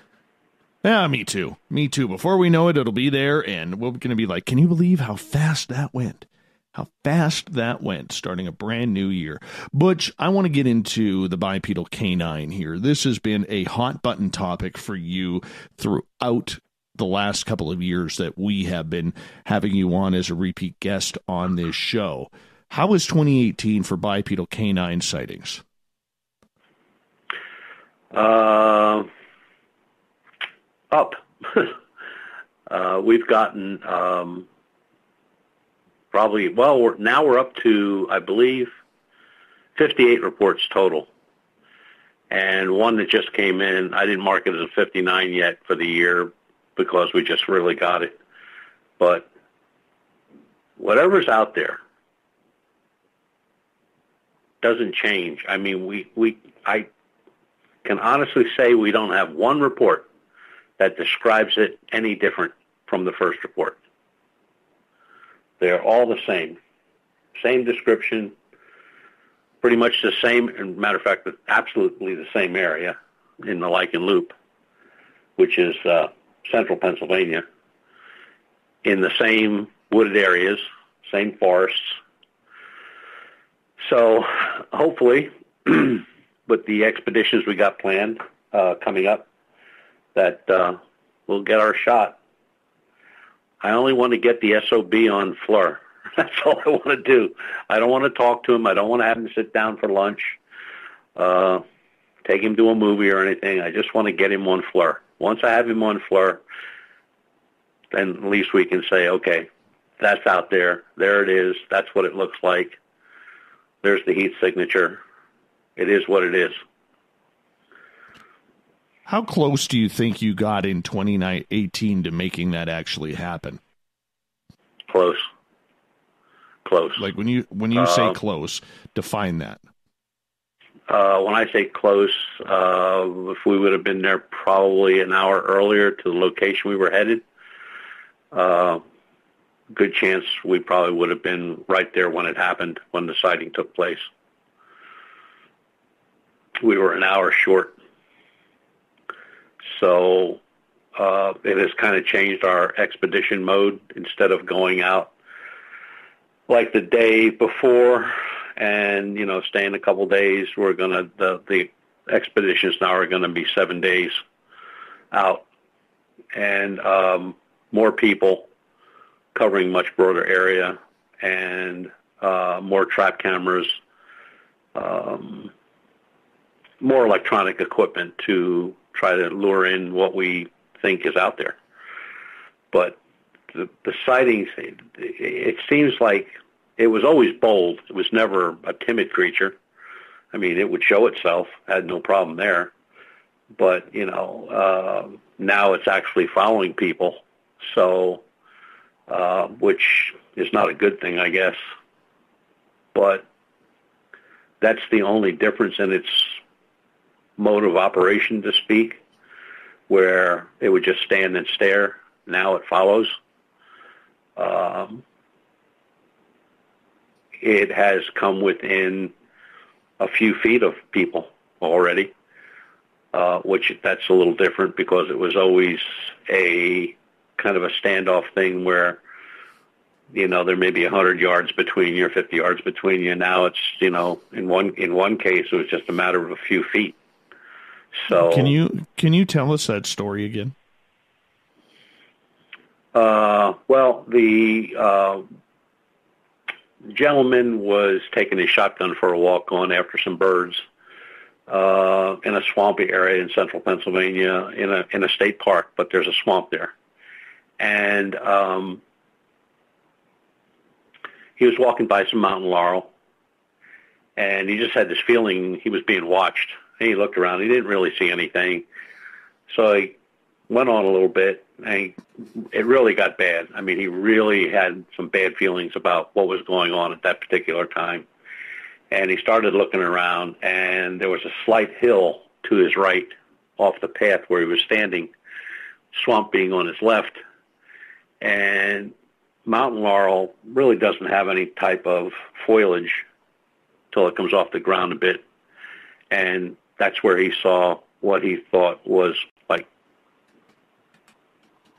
Yeah, me too. Me too. Before we know it, it'll be there, and we're going to be like, can you believe how fast that went? How fast that went, starting a brand new year. Butch, I want to get into the bipedal canine here. This has been a hot button topic for you throughout the last couple of years that we have been having you on as a repeat guest on this show. How was 2018 for bipedal canine sightings? Up. We've gotten... now we're up to, I believe, 58 reports total. And one that just came in, I didn't mark it as a 59 yet for the year because we just really got it. But whatever's out there doesn't change. I mean, I can honestly say we don't have one report that describes it any different from the first report. They're all the same. Same description, pretty much the same, as a matter of fact, absolutely the same area in the Lichen Loop, which is central Pennsylvania, in the same wooded areas, same forests. So hopefully, with the expeditions we got planned coming up, that we'll get our shot. I only want to get the SOB on Fleur. That's all I want to do. I don't want to talk to him. I don't want to have him sit down for lunch, take him to a movie or anything. I just want to get him on Fleur. Once I have him on Fleur, then at least we can say, okay, that's out there. There it is. That's what it looks like. There's the heat signature. It is what it is. How close do you think you got in 2018 to making that actually happen? Close. Like when you say close, define that. When I say close, if we would have been there probably an hour earlier to the location we were headed, good chance we probably would have been right there when it happened, when the sighting took place. We were an hour short. So it has kind of changed our expedition mode. Instead of going out like the day before and, staying a couple days, we're going to, the expeditions now are going to be 7 days out. And more people covering much broader area and more trap cameras, more electronic equipment to try to lure in what we think is out there. But the sightings, it seems like it was always bold. It was never a timid creature. I mean, it would show itself, had no problem there. But, now it's actually following people, so, which is not a good thing, I guess. But that's the only difference in its mode of operation, to speak, where it would just stand and stare. Now it follows. It has come within a few feet of people already, which that's a little different because it was always a kind of a standoff thing where, there may be 100 yards between you or 50 yards between you. Now it's, in one case, it was just a matter of a few feet. So can you tell us that story again? Well, the gentleman was taking his shotgun for a walk, going after some birds in a swampy area in central Pennsylvania, in a state park, but there's a swamp there. And he was walking by some mountain laurel, and he just had this feeling he was being watched. And he looked around. He didn't really see anything. So he went on a little bit, and it really got bad. I mean, he really had some bad feelings about what was going on at that particular time. And he started looking around, and there was a slight hill to his right off the path where he was standing, swamp being on his left. And mountain laurel really doesn't have any type of foliage till it comes off the ground a bit. And that's where he saw what he thought was like,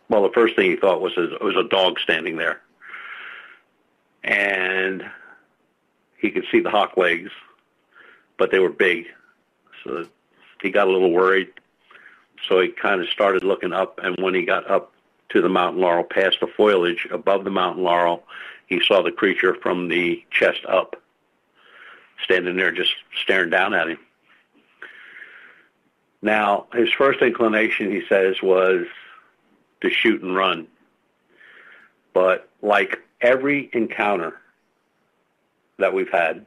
well, the first thing he thought was it was a dog standing there. And he could see the hock legs, but they were big. So he got a little worried. So he kind of started looking up, and when he got up to the mountain laurel, past the foliage above the mountain laurel, he saw the creature from the chest up, standing there just staring down at him. Now, his first inclination, he says, was to shoot and run. But like every encounter that we've had,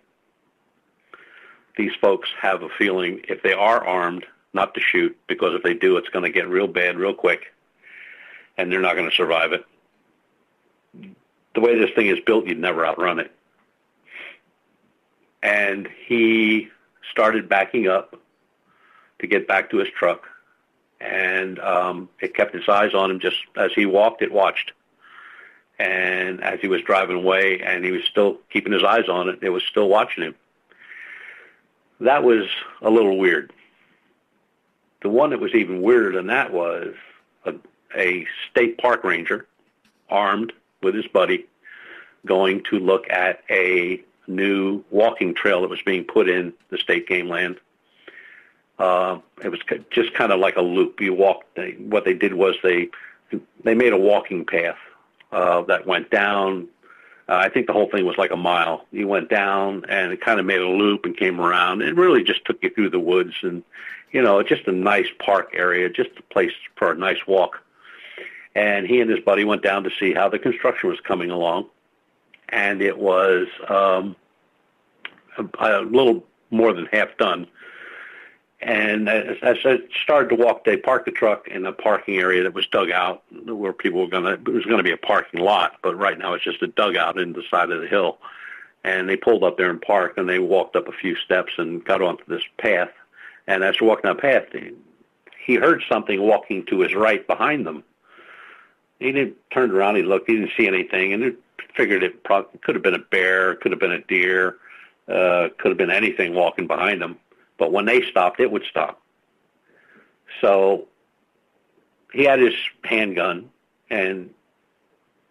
these folks have a feeling, if they are armed, not to shoot, because if they do, it's going to get real bad real quick, and they're not going to survive it. The way this thing is built, you'd never outrun it. And he started backing up to get back to his truck, and it kept its eyes on him. Just as he walked, it watched. And as he was driving away, and he was still keeping his eyes on it, it was still watching him. That was a little weird. The one that was even weirder than that was a state park ranger, armed with his buddy, going to look at a new walking trail that was being put in the state game land. It was just kind of like a loop. You walked. What they did was they made a walking path that went down. I think the whole thing was like a mile. You went down, and it kind of made a loop and came around. It really just took you through the woods, and just a nice park area, just a place for a nice walk. And he and his buddy went down to see how the construction was coming along, and it was a little more than half done. And as I started to walk, they parked the truck in a parking area that was dug out, where people were it was going to be a parking lot, but right now it's just a dugout in the side of the hill. And they pulled up there and parked, and they walked up a few steps and got onto this path. And as they're walking down the path, he heard something walking to his right behind them. He turned around, he looked, he didn't see anything, and he figured it could have been a bear, could have been a deer, could have been anything walking behind them. But when they stopped, it would stop. So he had his handgun and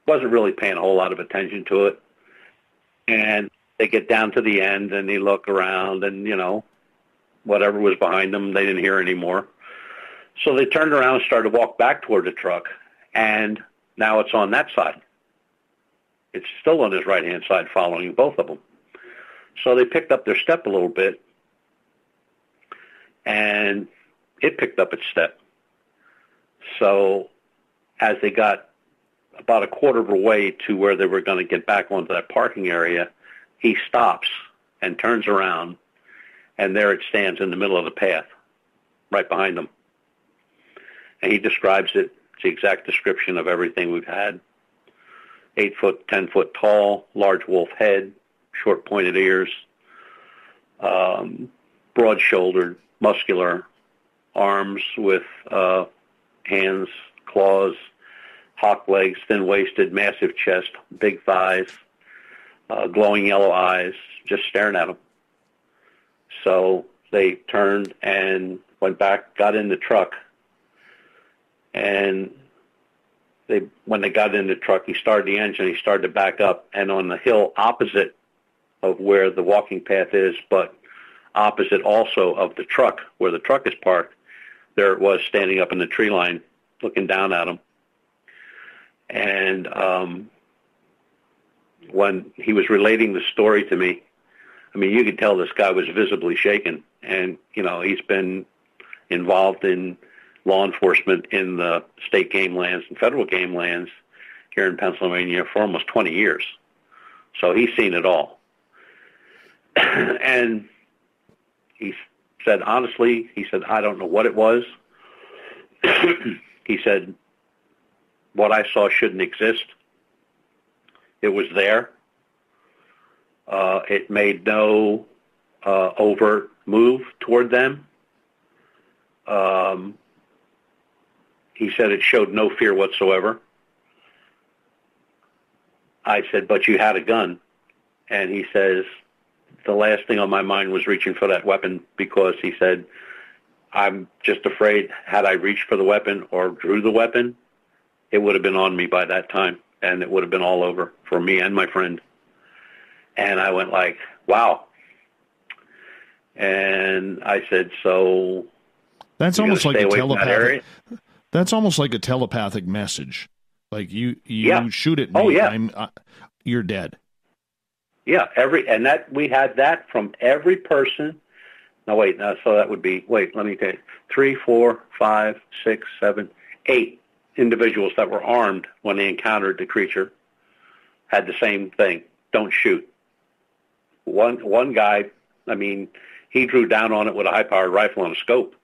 wasn't really paying a whole lot of attention to it. And they get down to the end, and they look around, and, whatever was behind them, they didn't hear anymore. So they turned around and started to walk back toward the truck, and now it's on that side. It's still on his right-hand side, following both of them. So they picked up their step a little bit, and it picked up its step. So as they got about a quarter of a way to where they were going to get back onto that parking area, he stops and turns around, and there it stands in the middle of the path, right behind them. And he describes it. It's the exact description of everything we've had. 8 foot, 10 foot tall, large wolf head, short pointed ears, broad-shouldered, muscular, arms with hands, claws, hawk legs, thin-waisted, massive chest, big thighs, glowing yellow eyes, just staring at him. So they turned and went back, got in the truck, and when they got in the truck, he started the engine, he started to back up, and on the hill opposite of where the walking path is, but opposite also of the truck, where the truck is parked, there it was standing up in the tree line, looking down at him. And when he was relating the story to me, I mean, you could tell this guy was visibly shaken. And, you know, he's been involved in law enforcement in the state game lands and federal game lands here in Pennsylvania for almost 20 years. So he's seen it all. And he said, honestly, he said, I don't know what it was. He said, what I saw shouldn't exist. It was there. It made no overt move toward them. He said it showed no fear whatsoever. I said, but you had a gun. And he says, the last thing on my mind was reaching for that weapon, because he said, I'm just afraid had I reached for the weapon or drew the weapon, it would have been on me by that time, and it would have been all over for me and my friend. And I went like, wow. And I said, so that's almost like a telepathic. That that's almost like a telepathic message. Like you shoot at me, oh, yeah. You're dead. Yeah, and that we had that from every person. No, wait, no, so that would be, let me tell you, 3, 4, 5, 6, 7, 8 individuals that were armed when they encountered the creature had the same thing. Don't shoot. One guy, I mean, he drew down on it with a high-powered rifle and a scope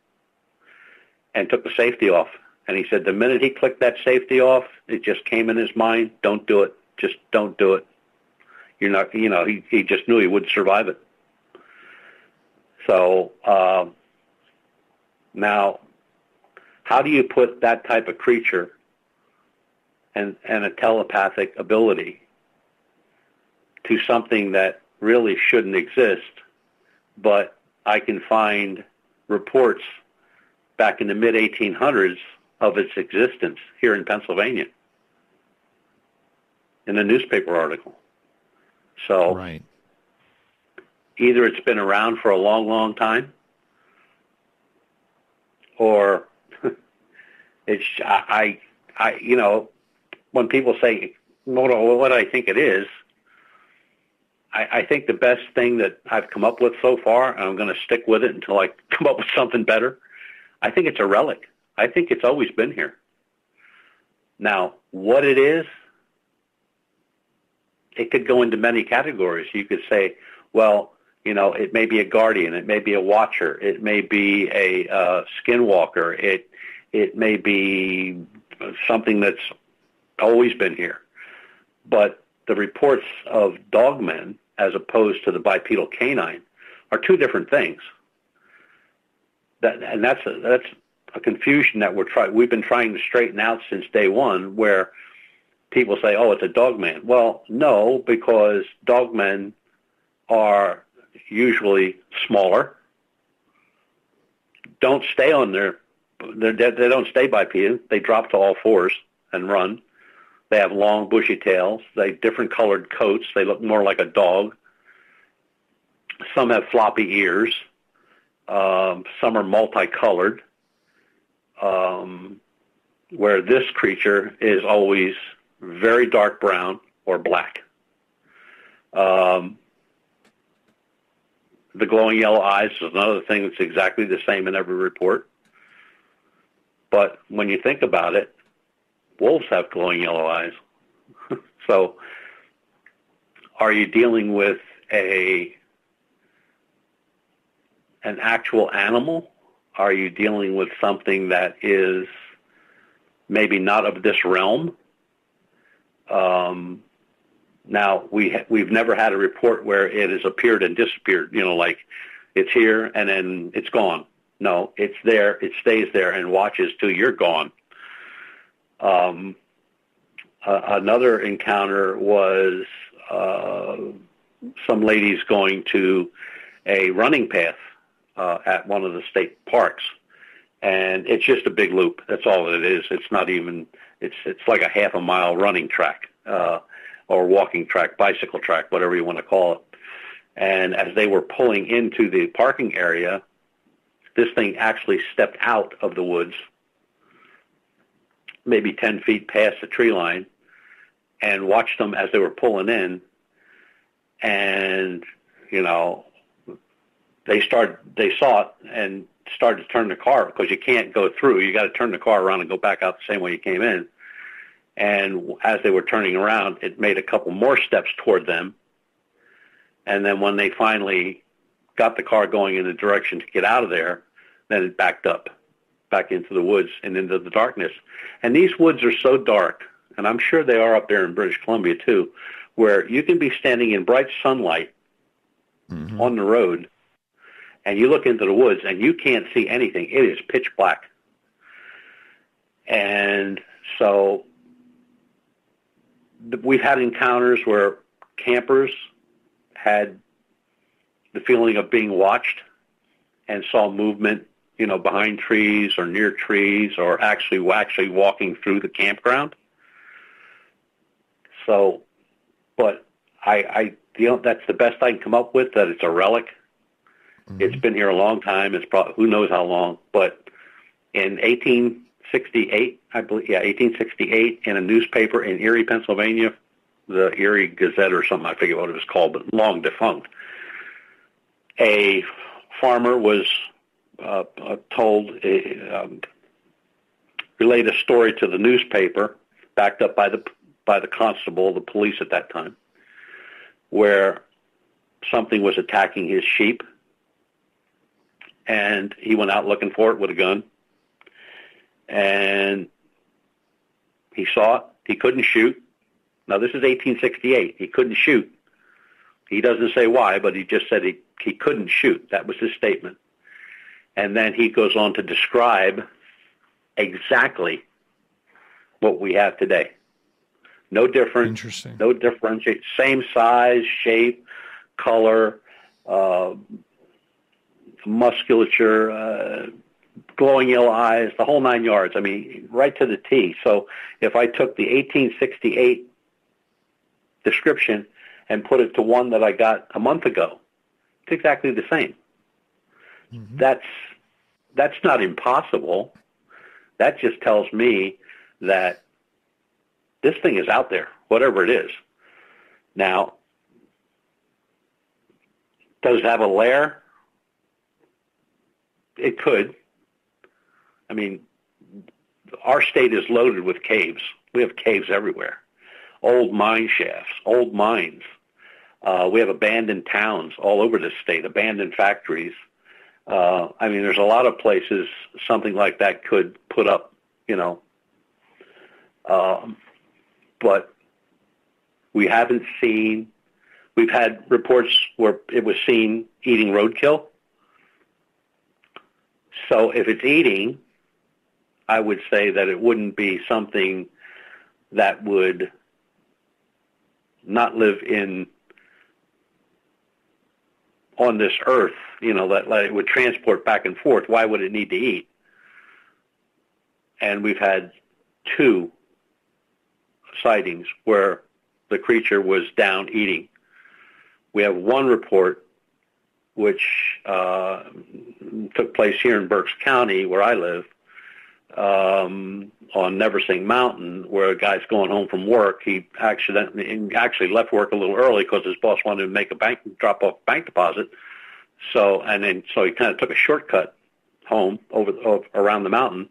and took the safety off. And he said the minute he clicked that safety off, it just came in his mind, don't do it. Just don't do it. You're not, you know, he just knew he wouldn't survive it. So now, how do you put that type of creature and a telepathic ability to something that really shouldn't exist, but I can find reports back in the mid-1800s of its existence here in Pennsylvania in a newspaper article. So right. Either it's been around for a long, long time, or it's, you know, when people say, what I think it is, I think the best thing that I've come up with so far, and I'm going to stick with it until I come up with something better, I think it's a relic. I think it's always been here. Now, what it is, it could go into many categories. You could say, well, you know, it may be a guardian, it may be a watcher, it may be a skinwalker, it may be something that's always been here. But the reports of dogmen, as opposed to the bipedal canine, are two different things. That's a confusion that we've been trying to straighten out since day one, where people say, oh, it's a dogman. Well, no, because dogmen are usually smaller, don't stay on they don't stay bipedal. They drop to all fours and run. They have long, bushy tails. They have different colored coats. They look more like a dog. Some have floppy ears. Some are multicolored, where this creature is always very dark brown or black. The glowing yellow eyes is another thing that's exactly the same in every report. But when you think about it, wolves have glowing yellow eyes. So are you dealing with an actual animal? Are you dealing with something that is maybe not of this realm? Now, we've never had a report where it has appeared and disappeared, like it's here and then it's gone. No, it's there, it stays there and watches till you're gone. Another encounter was some ladies going to a running path at one of the state parks, and it's just a big loop. That's all it is. It's not even. It's like a half a mile running track or walking track, bicycle track, whatever you want to call it. And as they were pulling into the parking area, this thing actually stepped out of the woods, maybe 10 feet past the tree line, and watched them as they were pulling in. And, they saw it and started to turn the car, because you can't go through. You got to turn the car around and go back out the same way you came in. And as they were turning around, it made a couple more steps toward them. And then when they finally got the car going in the direction to get out of there, then it backed up back into the woods and into the darkness. And these woods are so dark, and I'm sure they are up there in British Columbia too, where you can be standing in bright sunlight on the road, and you look into the woods and you can't see anything. It is pitch black. And so we've had encounters where campers had the feeling of being watched and saw movement, behind trees or near trees, or actually walking through the campground. So, but I that's the best I can come up with, that it's a relic. It's been here a long time. It's probably, who knows how long, but in 1868, I believe, 1868, in a newspaper in Erie, Pennsylvania, the Erie Gazette or something, I forget what it was called, but long defunct, a farmer was relayed a story to the newspaper, backed up by the constable, the police at that time, where something was attacking his sheep, and he went out looking for it with a gun, and he saw it. He couldn't shoot. Now, this is 1868. He couldn't shoot. He doesn't say why, but he just said he couldn't shoot. That was his statement. And then he goes on to describe exactly what we have today. No different. Interesting. No differentiate. Same size, shape, color, musculature, glowing yellow eyes, the whole 9 yards. I mean, right to the T. So if I took the 1868 description and put it to one that I got a month ago, it's exactly the same. That's not impossible. That just tells me that this thing is out there, whatever it is. Now, does it have a lair? It could. I mean, our state is loaded with caves. We have caves everywhere. Old mine shafts, old mines. We have abandoned towns all over the state, abandoned factories. I mean, there's a lot of places something like that could put up, but we haven't seen, we've had reports where it was seen eating roadkill. So if it's eating, I would say that it wouldn't be something that would not live on this earth, that it would transport back and forth. Why would it need to eat? And we've had 2 sightings where the creature was down eating. We have 1 report which took place here in Berks County, where I live, on Neversink Mountain, where a guy's going home from work. He actually left work a little early because his boss wanted to make a drop off bank deposit. So he kind of took a shortcut home around the mountain,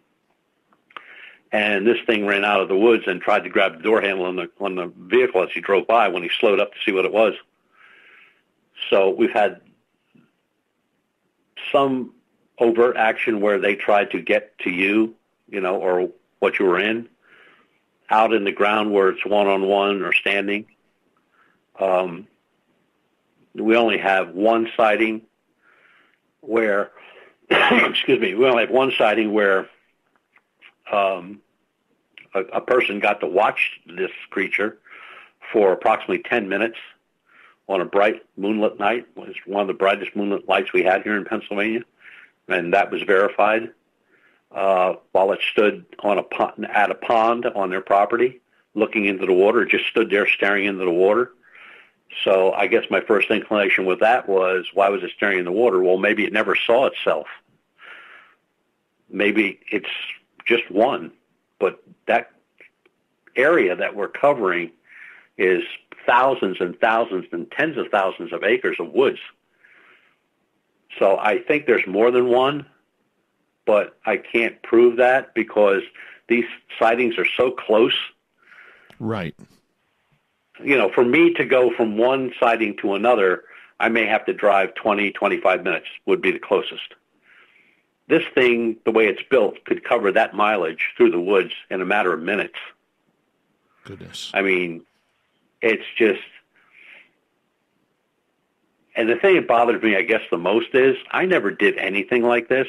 And this thing ran out of the woods and tried to grab the door handle on the vehicle as he drove by when he slowed up to see what it was. So we've had some overt action where they tried to get to you, or what you were in, out in the ground where it's one-on-one or standing. We only have one sighting where, we only have one sighting where a person got to watch this creature for approximately 10 minutes on a bright moonlit night. It was one of the brightest moonlit lights we had here in Pennsylvania, and that was verified while it stood at a pond on their property, looking into the water. It just stood there staring into the water. So I guess my first inclination with that was, why was it staring in the water? Well, maybe it never saw itself. Maybe it's just one. But that area that we're covering is thousands and thousands and tens of thousands of acres of woods. So I think there's more than one, but I can't prove that because these sightings are so close. Right. For me to go from one sighting to another, I may have to drive 20, 25 minutes would be the closest. This thing, the way it's built, could cover that mileage through the woods in a matter of minutes. Goodness. I mean, it's just... And the thing that bothers me, I guess, the most is I never did anything like this.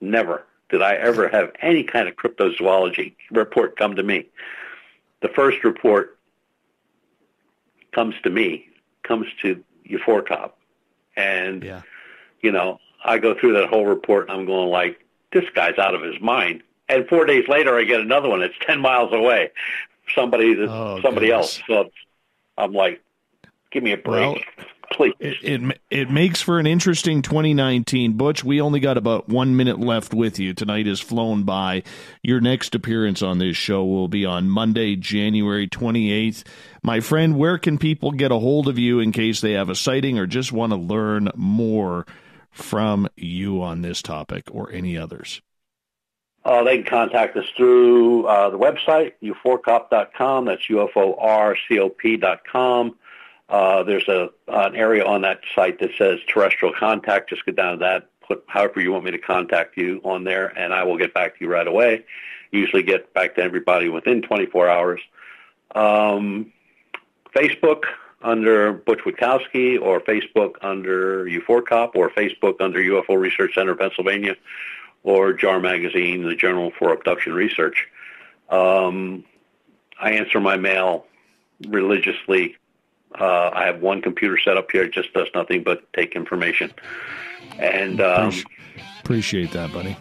Never did I ever have any kind of cryptozoology report come to me. The first report comes to UFORCOP. And, I go through that whole report and I'm going like, this guy's out of his mind. And 4 days later, I get another one. It's 10 miles away. Somebody else. So I'm like, give me a break. Well, please. It makes for an interesting 2019. Butch, we only got about 1 minute left with you. Tonight has flown by. Your next appearance on this show will be on Monday, January 28th. My friend, where can people get a hold of you in case they have a sighting or just want to learn more from you on this topic or any others? They can contact us through the website, uforcop.com. That's UFORCOP.com. There's an area on that site that says terrestrial contact. Just go down to that, put however you want me to contact you on there, and I will get back to you right away. Usually get back to everybody within 24 hours. Facebook under Butch Witkowski, or Facebook under UFORCOP, or Facebook under UFO Research Center Pennsylvania, or JAAR Magazine, the Journal for Abduction Research. I answer my mail religiously. I have one computer set up here. It just does nothing but take information. And appreciate that, buddy.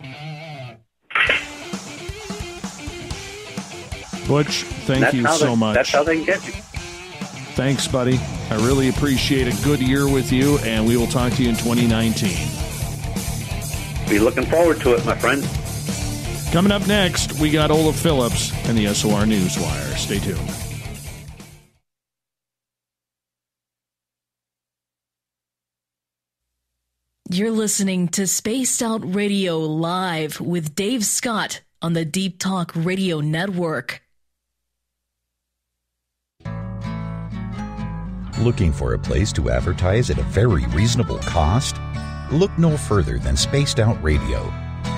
Butch, thank you so much. That's how they can get you. Thanks, buddy. I really appreciate a good year with you, and we will talk to you in 2019. Be looking forward to it, my friend. Coming up next, we got Olaf Phillips and the SOR Newswire. Stay tuned. You're listening to Spaced Out Radio Live with Dave Scott on the Deep Talk Radio Network. Looking for a place to advertise at a very reasonable cost? Look no further than Spaced Out Radio.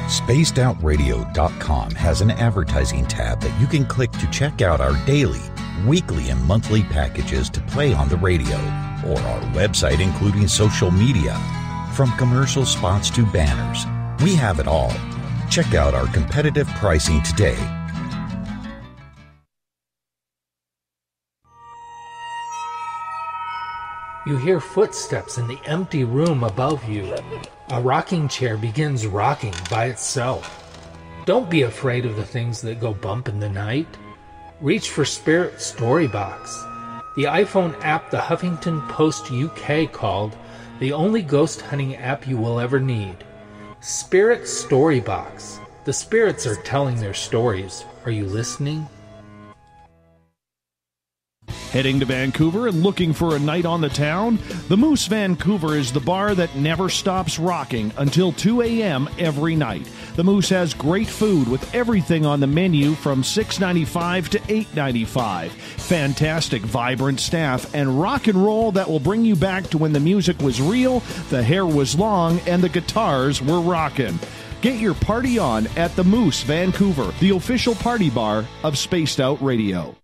SpacedOutRadio.com has an advertising tab that you can click to check out our daily, weekly, and monthly packages to play on the radio, or our website including social media. From commercial spots to banners, we have it all. Check out our competitive pricing today. You hear footsteps in the empty room above you. A rocking chair begins rocking by itself. Don't be afraid of the things that go bump in the night. Reach for Spirit Storybox, the iPhone app the Huffington Post UK called the only ghost hunting app you will ever need. Spirit Storybox. The spirits are telling their stories. Are you listening? Heading to Vancouver and looking for a night on the town? The Moose Vancouver is the bar that never stops rocking until 2 a.m. every night. The Moose has great food with everything on the menu from $6.95 to $8.95. Fantastic, vibrant staff and rock and roll that will bring you back to when the music was real, the hair was long, and the guitars were rockin'. Get your party on at the Moose, Vancouver, the official party bar of Spaced Out Radio.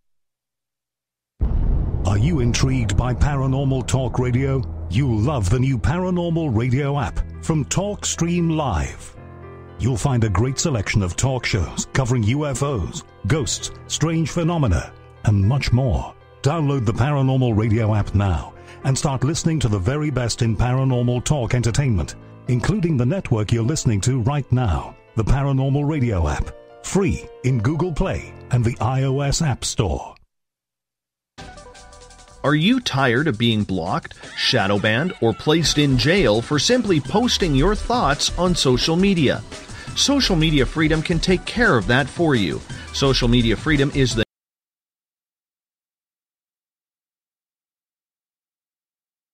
Are you intrigued by Paranormal Talk Radio? You'll love the new Paranormal Radio app from TalkStream Live. You'll find a great selection of talk shows covering UFOs, ghosts, strange phenomena, and much more. Download the Paranormal Radio app now and start listening to the very best in paranormal talk entertainment, including the network you're listening to right now, the Paranormal Radio app, free in Google Play and the iOS App Store. Are you tired of being blocked, shadow banned, or placed in jail for simply posting your thoughts on social media? Social media freedom can take care of that for you. Social media freedom is the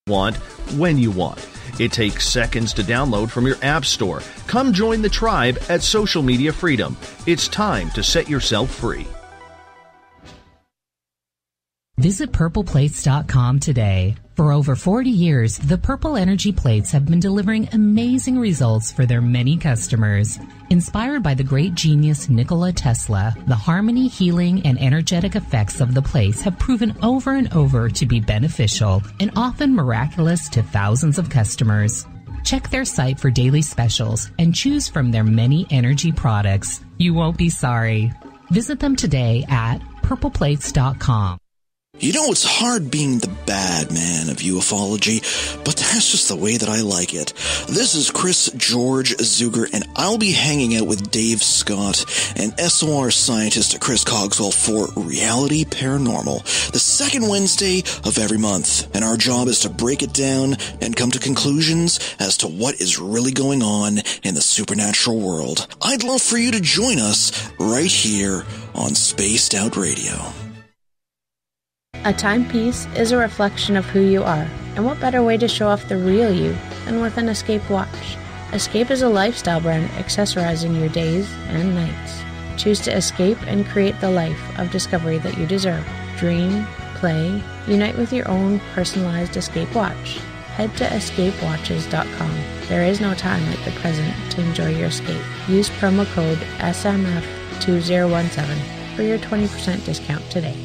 want when you want. It takes seconds to download from your app store. Come join the tribe at Social Media Freedom. It's time to set yourself free. Visit purpleplates.com today. For over 40 years, the Purple Energy Plates have been delivering amazing results for their many customers. Inspired by the great genius Nikola Tesla, the harmony, healing, and energetic effects of the plates have proven over and over to be beneficial and often miraculous to thousands of customers. Check their site for daily specials and choose from their many energy products. You won't be sorry. Visit them today at purpleplates.com. You know, it's hard being the bad man of ufology, but that's just the way that I like it. This is Chris George Zuger, and I'll be hanging out with Dave Scott and SOR scientist Chris Cogswell for Reality Paranormal, the second Wednesday of every month. And our job is to break it down and come to conclusions as to what is really going on in the supernatural world. I'd love for you to join us right here on Spaced Out Radio. A timepiece is a reflection of who you are, and what better way to show off the real you than with an Escape watch? Escape is a lifestyle brand accessorizing your days and nights. Choose to escape and create the life of discovery that you deserve. Dream, play, unite with your own personalized Escape watch. Head to escapewatches.com. There is no time like the present to enjoy your escape. Use promo code SMF2017 for your 20% discount today.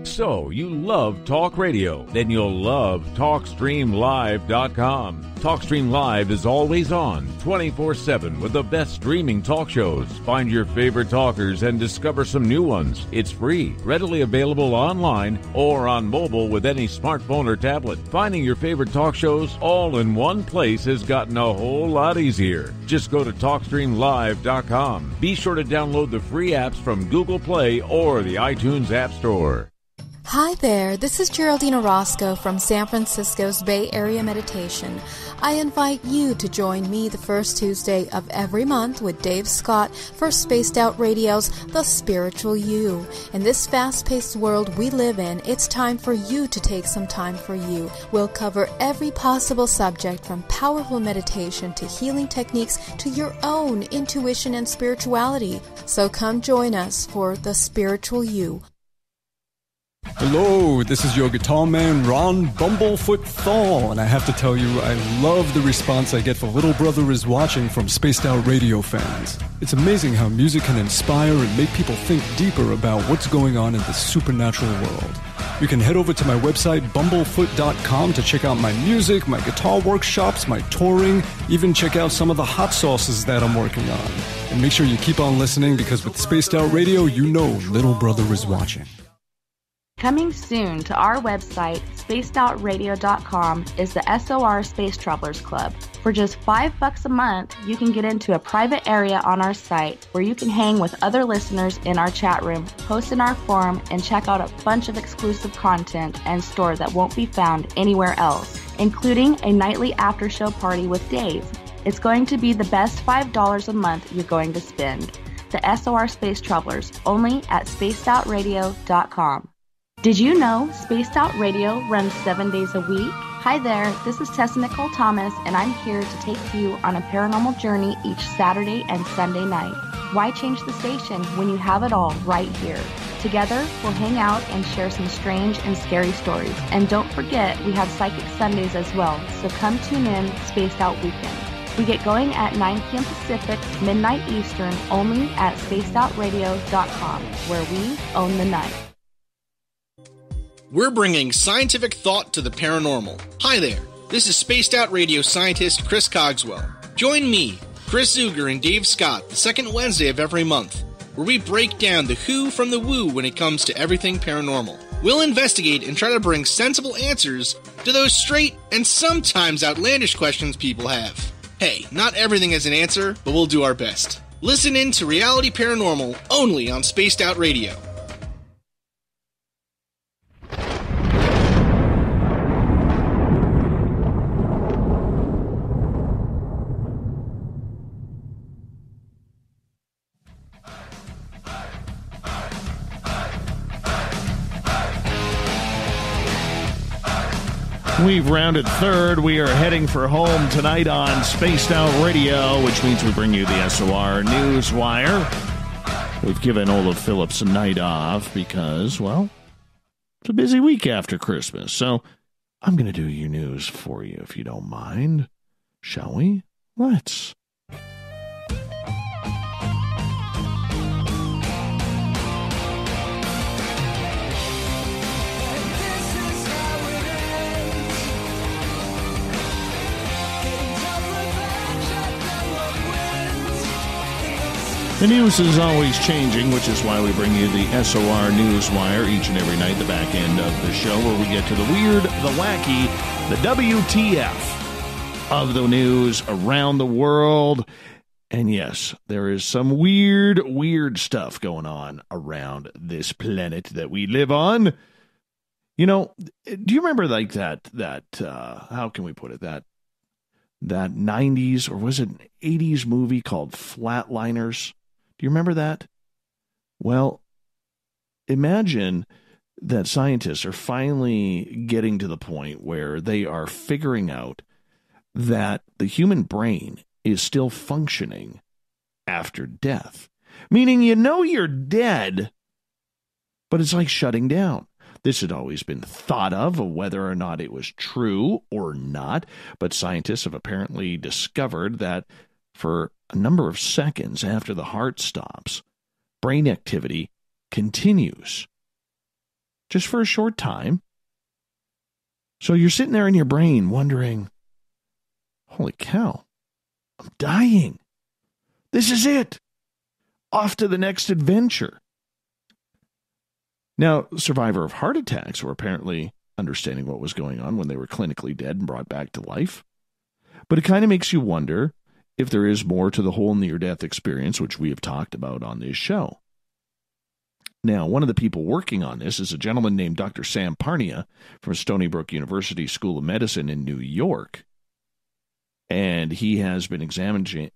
So, you love talk radio? Then you'll love TalkStreamLive.com. TalkStream Live is always on, 24/7, with the best streaming talk shows. Find your favorite talkers and discover some new ones. It's free, readily available online or on mobile with any smartphone or tablet. Finding your favorite talk shows all in one place has gotten a whole lot easier. Just go to TalkStreamLive.com. Be sure to download the free apps from Google Play or the iTunes App Store. Hi there, this is Geraldine Orozco from San Francisco's Bay Area Meditation. I invite you to join me the first Tuesday of every month with Dave Scott for Spaced Out Radio's The Spiritual You. In this fast-paced world we live in, it's time for you to take some time for you. We'll cover every possible subject from powerful meditation to healing techniques to your own intuition and spirituality. So come join us for The Spiritual You. Hello, this is your guitar man, Ron Bumblefoot Thal, and I have to tell you, I love the response I get for Little Brother is Watching from Spaced Out Radio fans. It's amazing how music can inspire and make people think deeper about what's going on in the supernatural world. You can head over to my website, bumblefoot.com, to check out my music, my guitar workshops, my touring, even check out some of the hot sauces that I'm working on. And make sure you keep on listening, because with Spaced Out Radio, you know Little Brother is watching. Coming soon to our website, spacedoutradio.com, is the SOR Space Travelers Club. For just $5 a month, you can get into a private area on our site where you can hang with other listeners in our chat room, post in our forum, and check out a bunch of exclusive content and store that won't be found anywhere else, including a nightly after-show party with Dave. It's going to be the best $5 a month you're going to spend. The SOR Space Travelers, only at spacedoutradio.com. Did you know Spaced Out Radio runs 7 days a week? Hi there, this is Tessa Nicole Thomas, and I'm here to take you on a paranormal journey each Saturday and Sunday night. Why change the station when you have it all right here? Together, we'll hang out and share some strange and scary stories. And don't forget, we have Psychic Sundays as well, so come tune in Spaced Out Weekend. We get going at 9 p.m. Pacific, midnight Eastern, only at spacedoutradio.com, where we own the night. We're bringing scientific thought to the paranormal. Hi there, this is Spaced Out Radio scientist Chris Cogswell. Join me, Chris Zuger, and Dave Scott the second Wednesday of every month, where we break down the who from the woo when it comes to everything paranormal. We'll investigate and try to bring sensible answers to those straight and sometimes outlandish questions people have. Hey, not everything has an answer, but we'll do our best. Listen in to Reality Paranormal only on Spaced Out Radio. We've rounded third. We are heading for home tonight on Spaced Out Radio, which means we bring you the SOR Newswire. We've given Olaf Phillips a night off because, well, it's a busy week after Christmas. So I'm going to do your news for you, if you don't mind. Shall we? Let's. The news is always changing, which is why we bring you the SOR Newswire each and every night, the back end of the show, where we get to the weird, the wacky, the WTF of the news around the world. And yes, there is some weird stuff going on around this planet that we live on. You know, do you remember like that how can we put it, that 90s, or was it an 80s movie called Flatliners? Do you remember that? Well, imagine that scientists are finally getting to the point where they are figuring out that the human brain is still functioning after death. Meaning, you know you're dead, but it's like shutting down. This had always been thought of whether or not it was true or not, but scientists have apparently discovered that for a number of seconds after the heart stops, brain activity continues. Just for a short time. So you're sitting there in your brain wondering, holy cow, I'm dying. This is it. Off to the next adventure. Now, survivor of heart attacks were apparently understanding what was going on when they were clinically dead and brought back to life. But it kind of makes you wonder if there is more to the whole near-death experience, which we have talked about on this show. Now, one of the people working on this is a gentleman named Dr. Sam Parnia from Stony Brook University School of Medicine in New York. And he has been examining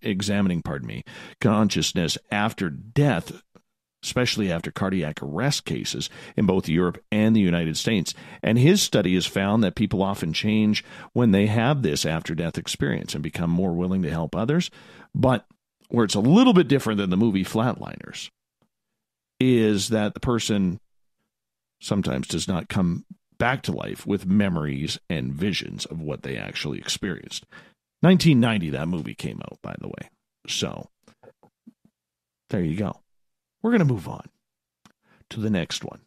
consciousness after death, especially after cardiac arrest cases in both Europe and the United States. And his study has found that people often change when they have this after-death experience and become more willing to help others. But where it's a little bit different than the movie Flatliners is that the person sometimes does not come back to life with memories and visions of what they actually experienced. 1990, that movie came out, by the way. So, there you go. We're going to move on to the next one.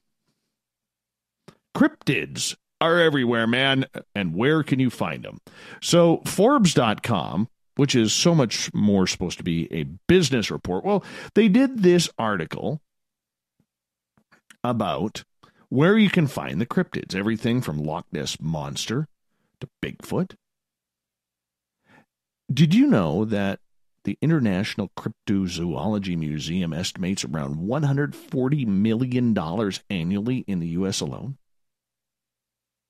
Cryptids are everywhere, man. And where can you find them? So Forbes.com, which is so much more supposed to be a business report, well, they did this article about where you can find the cryptids. Everything from Loch Ness Monster to Bigfoot. Did you know that the International Cryptozoology Museum estimates around $140 million annually in the U.S. alone?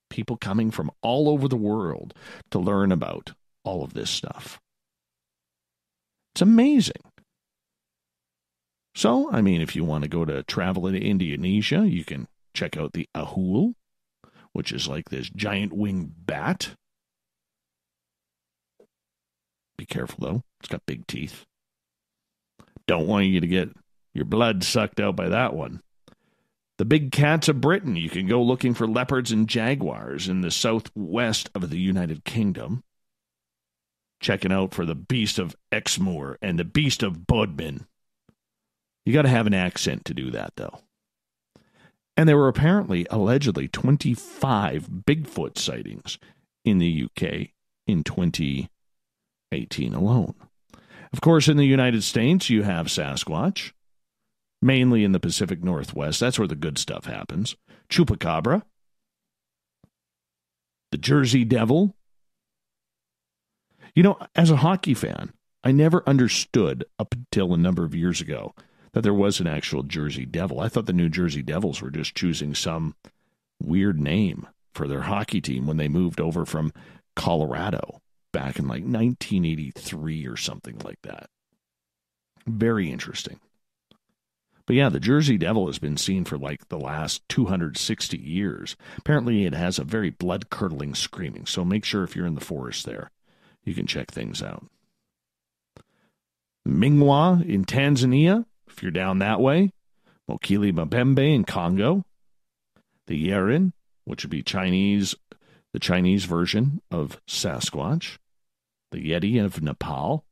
People coming from all over the world to learn about all of this stuff. It's amazing. So, I mean, if you want to go to travel in Indonesia, you can check out the ahul, which is like this giant winged bat Be careful, though. It's got big teeth. Don't want you to get your blood sucked out by that one. The big cats of Britain. You can go looking for leopards and jaguars in the southwest of the United Kingdom. Checking out for the beast of Exmoor and the beast of Bodmin. You got to have an accent to do that, though. And there were apparently, allegedly, 25 Bigfoot sightings in the UK in 2018 alone. Of course, in the United States, you have Sasquatch, mainly in the Pacific Northwest. That's where the good stuff happens. Chupacabra, the Jersey Devil. You know, as a hockey fan, I never understood up until a number of years ago that there was an actual Jersey Devil. I thought the New Jersey Devils were just choosing some weird name for their hockey team when they moved over from Colorado back in like 1983 or something like that. Very interesting. But yeah, the Jersey Devil has been seen for like the last 260 years. Apparently it has a very blood-curdling screaming, so make sure if you're in the forest there, you can check things out. Mingwa in Tanzania, if you're down that way. Mokili Mabembe in Congo. The Yeren, which would be Chinese, the Chinese version of Sasquatch. The Yeti of Nepal.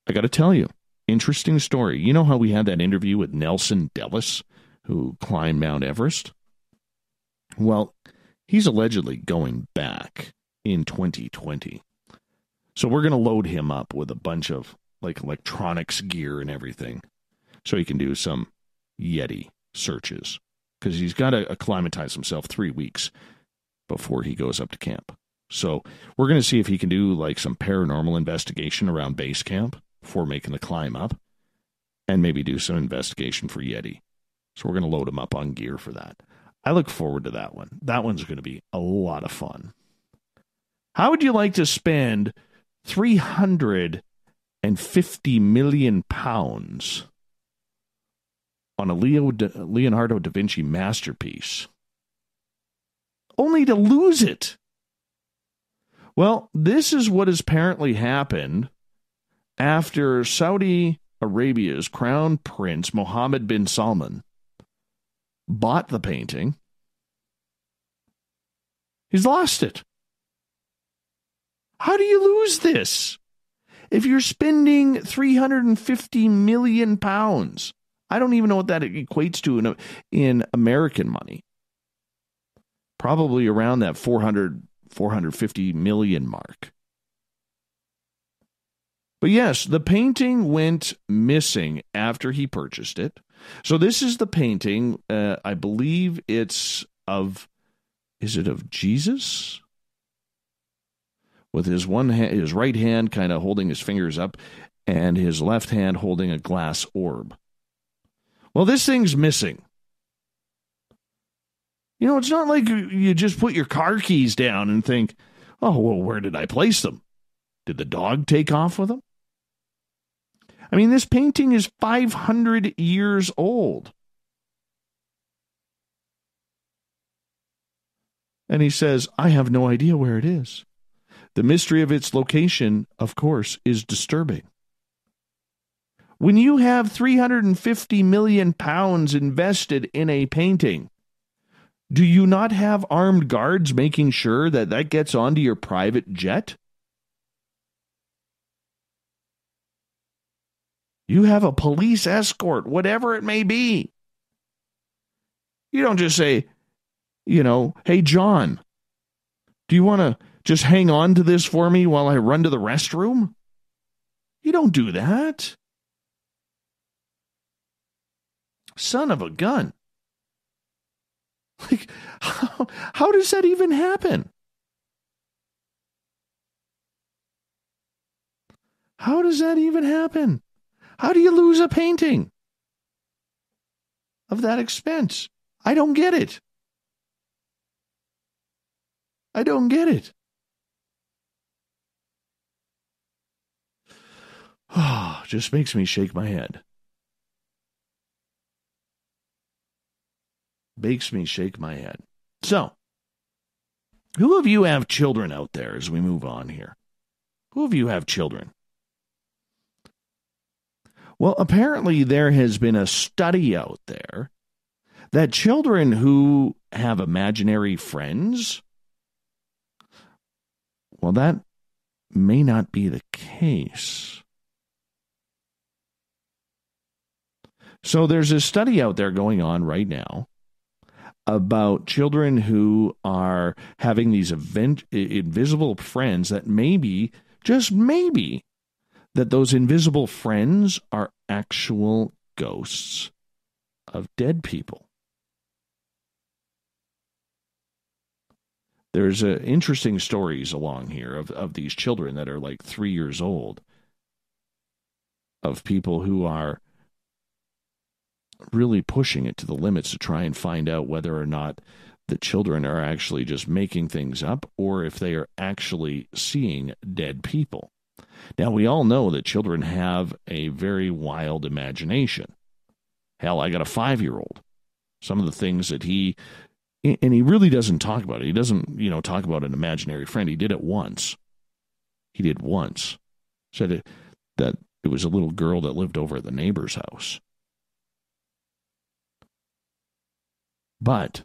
I got to tell you, interesting story. You know how we had that interview with Nelson Dellis, who climbed Mount Everest? Well, he's allegedly going back in 2020. So we're going to load him up with a bunch of like electronics gear and everything so he can do some Yeti searches because he's got to acclimatize himself 3 weeks before he goes up to camp. So we're going to see if he can do like some paranormal investigation around base camp before making the climb up and maybe do some investigation for Yeti. So we're going to load him up on gear for that. I look forward to that one. That one's going to be a lot of fun. How would you like to spend 350 million pounds on a Leonardo da Vinci masterpiece, only to lose it? Well, this is what has apparently happened after Saudi Arabia's crown prince, Mohammed bin Salman, bought the painting. He's lost it. How do you lose this? If you're spending 350 million pounds, I don't even know what that equates to in American money. Probably around that 450 million mark. But yes, the painting went missing after he purchased it. So this is the painting. I believe it's of, is it of Jesus? With his one hand, his right hand kind of holding his fingers up and his left hand holding a glass orb. Well, this thing's missing. You know, it's not like you just put your car keys down and think, oh, well, where did I place them? Did the dog take off with them? I mean, this painting is 500 years old. And he says, I have no idea where it is. The mystery of its location, of course, is disturbing. When you have 350 million pounds invested in a painting, do you not have armed guards making sure that that gets onto your private jet? You have a police escort, whatever it may be. You don't just say, you know, hey, John, do you want to just hang on to this for me while I run to the restroom? You don't do that. Son of a gun. Like, how does that even happen? How does that even happen? How do you lose a painting of that expense? I don't get it. I don't get it. Oh, just makes me shake my head. Makes me shake my head. So, who of you have children out there as we move on here? Who of you have children? Well, apparently there has been a study out there that children who have imaginary friends, well, that may not be the case. So there's a study out there going on right now about children who are having these invisible friends that maybe, just maybe, that those invisible friends are actual ghosts of dead people. There's interesting stories along here of these children that are like 3 years old, of people who are really pushing it to the limits to try and find out whether or not the children are actually just making things up or if they are actually seeing dead people. Now, we all know that children have a very wild imagination. Hell, I got a 5-year-old. Some of the things that he really doesn't talk about it. He doesn't, talk about an imaginary friend. He did it once. Said that it was a little girl that lived over at the neighbor's house. But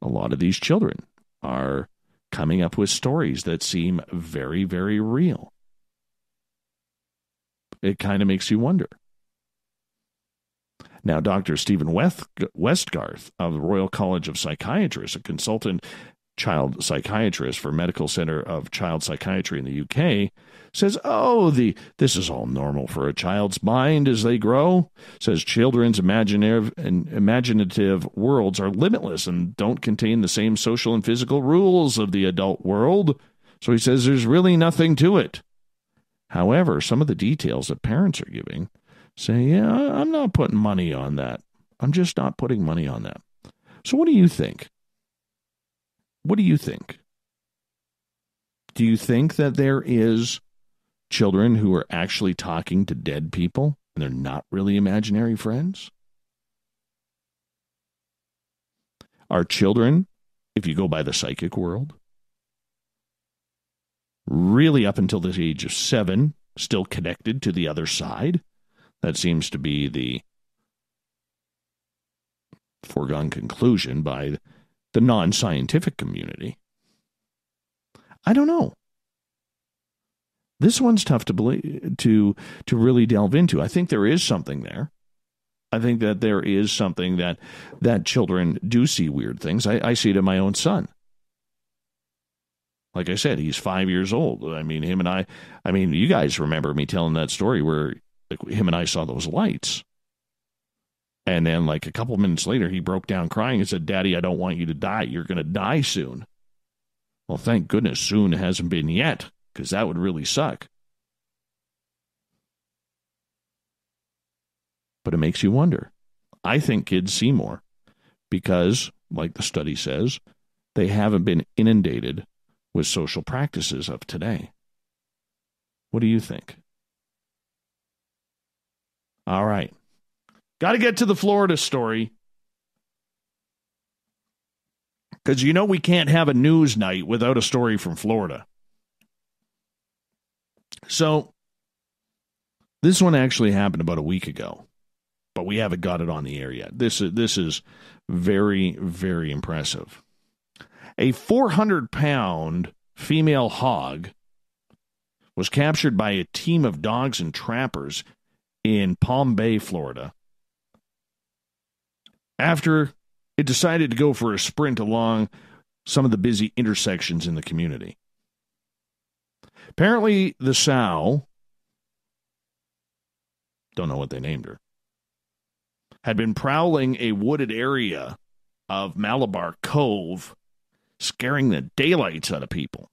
a lot of these children are coming up with stories that seem very, very real. It kind of makes you wonder. Now, Dr. Stephen Westgarth of the Royal College of Psychiatrists, a consultant child psychiatrist for Medical Center of Child Psychiatry in the UK, says, this is all normal for a child's mind as they grow. Says children's imaginative worlds are limitless and don't contain the same social and physical rules of the adult world. So he says there's really nothing to it. However, some of the details that parents are giving say, I'm not putting money on that. I'm just not putting money on that. So what do you think? What do you think? Do you think that there is children who are actually talking to dead people and they're not really imaginary friends? Are children, if you go by the psychic world, really up until the age of 7, still connected to the other side? That seems to be the foregone conclusion by the non-scientific community. I don't know. This one's tough to believe, to really delve into. I think there is something there. I think that there is something that children do see weird things. I see it in my own son. Like I said, he's 5 years old. I mean, you guys remember me telling that story where him and I saw those lights. And then like a couple minutes later, he broke down crying and said, "Daddy, I don't want you to die. You're going to die soon." Well, thank goodness soon hasn't been yet, because that would really suck. But it makes you wonder. I think kids see more because, like the study says, they haven't been inundated with social practices of today. What do you think? All right. Got to get to the Florida story. Because we can't have a news night without a story from Florida. So, this one actually happened about a week ago. But we haven't got it on the air yet. This is very, very impressive. A 400-pound female hog was captured by a team of dogs and trappers in Palm Bay, Florida, after it decided to go for a sprint along some of the busy intersections in the community. Apparently, the sow, don't know what they named her, had been prowling a wooded area of Malabar Cove, scaring the daylights out of people.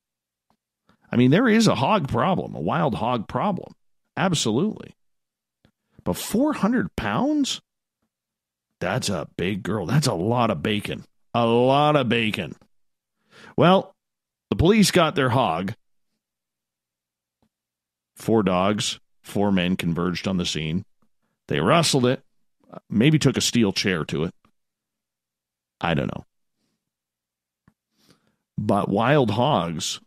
I mean, there is a hog problem, a wild hog problem. Absolutely. But 400 pounds? That's a big girl. That's a lot of bacon. A lot of bacon. Well, the police got their hog. 4 dogs, 4 men converged on the scene. They rustled it. Maybe took a steel chair to it. I don't know. But wild hogs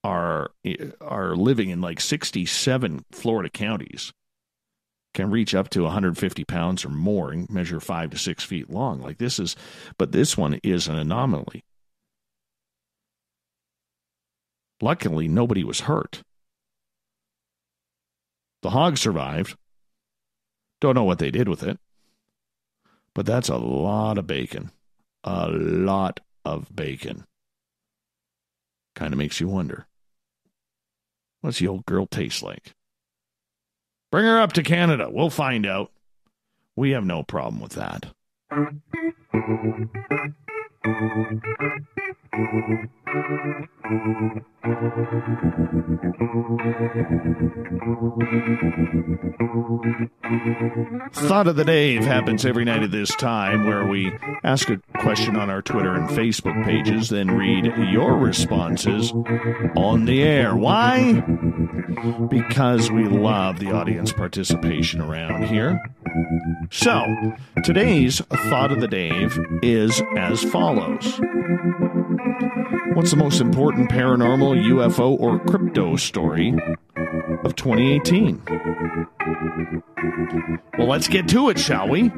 are living in like 67 Florida counties. can reach up to 150 pounds or more and measure 5 to 6 feet long. But this one is an anomaly. Luckily, nobody was hurt. The hog survived. Don't know what they did with it. But that's a lot of bacon. A lot of bacon. Kind of makes you wonder. What's the old girl taste like? Bring her up to Canada. We'll find out. We have no problem with that. Thought of the Day happens every night at this time, where we ask a question on our Twitter and Facebook pages, then read your responses on the air. Why? Because we love the audience participation around here. So, today's Thought of the Day is as follows. What's the most important paranormal, UFO, or crypto story of 2018? Well, let's get to it, shall we?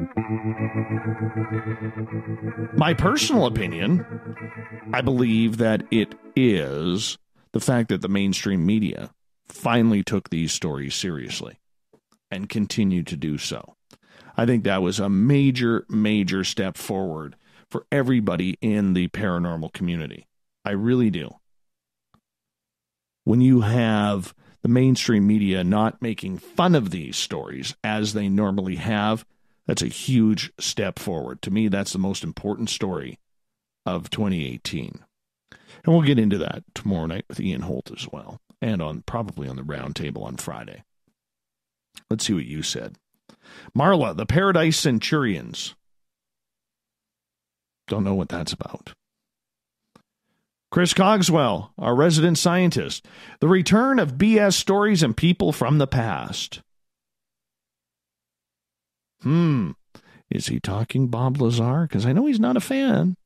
My personal opinion, I believe that it is the fact that the mainstream media finally took these stories seriously and continue to do so. I think that was a major, major step forward for everybody in the paranormal community. I really do. When you have the mainstream media not making fun of these stories as they normally have, that's a huge step forward. To me, that's the most important story of 2018. And we'll get into that tomorrow night with Ian Holt as well, and probably on the round table on Friday. Let's see what you said. Marla, the Paradise Centurions. Don't know what that's about. Chris Cogswell, our resident scientist. The return of BS stories and people from the past. Is he talking Bob Lazar? Because I know he's not a fan.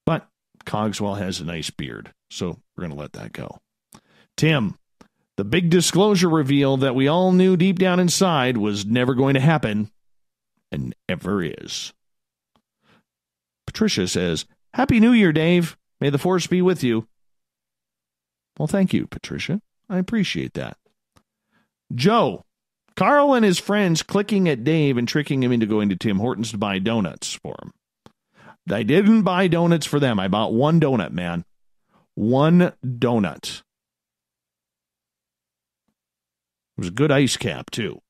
But Cogswell has a nice beard, so we're going to let that go. Tim, the big disclosure reveal that we all knew deep down inside was never going to happen, and never is. Patricia says, Happy New Year, Dave. May the force be with you. Well, thank you, Patricia. I appreciate that. Joe, Carl and his friends clicking at Dave and tricking him into going to Tim Hortons to buy donuts for him. I didn't buy donuts for them. I bought one donut, man. One donut. It was a good ice cap, too.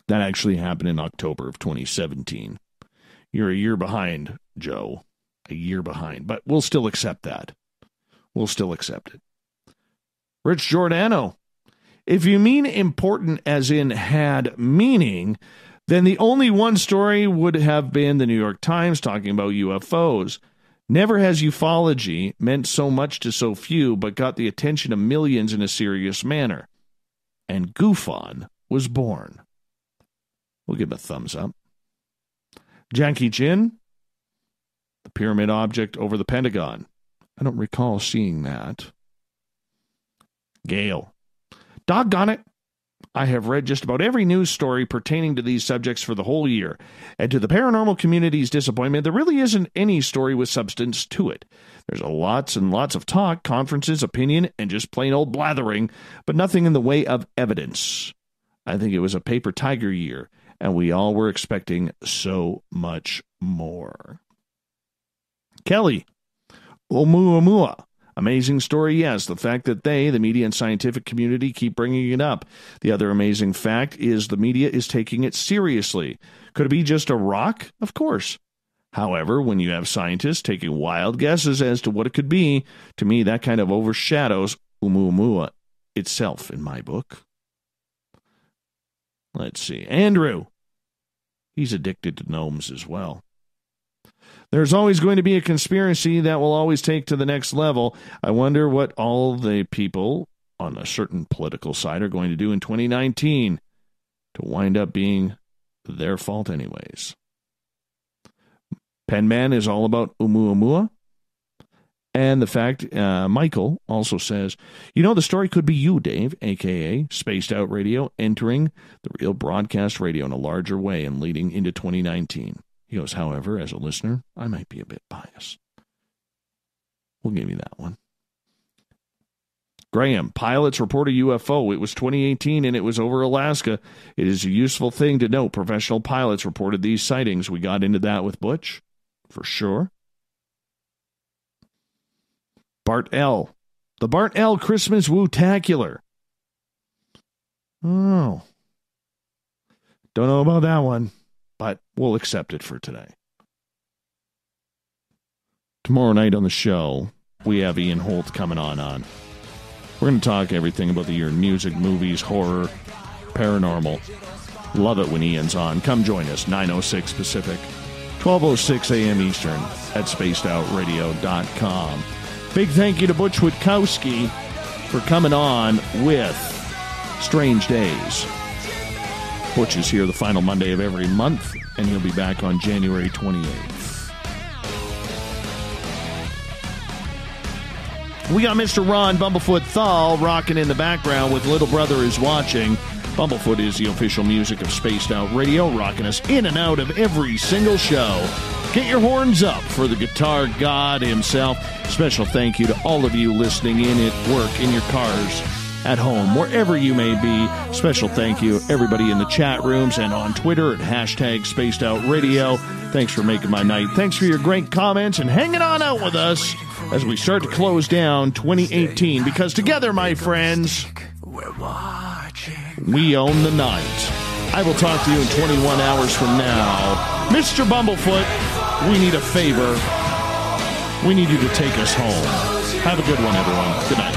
That actually happened in October of 2017. You're a year behind, Joe. A year behind. But we'll still accept that. We'll still accept it. Rich Giordano. If you mean important as in had meaning, then the only one story would have been the New York Times talking about UFOs. Never has ufology meant so much to so few, but got the attention of millions in a serious manner. And Goofon was born. We'll give him a thumbs up. Jackie Chin, the pyramid object over the Pentagon. I don't recall seeing that. Gail, doggone it. I have read just about every news story pertaining to these subjects for the whole year, and to the paranormal community's disappointment, there really isn't any story with substance to it. There's lots and lots of talk, conferences, opinion, and just plain old blathering, but nothing in the way of evidence. I think it was a paper tiger year, and we all were expecting so much more. Kelly, Oumuamua. Amazing story, yes. The fact that they, the media and scientific community, keep bringing it up. The other amazing fact is the media is taking it seriously. Could it be just a rock? Of course. However, when you have scientists taking wild guesses as to what it could be, to me that kind of overshadows Oumuamua itself in my book. Let's see. Andrew. He's addicted to gnomes as well. There's always going to be a conspiracy that will always take to the next level. I wonder what all the people on a certain political side are going to do in 2019 to wind up being their fault anyways. Penman is all about Oumuamua. And the fact, Michael also says, the story could be you, Dave, a.k.a. Spaced Out Radio, entering the real broadcast radio in a larger way and leading into 2019. He goes, however, as a listener, I might be a bit biased. We'll give you that one. Graham, pilots report a UFO. It was 2018 and it was over Alaska. It is a useful thing to note. Professional pilots reported these sightings. We got into that with Butch, for sure. Bart L. The Bart L. Christmas Woo-tacular. Oh. Don't know about that one, but we'll accept it for today. Tomorrow night on the show, we have Ian Holt coming on. We're going to talk everything about the year in music, movies, horror, paranormal. Love it when Ian's on. Come join us, 9:06 Pacific, 12:06 a.m. Eastern at spacedoutradio.com. Big thank you to Butch Witkowski for coming on with Strange Days. Butch is here the final Monday of every month, and he'll be back on January 28th. We got Mr. Ron Bumblefoot Thal rocking in the background with Little Brother Is Watching. Bumblefoot is the official music of Spaced Out Radio, rocking us in and out of every single show. Get your horns up for the guitar god himself. Special thank you to all of you listening in at work, in your cars, at home, wherever you may be. Special thank you, everybody in the chat rooms and on Twitter at hashtag Spaced Out Radio. Thanks for making my night. Thanks for your great comments and hanging on out with us as we start to close down 2018. Because together, my friends, we own the night. I will talk to you in 21 hours from now. Mr. Bumblefoot, we need a favor. We need you to take us home. Have a good one, everyone. Good night.